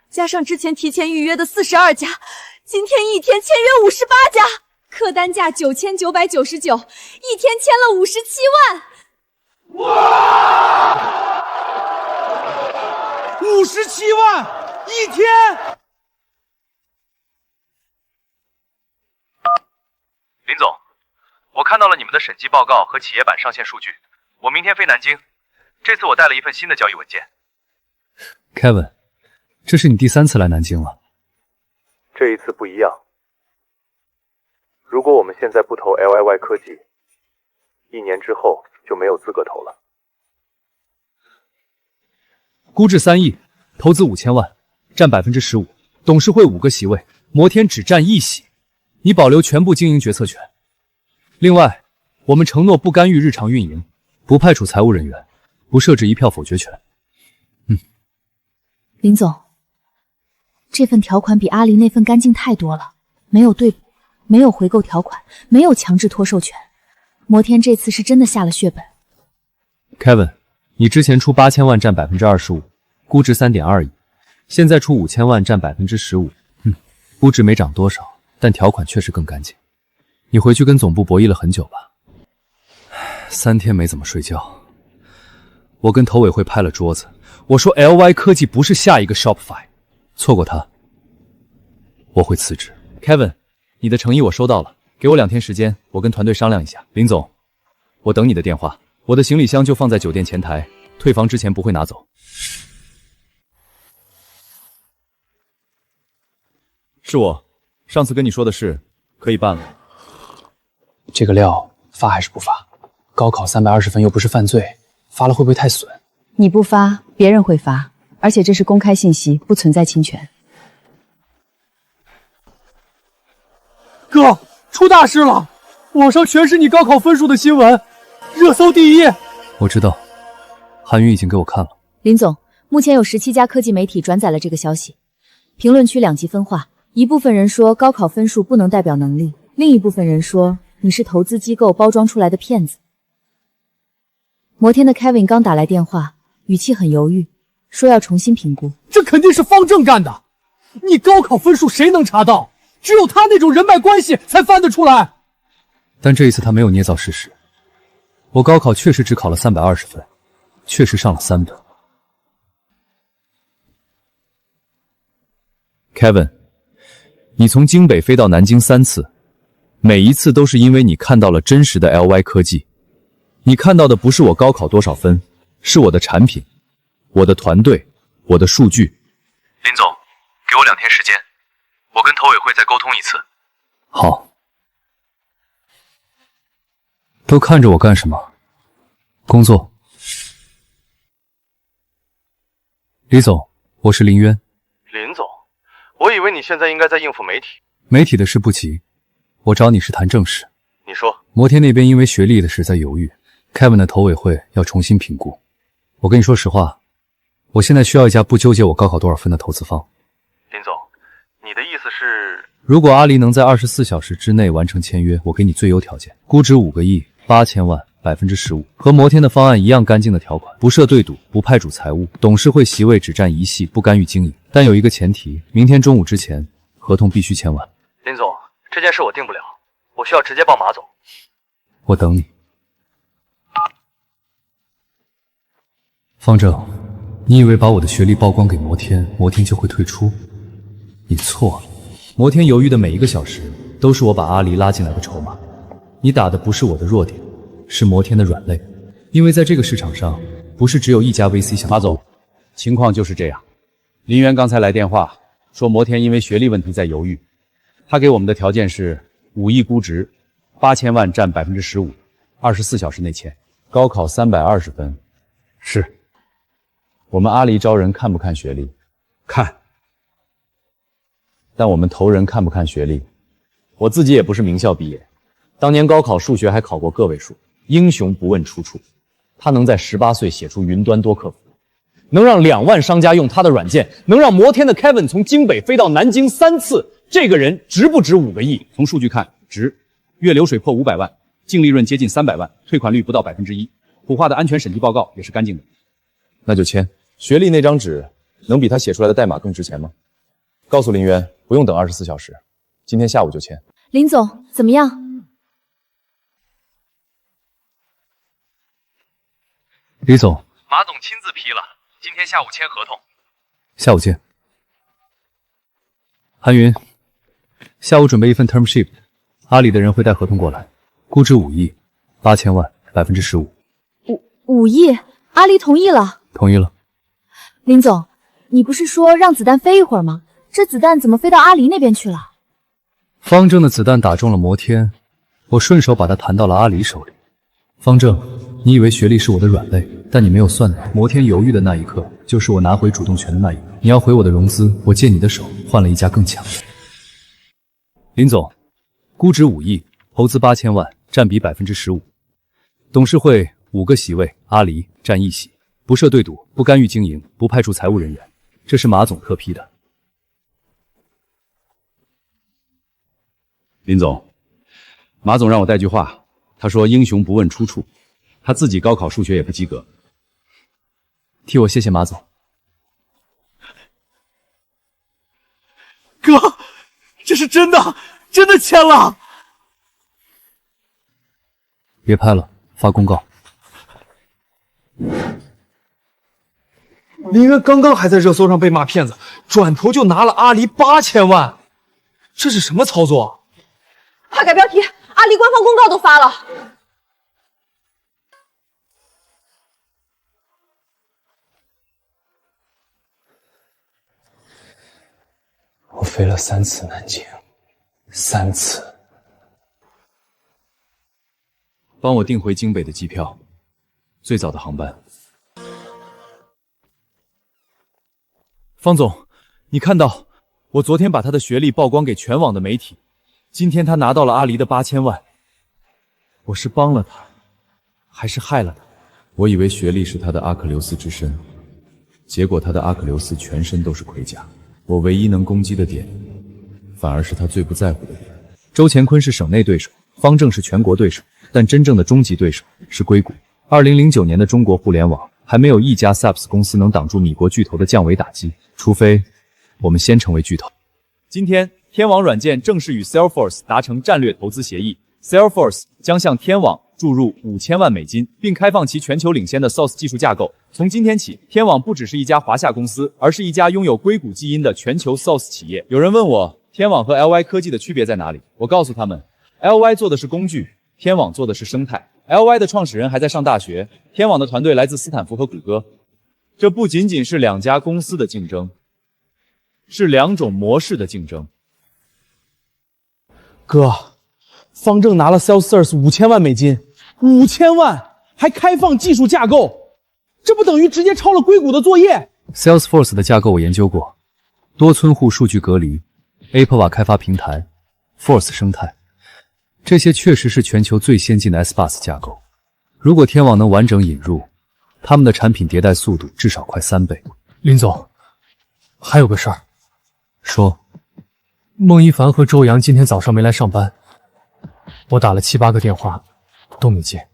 加上之前提前预约的42家，今天一天签约58家，客单价9999，一天签了57万。哇！57万一天！林总，我看到了你们的审计报告和企业版上线数据，我明天飞南京。这次我带了一份新的交易文件。Kevin， 这是你第3次来南京了。这一次不一样。如果我们现在不投 LIY 科技，1年之后就没有资格投了。估值3亿，投资5000万，占15%，董事会5个席位，摩天只占1席，你保留全部经营决策权。另外，我们承诺不干预日常运营，不派处财务人员，不设置1票否决权。林总，这份条款比阿里那份干净太多了，没有对补，没有回购条款，没有强制托授权。摩天这次是真的下了血本。Kevin， 你之前出8000万占25%，估值3.2亿，现在出5000万占15%，估值没涨多少，但条款确实更干净。你回去跟总部博弈了很久吧？3天没怎么睡觉。我跟投委会拍了桌子，我说 LY 科技不是下一个 Shopify， 错过它，我会辞职。Kevin， 你的诚意我收到了，给我2天时间，我跟团队商量一下。林总，我等你的电话，我的行李箱就放在酒店前台，退房之前不会拿走。是我，上次跟你说的事可以办了。这个料发还是不发？高考320分又不是犯罪，发了会不会太损？你不发，别人会发，而且这是公开信息，不存在侵权。哥，出大事了！网上全是你高考分数的新闻，热搜第1。我知道，韩宇已经给我看了。林总，目前有17家科技媒体转载了这个消息，评论区2极分化，一部分人说高考分数不能代表能力，另一部分人说你是投资机构包装出来的骗子。摩天的 Kevin 刚打来电话，语气很犹豫，说要重新评估。这肯定是方正干的，你高考分数谁能查到？只有他那种人脉关系才翻得出来。但这一次他没有捏造事实，我高考确实只考了320分，确实上了3本。Kevin， 你从京北飞到南京3次，每一次都是因为你看到了真实的 LY 科技。你看到的不是我高考多少分，是我的产品，我的团队，我的数据。林总，给我2天时间，我跟投委会再沟通一次。好。都看着我干什么？工作。李总，我是林渊。林总，我以为你现在应该在应付媒体。媒体的事不急，我找你是谈正事。你说。摩天那边因为学历的事在犹豫， Kevin 的投委会要重新评估。我跟你说实话，我现在需要一家不纠结我高考多少分的投资方。林总，你的意思是？如果阿里能在24小时之内完成签约，我给你最优条件，估值5个亿，8000万，15%，和摩天的方案一样干净的条款，不设对赌，不派主财务，董事会席位只占1席，不干预经营。但有一个前提，明天中午之前，合同必须签完。林总，这件事我定不了，我需要直接报马总。我等你。方正，你以为把我的学历曝光给摩天，摩天就会退出？你错了。摩天犹豫的每一个小时，都是我把阿离拉进来的筹码。你打的不是我的弱点，是摩天的软肋。因为在这个市场上，不是只有一家 VC 想。马总，情况就是这样。林渊刚才来电话说，摩天因为学历问题在犹豫。他给我们的条件是5亿估值，8000万占15%，24小时内签，高考320分。是。我们阿离招人看不看学历？看。但我们投人看不看学历？我自己也不是名校毕业，当年高考数学还考过个位数。英雄不问出处，他能在18岁写出云端多客服，能让2万商家用他的软件，能让摩天的 Kevin 从京北飞到南京3次，这个人值不值5个亿？从数据看，值。月流水破500万，净利润接近300万，退款率不到1%。普化的安全审计报告也是干净的。那就签。学历那张纸能比他写出来的代码更值钱吗？告诉林渊，不用等24小时，今天下午就签。林总，怎么样？李总，马总亲自批了，今天下午签合同。下午见。韩云，下午准备一份 term sheet， 阿里的人会带合同过来，估值5亿，8000万，15%。5亿？阿离同意了？同意了。林总，你不是说让子弹飞一会儿吗？这子弹怎么飞到阿离那边去了？方正的子弹打中了摩天，我顺手把它弹到了阿离手里。方正，你以为学历是我的软肋，但你没有算到，摩天犹豫的那一刻，就是我拿回主动权的那一刻。你要回我的融资，我借你的手换了一家更强的。林总，估值5亿，投资8000万，占比15%。董事会5个席位，阿离占1席，不设对赌，不干预经营，不派出财务人员，这是马总特批的。林总，马总让我带句话，他说英雄不问出处，他自己高考数学也不及格。替我谢谢马总。哥，这是真的，真的签了。别拍了，发公告。林渊刚刚还在热搜上被骂骗子，转头就拿了阿离8000万，这是什么操作？快改标题，阿离官方公告都发了。我飞了3次南京，3次。帮我订回京北的机票，最早的航班。方总，你看到我昨天把他的学历曝光给全网的媒体，今天他拿到了阿离的8000万，我是帮了他，还是害了他？我以为学历是他的阿克琉斯之身，结果他的阿克琉斯全身都是盔甲。我唯一能攻击的点，反而是他最不在乎的点。周乾坤是省内对手，方正是全国对手，但真正的终极对手是硅谷。2009年的中国互联网还没有一家 SaaS 公司能挡住米国巨头的降维打击，除非我们先成为巨头。今天，天网软件正式与 Salesforce 达成战略投资协议 ，Salesforce 将向天网注入5000万美金，并开放其全球领先的 SaaS 技术架构。从今天起，天网不只是一家华夏公司，而是一家拥有硅谷基因的全球 SaaS 企业。有人问我，天网和 LY 科技的区别在哪里？我告诉他们 ，LY 做的是工具，天网做的是生态。LY 的创始人还在上大学，天网的团队来自斯坦福和谷歌。这不仅仅是两家公司的竞争，是2种模式的竞争。哥，方正拿了 Salesforce 5000万美金，5000万还开放技术架构，这不等于直接抄了硅谷的作业 ？Salesforce 的架构我研究过，多村户数据隔离 ，Apeva 开发平台 ，Force 生态，这些确实是全球最先进的 SaaS 架构。如果天网能完整引入，他们的产品迭代速度至少快3倍。林总，还有个事儿。说，孟一凡和周阳今天早上没来上班，我打了7、8个电话，都没接。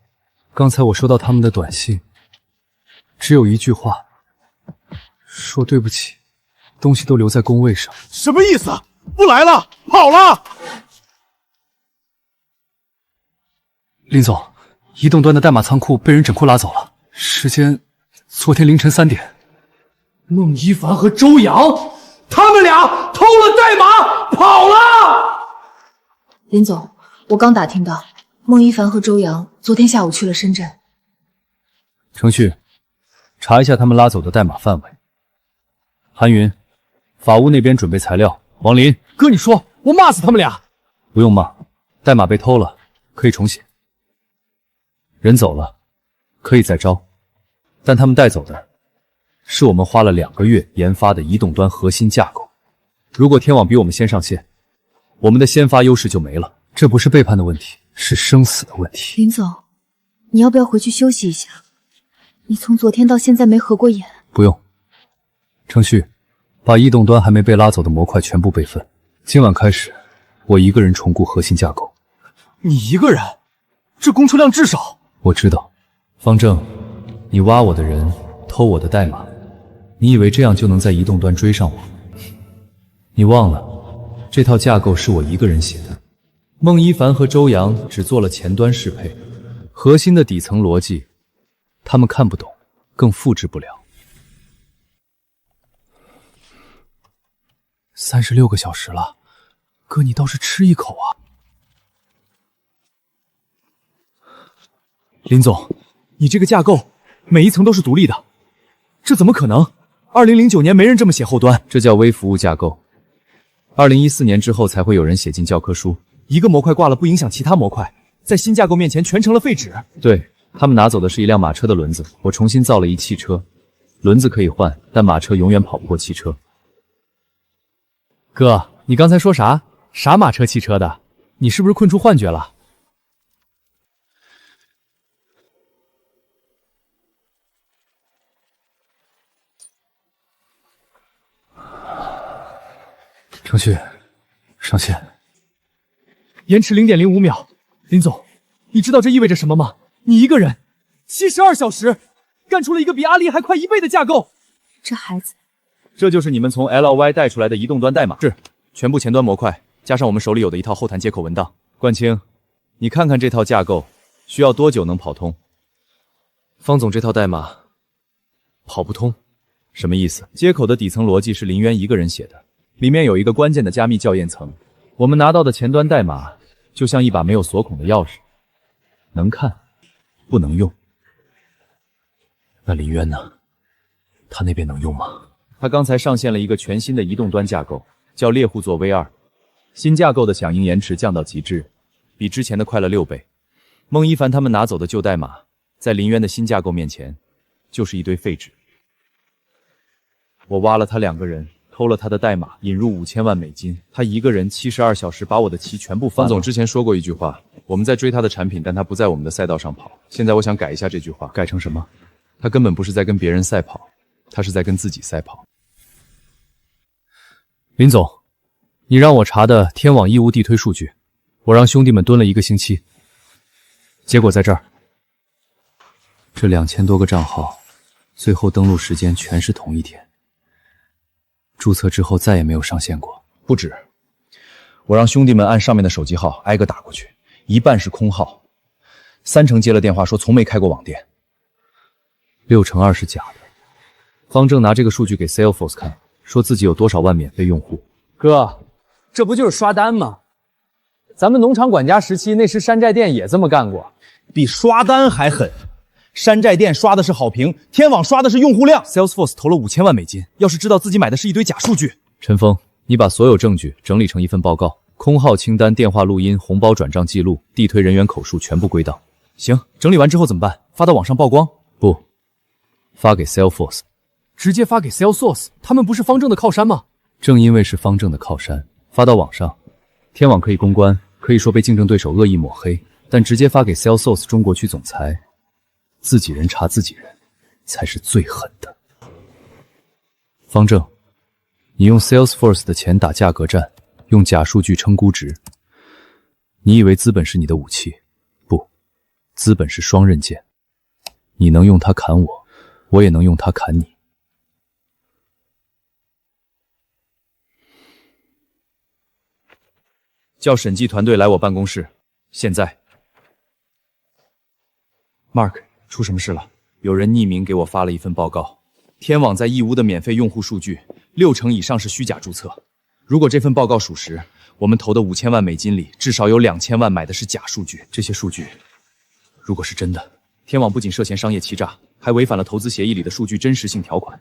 刚才我收到他们的短信，只有一句话，说对不起，东西都留在工位上。什么意思？不来了，跑了？林总，移动端的代码仓库被人整库拉走了，时间昨天凌晨3点。孟一凡和周阳，他们俩偷了代码跑了。林总，我刚打听到，孟一凡和周阳昨天下午去了深圳。程序，查一下他们拉走的代码范围。韩云，法务那边准备材料。王林，哥，你说我骂死他们俩？不用骂，代码被偷了，可以重写。人走了，可以再招，但他们带走的是我们花了2个月研发的移动端核心架构。如果天网比我们先上线，我们的先发优势就没了。这不是背叛的问题，是生死的问题。林总，你要不要回去休息一下？你从昨天到现在没合过眼。不用。程序，把移动端还没被拉走的模块全部备份。今晚开始，我一个人重构核心架构。你一个人？这工作量至少……我知道。方正，你挖我的人，偷我的代码，你以为这样就能在移动端追上我？你忘了，这套架构是我一个人写的。孟一凡和周阳只做了前端适配，核心的底层逻辑，他们看不懂，更复制不了。36个小时了，哥，你倒是吃一口啊！林总，你这个架构每一层都是独立的，这怎么可能？2009年没人这么写后端，这叫微服务架构。2014年之后才会有人写进教科书。一个模块挂了不影响其他模块，在新架构面前全成了废纸。对，他们拿走的是一辆马车的轮子，我重新造了一汽车，轮子可以换，但马车永远跑不过汽车。哥，你刚才说啥？啥马车汽车的？你是不是困出幻觉了？程序，上线。延迟0.05秒。林总，你知道这意味着什么吗？你一个人72小时干出了一个比阿离还快1倍的架构。这孩子，这就是你们从 LY 带出来的移动端代码，是全部前端模块，加上我们手里有的一套后台接口文档。冠清，你看看这套架构需要多久能跑通？方总，这套代码跑不通。什么意思？接口的底层逻辑是林渊一个人写的，里面有一个关键的加密校验层。我们拿到的前端代码就像一把没有锁孔的钥匙，能看，不能用。那林渊呢？他那边能用吗？他刚才上线了一个全新的移动端架构，叫猎户座 V2。新架构的响应延迟降到极致，比之前的快了6倍。孟一凡他们拿走的旧代码，在林渊的新架构面前，就是一堆废纸。我挖了他2个人，偷了他的代码，引入5000万美金。他一个人72小时把我的棋全部翻了。方总之前说过一句话，我们在追他的产品，但他不在我们的赛道上跑。现在我想改一下这句话，改成什么？他根本不是在跟别人赛跑，他是在跟自己赛跑。林总，你让我查的天网义乌地推数据，我让兄弟们蹲了1个星期，结果在这儿。这2000多个账号，最后登录时间全是同一天。注册之后再也没有上线过。不止，我让兄弟们按上面的手机号挨个打过去，一半是空号，3成接了电话说从没开过网店，6成2是假的。方正拿这个数据给 Salesforce 看，说自己有多少万免费用户。哥，这不就是刷单吗？咱们农场管家时期，那时山寨店也这么干过，比刷单还狠。山寨店刷的是好评，天网刷的是用户量。Salesforce 投了5000万美金，要是知道自己买的是一堆假数据。陈峰，你把所有证据整理成一份报告，空号清单、电话录音、红包转账记录、地推人员口述全部归档。行，整理完之后怎么办？发到网上曝光？不，发给 Salesforce。直接发给 Salesforce， 他们不是方正的靠山吗？正因为是方正的靠山，发到网上，天网可以公关，可以说被竞争对手恶意抹黑，但直接发给 Salesforce 中国区总裁，自己人查自己人，才是最狠的。方正，你用 Salesforce 的钱打价格战，用假数据撑估值，你以为资本是你的武器？不，资本是双刃剑，你能用它砍我，我也能用它砍你。叫审计团队来我办公室，现在。Mark， 出什么事了？有人匿名给我发了一份报告，天网在义乌的免费用户数据60%以上是虚假注册。如果这份报告属实，我们投的5000万美金里，至少有2000万买的是假数据。这些数据如果是真的，天网不仅涉嫌商业欺诈，还违反了投资协议里的数据真实性条款。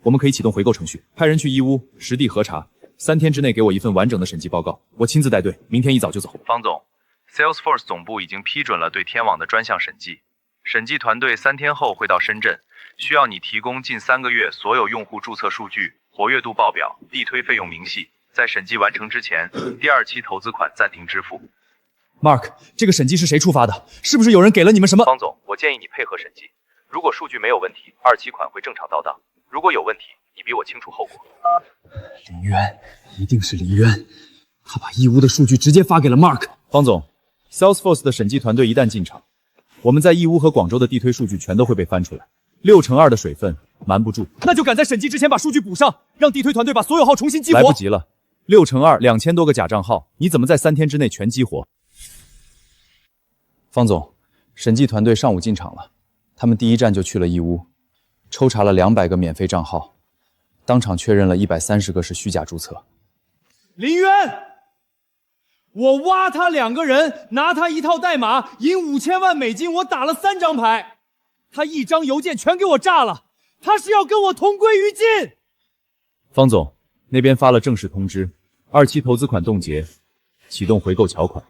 我们可以启动回购程序，派人去义乌实地核查，3天之内给我一份完整的审计报告，我亲自带队，明天一早就走。方总 ，Salesforce 总部已经批准了对天网的专项审计，审计团队3天后会到深圳，需要你提供近3个月所有用户注册数据、活跃度报表、地推费用明细。在审计完成之前，第2期投资款暂停支付。Mark， 这个审计是谁触发的？是不是有人给了你们什么？方总，我建议你配合审计，如果数据没有问题，2期款会正常到账；如果有问题，你比我清楚后果。林渊，一定是林渊，他把义乌的数据直接发给了 Mark。方总 ，Salesforce 的审计团队一旦进场，我们在义乌和广州的地推数据全都会被翻出来，6%的水分瞒不住。那就赶在审计之前把数据补上，让地推团队把所有号重新激活。来不及了。6%，2000多个假账号，你怎么在3天之内全激活？方总，审计团队上午进场了，他们第一站就去了义乌，抽查了200个免费账号，当场确认了130个是虚假注册。林渊，我挖他2个人，拿他1套代码，赢5000万美金，我打了3张牌，他1张邮件全给我炸了，他是要跟我同归于尽。方总，那边发了正式通知，2期投资款冻结，启动回购条款。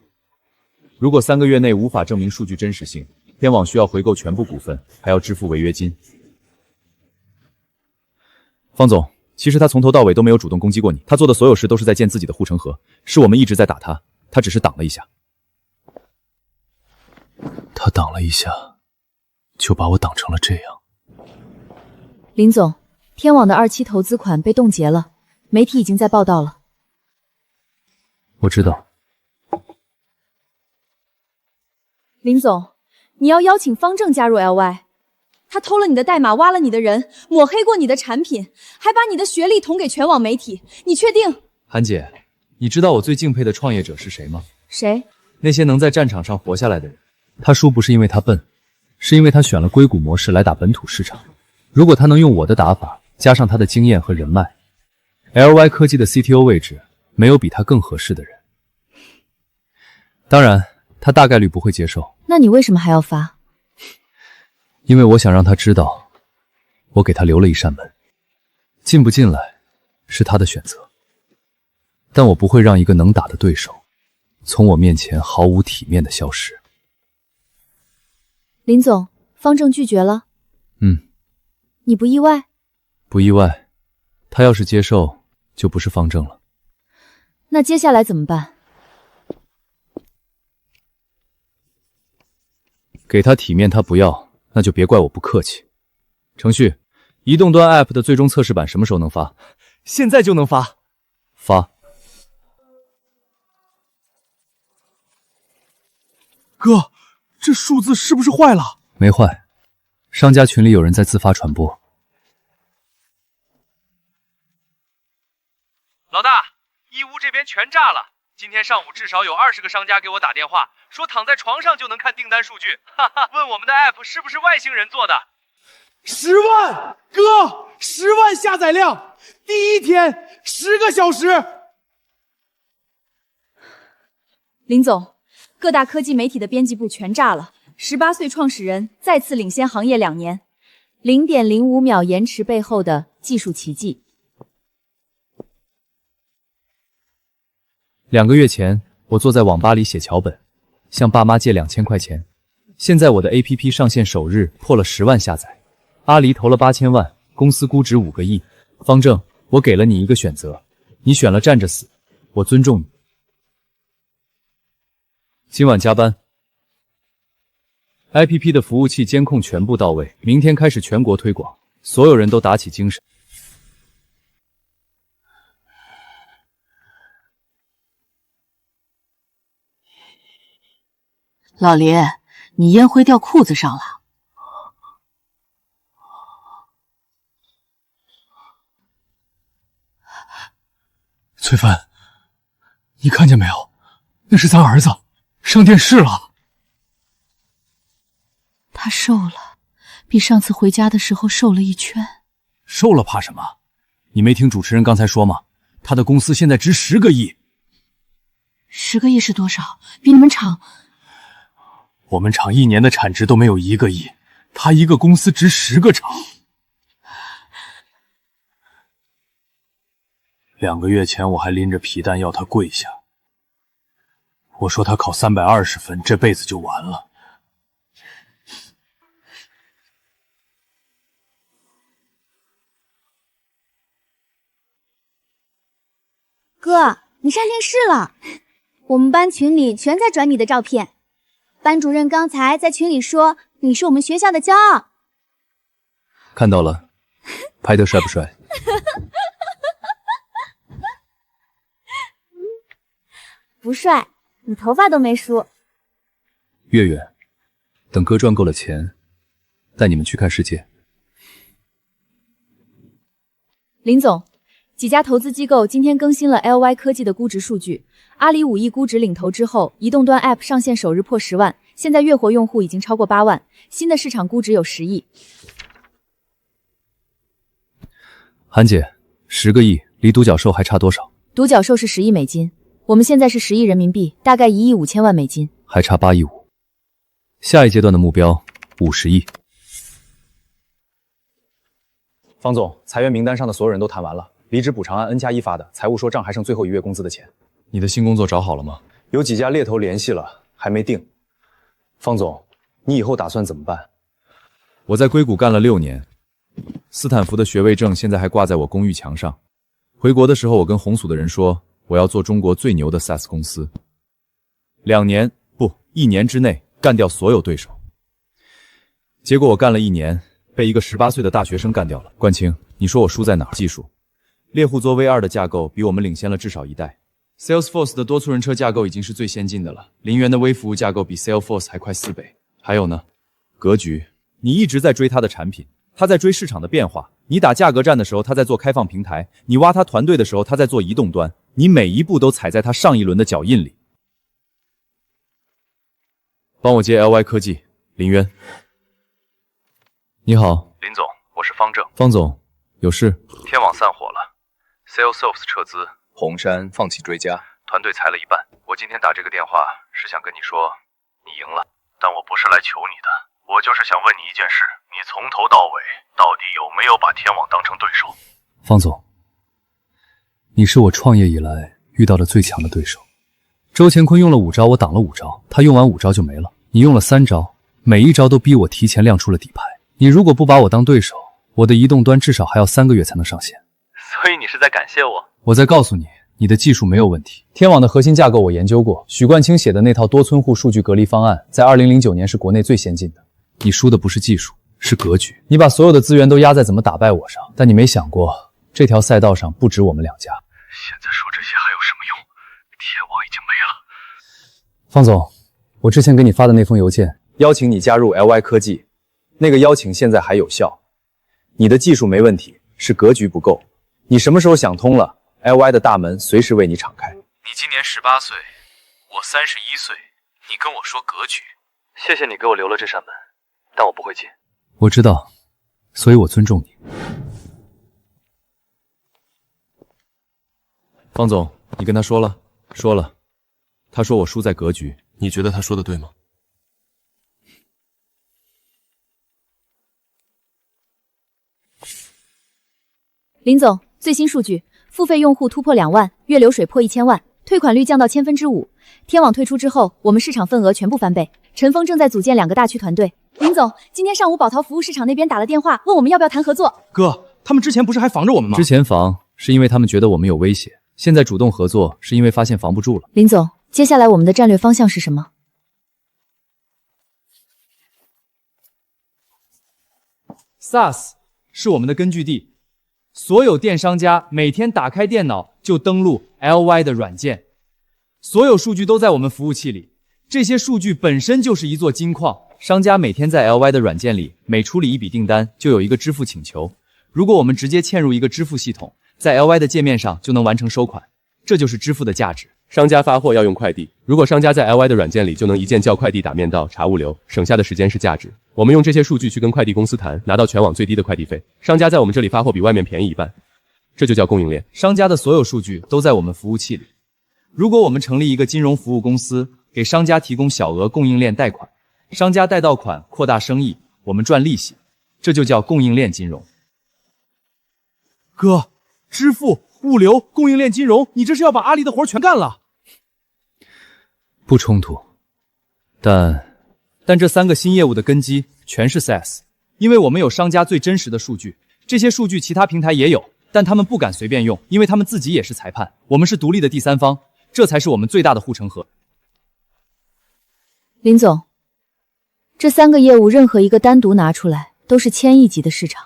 如果3个月内无法证明数据真实性，天网需要回购全部股份，还要支付违约金。方总，其实他从头到尾都没有主动攻击过你，他做的所有事都是在建自己的护城河，是我们一直在打他，他只是挡了一下。他挡了一下，就把我挡成了这样。林总，天网的2期投资款被冻结了，媒体已经在报道了。我知道。林总，你要邀请方正加入 LY， 他偷了你的代码，挖了你的人，抹黑过你的产品，还把你的学历捅给全网媒体，你确定？韩姐，你知道我最敬佩的创业者是谁吗？谁？那些能在战场上活下来的人。他输不是因为他笨，是因为他选了硅谷模式来打本土市场。如果他能用我的打法，加上他的经验和人脉， LY 科技的 CTO 位置没有比他更合适的人。当然，他大概率不会接受。那你为什么还要发？因为我想让他知道，我给他留了一扇门，进不进来是他的选择，但我不会让一个能打的对手从我面前毫无体面的消失。林总，方正拒绝了。你不意外？不意外，他要是接受，就不是方正了。那接下来怎么办？给他体面他不要，那就别怪我不客气。程序，移动端 App 的最终测试版什么时候能发？现在就能发。发。哥，这数字是不是坏了？没坏，商家群里有人在自发传播。老大，义乌这边全炸了。今天上午至少有20个商家给我打电话，说躺在床上就能看订单数据，哈哈，问我们的 app 是不是外星人做的。10万，哥，10万下载量，第一天10个小时。林总，各大科技媒体的编辑部全炸了，18岁创始人再次领先行业2年，0.05秒延迟背后的技术奇迹。2个月前，我坐在网吧里写脚本，向爸妈借2000块钱。现在我的 APP 上线首日破了10万下载，阿里投了8000万，公司估值5个亿。方正，我给了你一个选择，你选了站着死，我尊重你。今晚加班。APP 的服务器监控全部到位，明天开始全国推广，所有人都打起精神。老林，你烟灰掉裤子上了。崔帆，你看见没有？那是咱儿子，上电视了。他瘦了，比上次回家的时候瘦了1圈。瘦了怕什么？你没听主持人刚才说吗？他的公司现在值10个亿。10个亿是多少？比你们厂……我们厂1年的产值都没有1个亿，他一个公司值10个厂。2个月前我还拎着皮蛋要他跪下，我说他考320分，这辈子就完了。哥，你上电视了，我们班群里全在转你的照片。班主任刚才在群里说你是我们学校的骄傲。看到了，拍得帅不帅？不帅，你头发都没梳。月月，等哥赚够了钱，带你们去看世界。林总，几家投资机构今天更新了 LY 科技的估值数据。阿里5亿估值领头之后，移动端 App 上线首日破10万，现在月活用户已经超过8万，新的市场估值有10亿。韩姐，10个亿离独角兽还差多少？独角兽是10亿美金，我们现在是10亿人民币，大概1亿5千万美金，还差8亿5。下一阶段的目标50亿。方总，裁员名单上的所有人都谈完了，离职补偿按 N+1发的，财务说账还剩最后1月工资的钱。你的新工作找好了吗？有几家猎头联系了，还没定。方总，你以后打算怎么办？我在硅谷干了6年，斯坦福的学位证现在还挂在我公寓墙上。回国的时候，我跟红薯的人说，我要做中国最牛的 SaaS 公司，1年之内干掉所有对手。结果我干了1年，被一个18岁的大学生干掉了。冠清，你说我输在哪儿？技术。猎户座 V2 的架构比我们领先了至少1代。Salesforce 的多促人车架构已经是最先进的了，林园的微服务架构比 Salesforce 还快4倍。还有呢，格局，你一直在追他的产品，他在追市场的变化。你打价格战的时候，他在做开放平台；你挖他团队的时候，他在做移动端。你每一步都踩在他上一轮的脚印里。帮我接 LY 科技，林渊。你好，林总，我是方正。方总，有事？天网散伙了 ，Salesforce 撤资，红杉放弃追加，团队裁了1半。我今天打这个电话是想跟你说，你赢了，但我不是来求你的，我就是想问你一件事，你从头到尾到底有没有把天网当成对手？方总，你是我创业以来遇到的最强的对手。周乾坤用了5招，我挡了5招，他用完5招就没了。你用了3招，每一招都逼我提前亮出了底牌。你如果不把我当对手，我的移动端至少还要3个月才能上线。所以你是在感谢我？我在告诉你，你的技术没有问题。天网的核心架构我研究过，许冠清写的那套多村户数据隔离方案，在2009年是国内最先进的。你输的不是技术，是格局。你把所有的资源都压在怎么打败我上，但你没想过，这条赛道上不止我们2家。现在说这些还有什么用？天网已经没了。方总，我之前给你发的那封邮件，邀请你加入 LY 科技，那个邀请现在还有效。你的技术没问题，是格局不够。你什么时候想通了， LY 的大门随时为你敞开。你今年18岁，我31岁，你跟我说格局，谢谢你给我留了这扇门，但我不会进。我知道，所以我尊重你。方总，你跟他说了？说了。他说我输在格局。你觉得他说的对吗？林总，最新数据，付费用户突破2万，月流水破1000万，退款率降到5%。天网退出之后，我们市场份额全部翻倍。陈峰正在组建2个大区团队。林总，今天上午宝淘服务市场那边打了电话，问我们要不要谈合作。哥，他们之前不是还防着我们吗？之前防是因为他们觉得我们有威胁，现在主动合作是因为发现防不住了。林总，接下来我们的战略方向是什么？SaaS 是我们的根据地，所有电商家每天打开电脑就登录 LY 的软件，所有数据都在我们服务器里，这些数据本身就是一座金矿。商家每天在 LY 的软件里每处理一笔订单就有一个支付请求，如果我们直接嵌入一个支付系统，在 LY 的界面上就能完成收款，这就是支付的价值。商家发货要用快递，如果商家在 LY 的软件里就能一键叫快递打面到查物流，省下的时间是价值。我们用这些数据去跟快递公司谈，拿到全网最低的快递费。商家在我们这里发货比外面便宜一半，这就叫供应链。商家的所有数据都在我们服务器里。如果我们成立一个金融服务公司，给商家提供小额供应链贷款，商家贷到款扩大生意，我们赚利息，这就叫供应链金融。哥，支付、物流、供应链金融，你这是要把阿里的活全干了？不冲突，但这3个新业务的根基全是 SaaS， 因为我们有商家最真实的数据，这些数据其他平台也有，但他们不敢随便用，因为他们自己也是裁判，我们是独立的第三方，这才是我们最大的护城河。林总，这3个业务任何一个单独拿出来都是1000亿级的市场，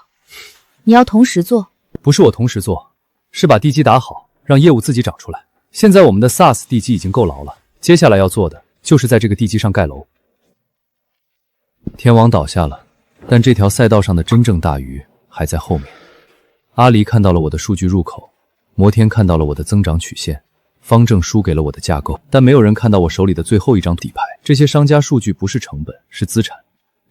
你要同时做。不是我同时做，是把地基打好，让业务自己长出来。现在我们的 SaaS 地基已经够牢了，接下来要做的就是在这个地基上盖楼。天网倒下了，但这条赛道上的真正大鱼还在后面。阿里看到了我的数据入口，摩天看到了我的增长曲线，方正输给了我的架构，但没有人看到我手里的最后一张底牌。这些商家数据不是成本，是资产。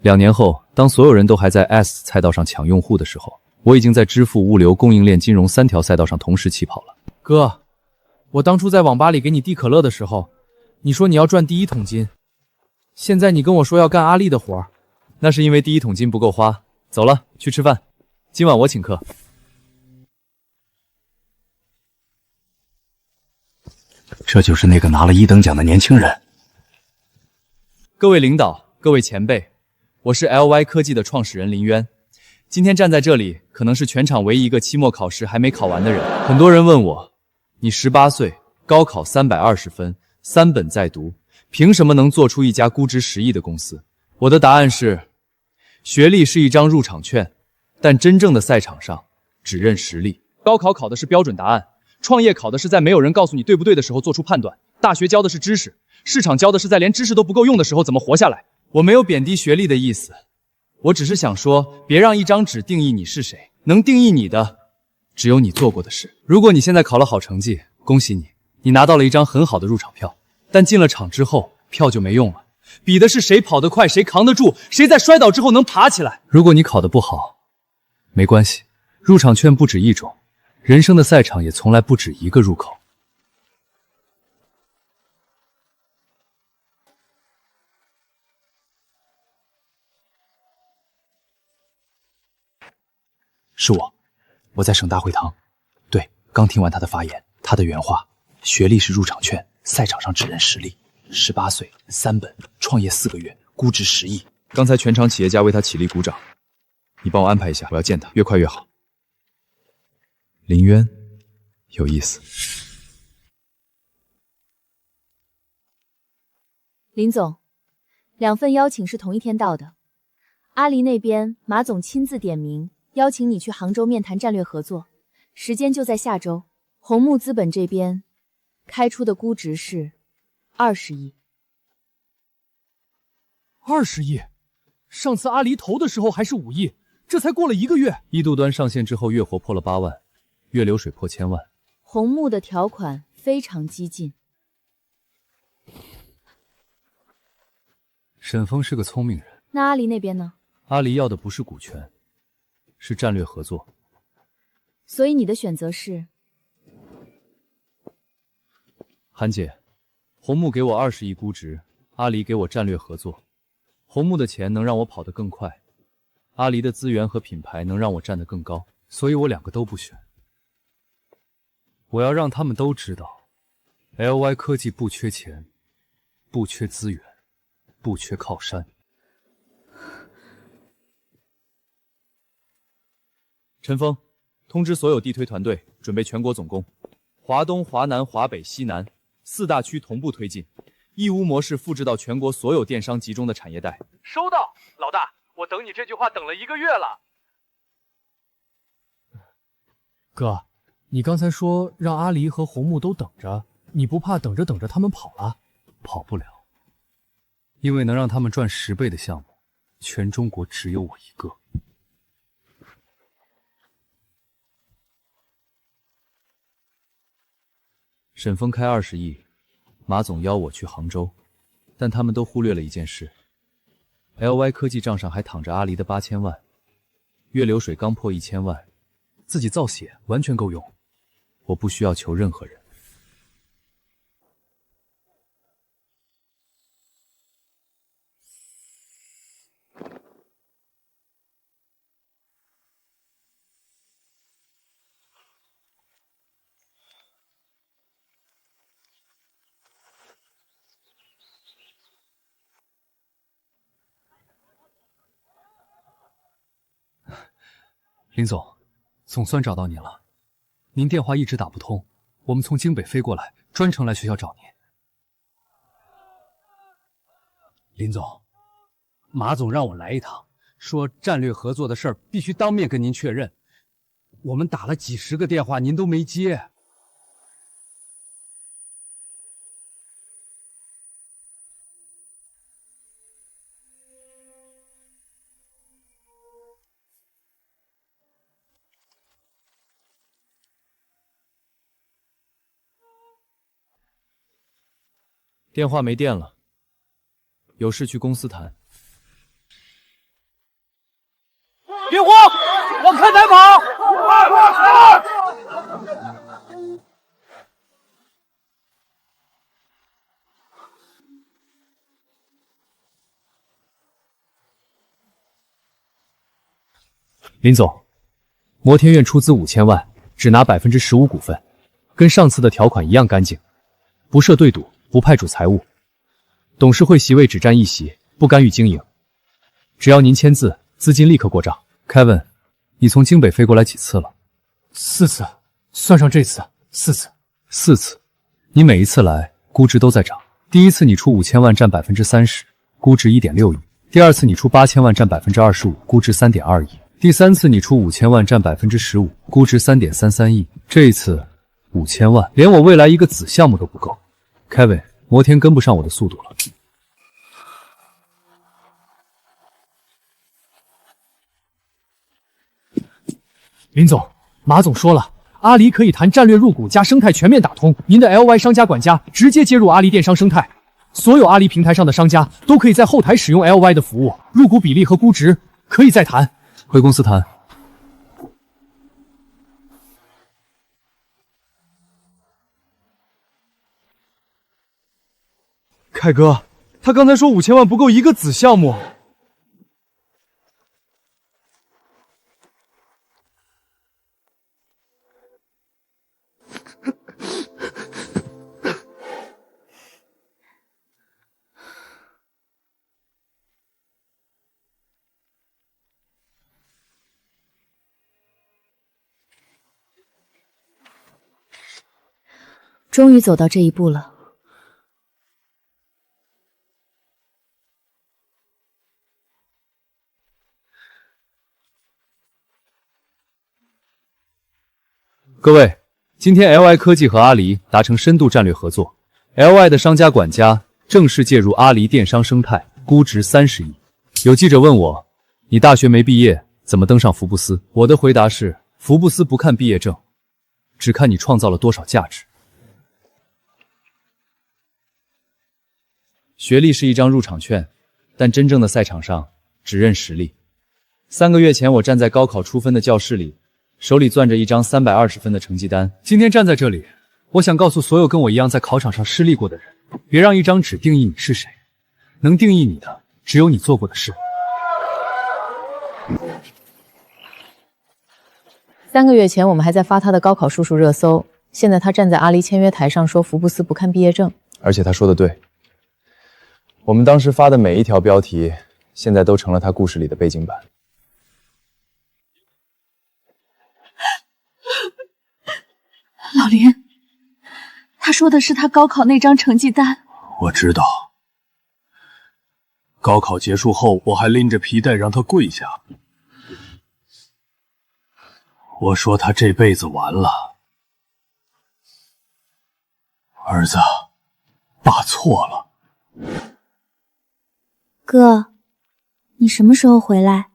2年后，当所有人都还在 S 赛道上抢用户的时候，我已经在支付、物流、供应链、金融3条赛道上同时起跑了。哥，我当初在网吧里给你递可乐的时候，你说你要赚第一桶金，现在你跟我说要干阿丽的活儿，那是因为第一桶金不够花。走了，去吃饭，今晚我请客。这就是那个拿了1等奖的年轻人。各位领导，各位前辈，我是 LY 科技的创始人林渊。今天站在这里，可能是全场唯一一个期末考试还没考完的人。很多人问我，你18岁，高考320分，3本在读，凭什么能做出一家估值10亿的公司？我的答案是，学历是一张入场券，但真正的赛场上只认实力。高考考的是标准答案，创业考的是在没有人告诉你对不对的时候做出判断，大学教的是知识，市场教的是在连知识都不够用的时候怎么活下来。我没有贬低学历的意思，我只是想说，别让一张纸定义你是谁，能定义你的只有你做过的事。如果你现在考了好成绩，恭喜你，你拿到了一张很好的入场票，但进了场之后，票就没用了，比的是谁跑得快，谁扛得住，谁在摔倒之后能爬起来。如果你考得不好，没关系，入场券不止一种，人生的赛场也从来不止一个入口。是我在省大会堂。对，刚听完他的发言，他的原话：学历是入场券，赛场上只认实力。18岁，3本，创业4个月，估值10亿。刚才全场企业家为他起立鼓掌，你帮我安排一下，我要见他，越快越好。林渊，有意思。林总，2份邀请是同一天到的。阿里那边马总亲自点名，邀请你去杭州面谈战略合作，时间就在下周。红木资本这边开出的估值是20亿。20亿？上次阿里投的时候还是5亿，这才过了1个月。一度端上线之后，月活破了8万，月流水破1000万。红木的条款非常激进。沈峰是个聪明人。那阿里那边呢？阿里要的不是股权，是战略合作。所以你的选择是？韩姐，红木给我20亿估值，阿里给我战略合作。红木的钱能让我跑得更快，阿里的资源和品牌能让我站得更高，所以我2个都不选。我要让他们都知道 ，LY 科技不缺钱，不缺资源，不缺靠山。陈峰，通知所有地推团队准备全国总攻，华东、华南、华北、西南4大区同步推进，义乌模式复制到全国所有电商集中的产业带。收到，老大，我等你这句话等了1个月了。哥，你刚才说让阿离和红木都等着，你不怕等着等着他们跑了？跑不了，因为能让他们赚10倍的项目，全中国只有我一个。沈峰开20亿，马总邀我去杭州，但他们都忽略了一件事： LY 科技账上还躺着阿离的8000万，月流水刚破1000万，自己造血完全够用，我不需要求任何人。林总，总算找到你了。您电话一直打不通，我们从京北飞过来，专程来学校找您。林总，马总让我来一趟，说战略合作的事儿必须当面跟您确认。我们打了几十个电话，您都没接。电话没电了，有事去公司谈。别慌，往看台跑！林总，摩天院出资5000万，只拿15%股份，跟上次的条款一样干净，不设对赌，不派主财务，董事会席位只占1席，不干预经营。只要您签字，资金立刻过账。Kevin， 你从京北飞过来几次了？4次，算上这次4次。4次，你每一次来，估值都在涨。第一次你出5000万占30%，估值1.6亿；第二次你出8000万占25%，估值3.2亿；第三次你出5000万占15%，估值3.33亿。这一次5000万，连我未来一个子项目都不够。Kevin， 摩天跟不上我的速度了。林总，马总说了，阿离可以谈战略入股加生态全面打通，您的 LY 商家管家直接接入阿离电商生态，所有阿离平台上的商家都可以在后台使用 LY 的服务，入股比例和估值可以再谈。回公司谈。凯哥，他刚才说5000万不够一个子项目。终于走到这一步了。各位，今天 LY 科技和阿离达成深度战略合作 ，LY 的商家管家正式介入阿离电商生态，估值30亿。有记者问我，你大学没毕业，怎么登上福布斯？我的回答是，福布斯不看毕业证，只看你创造了多少价值。学历是一张入场券，但真正的赛场上只认实力。3个月前，我站在高考出分的教室里，手里攥着一张320分的成绩单。今天站在这里，我想告诉所有跟我一样在考场上失利过的人，别让一张纸定义你是谁，能定义你的只有你做过的事。3个月前，我们还在发他的高考叔叔热搜，现在他站在阿离签约台上说福布斯不看毕业证，而且他说的对，我们当时发的每一条标题，现在都成了他故事里的背景板。老林，他说的是他高考那张成绩单。我知道，高考结束后，我还拎着皮带让他跪下。我说他这辈子完了。儿子，爸错了。哥，你什么时候回来？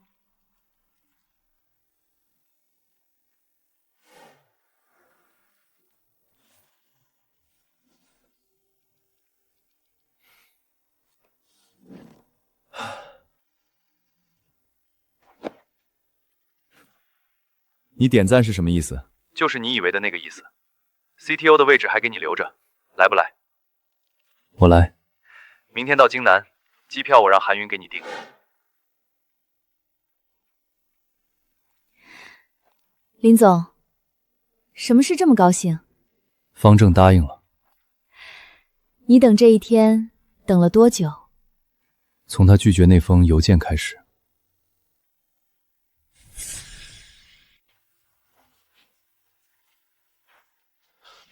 你点赞是什么意思？就是你以为的那个意思。CTO 的位置还给你留着，来不来？我来。明天到京南，机票我让韩云给你订。林总，什么事这么高兴？方正答应了。你等这一天等了多久？从他拒绝那封邮件开始。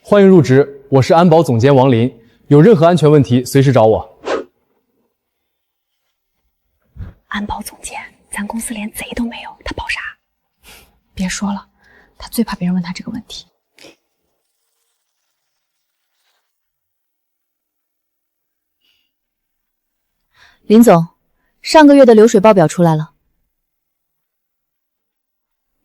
欢迎入职，我是安保总监王林，有任何安全问题随时找我。安保总监，咱公司连贼都没有，他保啥？别说了，他最怕别人问他这个问题。林总，上个月的流水报表出来了，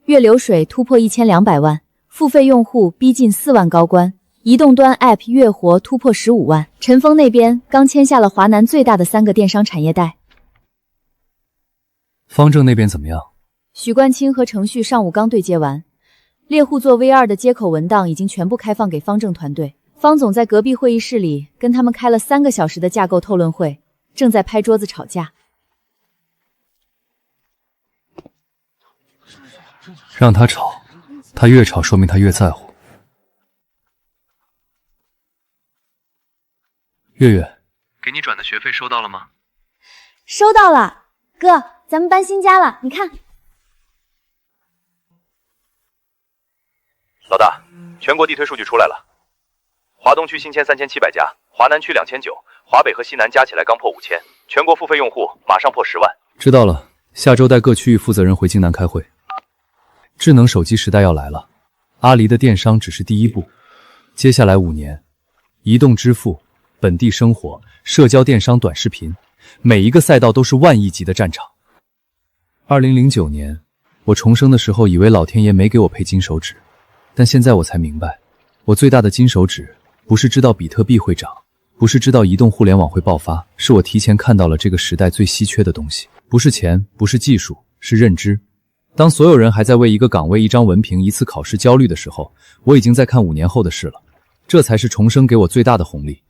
月流水突破1200万，付费用户逼近4万高关，移动端 App 月活突破15万。陈峰那边刚签下了华南最大的3个电商产业带。方正那边怎么样？许冠清和程序上午刚对接完，猎户座 V2 的接口文档已经全部开放给方正团队。方总在隔壁会议室里跟他们开了3个小时的架构讨论会，正在拍桌子吵架。让他吵，他越吵说明他越在乎。月月，给你转的学费收到了吗？收到了，哥，咱们搬新家了，你看。老大，全国地推数据出来了，华东区新签3700家，华南区2900，华北和西南加起来刚破5000，全国付费用户马上破10万。知道了，下周带各区域负责人回京南开会。智能手机时代要来了，阿里的电商只是第一步，接下来5年，移动支付、本地生活、社交电商、短视频，每一个赛道都是万亿级的战场。2009年，我重生的时候，以为老天爷没给我配金手指，但现在我才明白，我最大的金手指不是知道比特币会涨，不是知道移动互联网会爆发，是我提前看到了这个时代最稀缺的东西，不是钱，不是技术，是认知。当所有人还在为一个岗位、一张文凭、一次考试焦虑的时候，我已经在看5年后的事了。这才是重生给我最大的红利。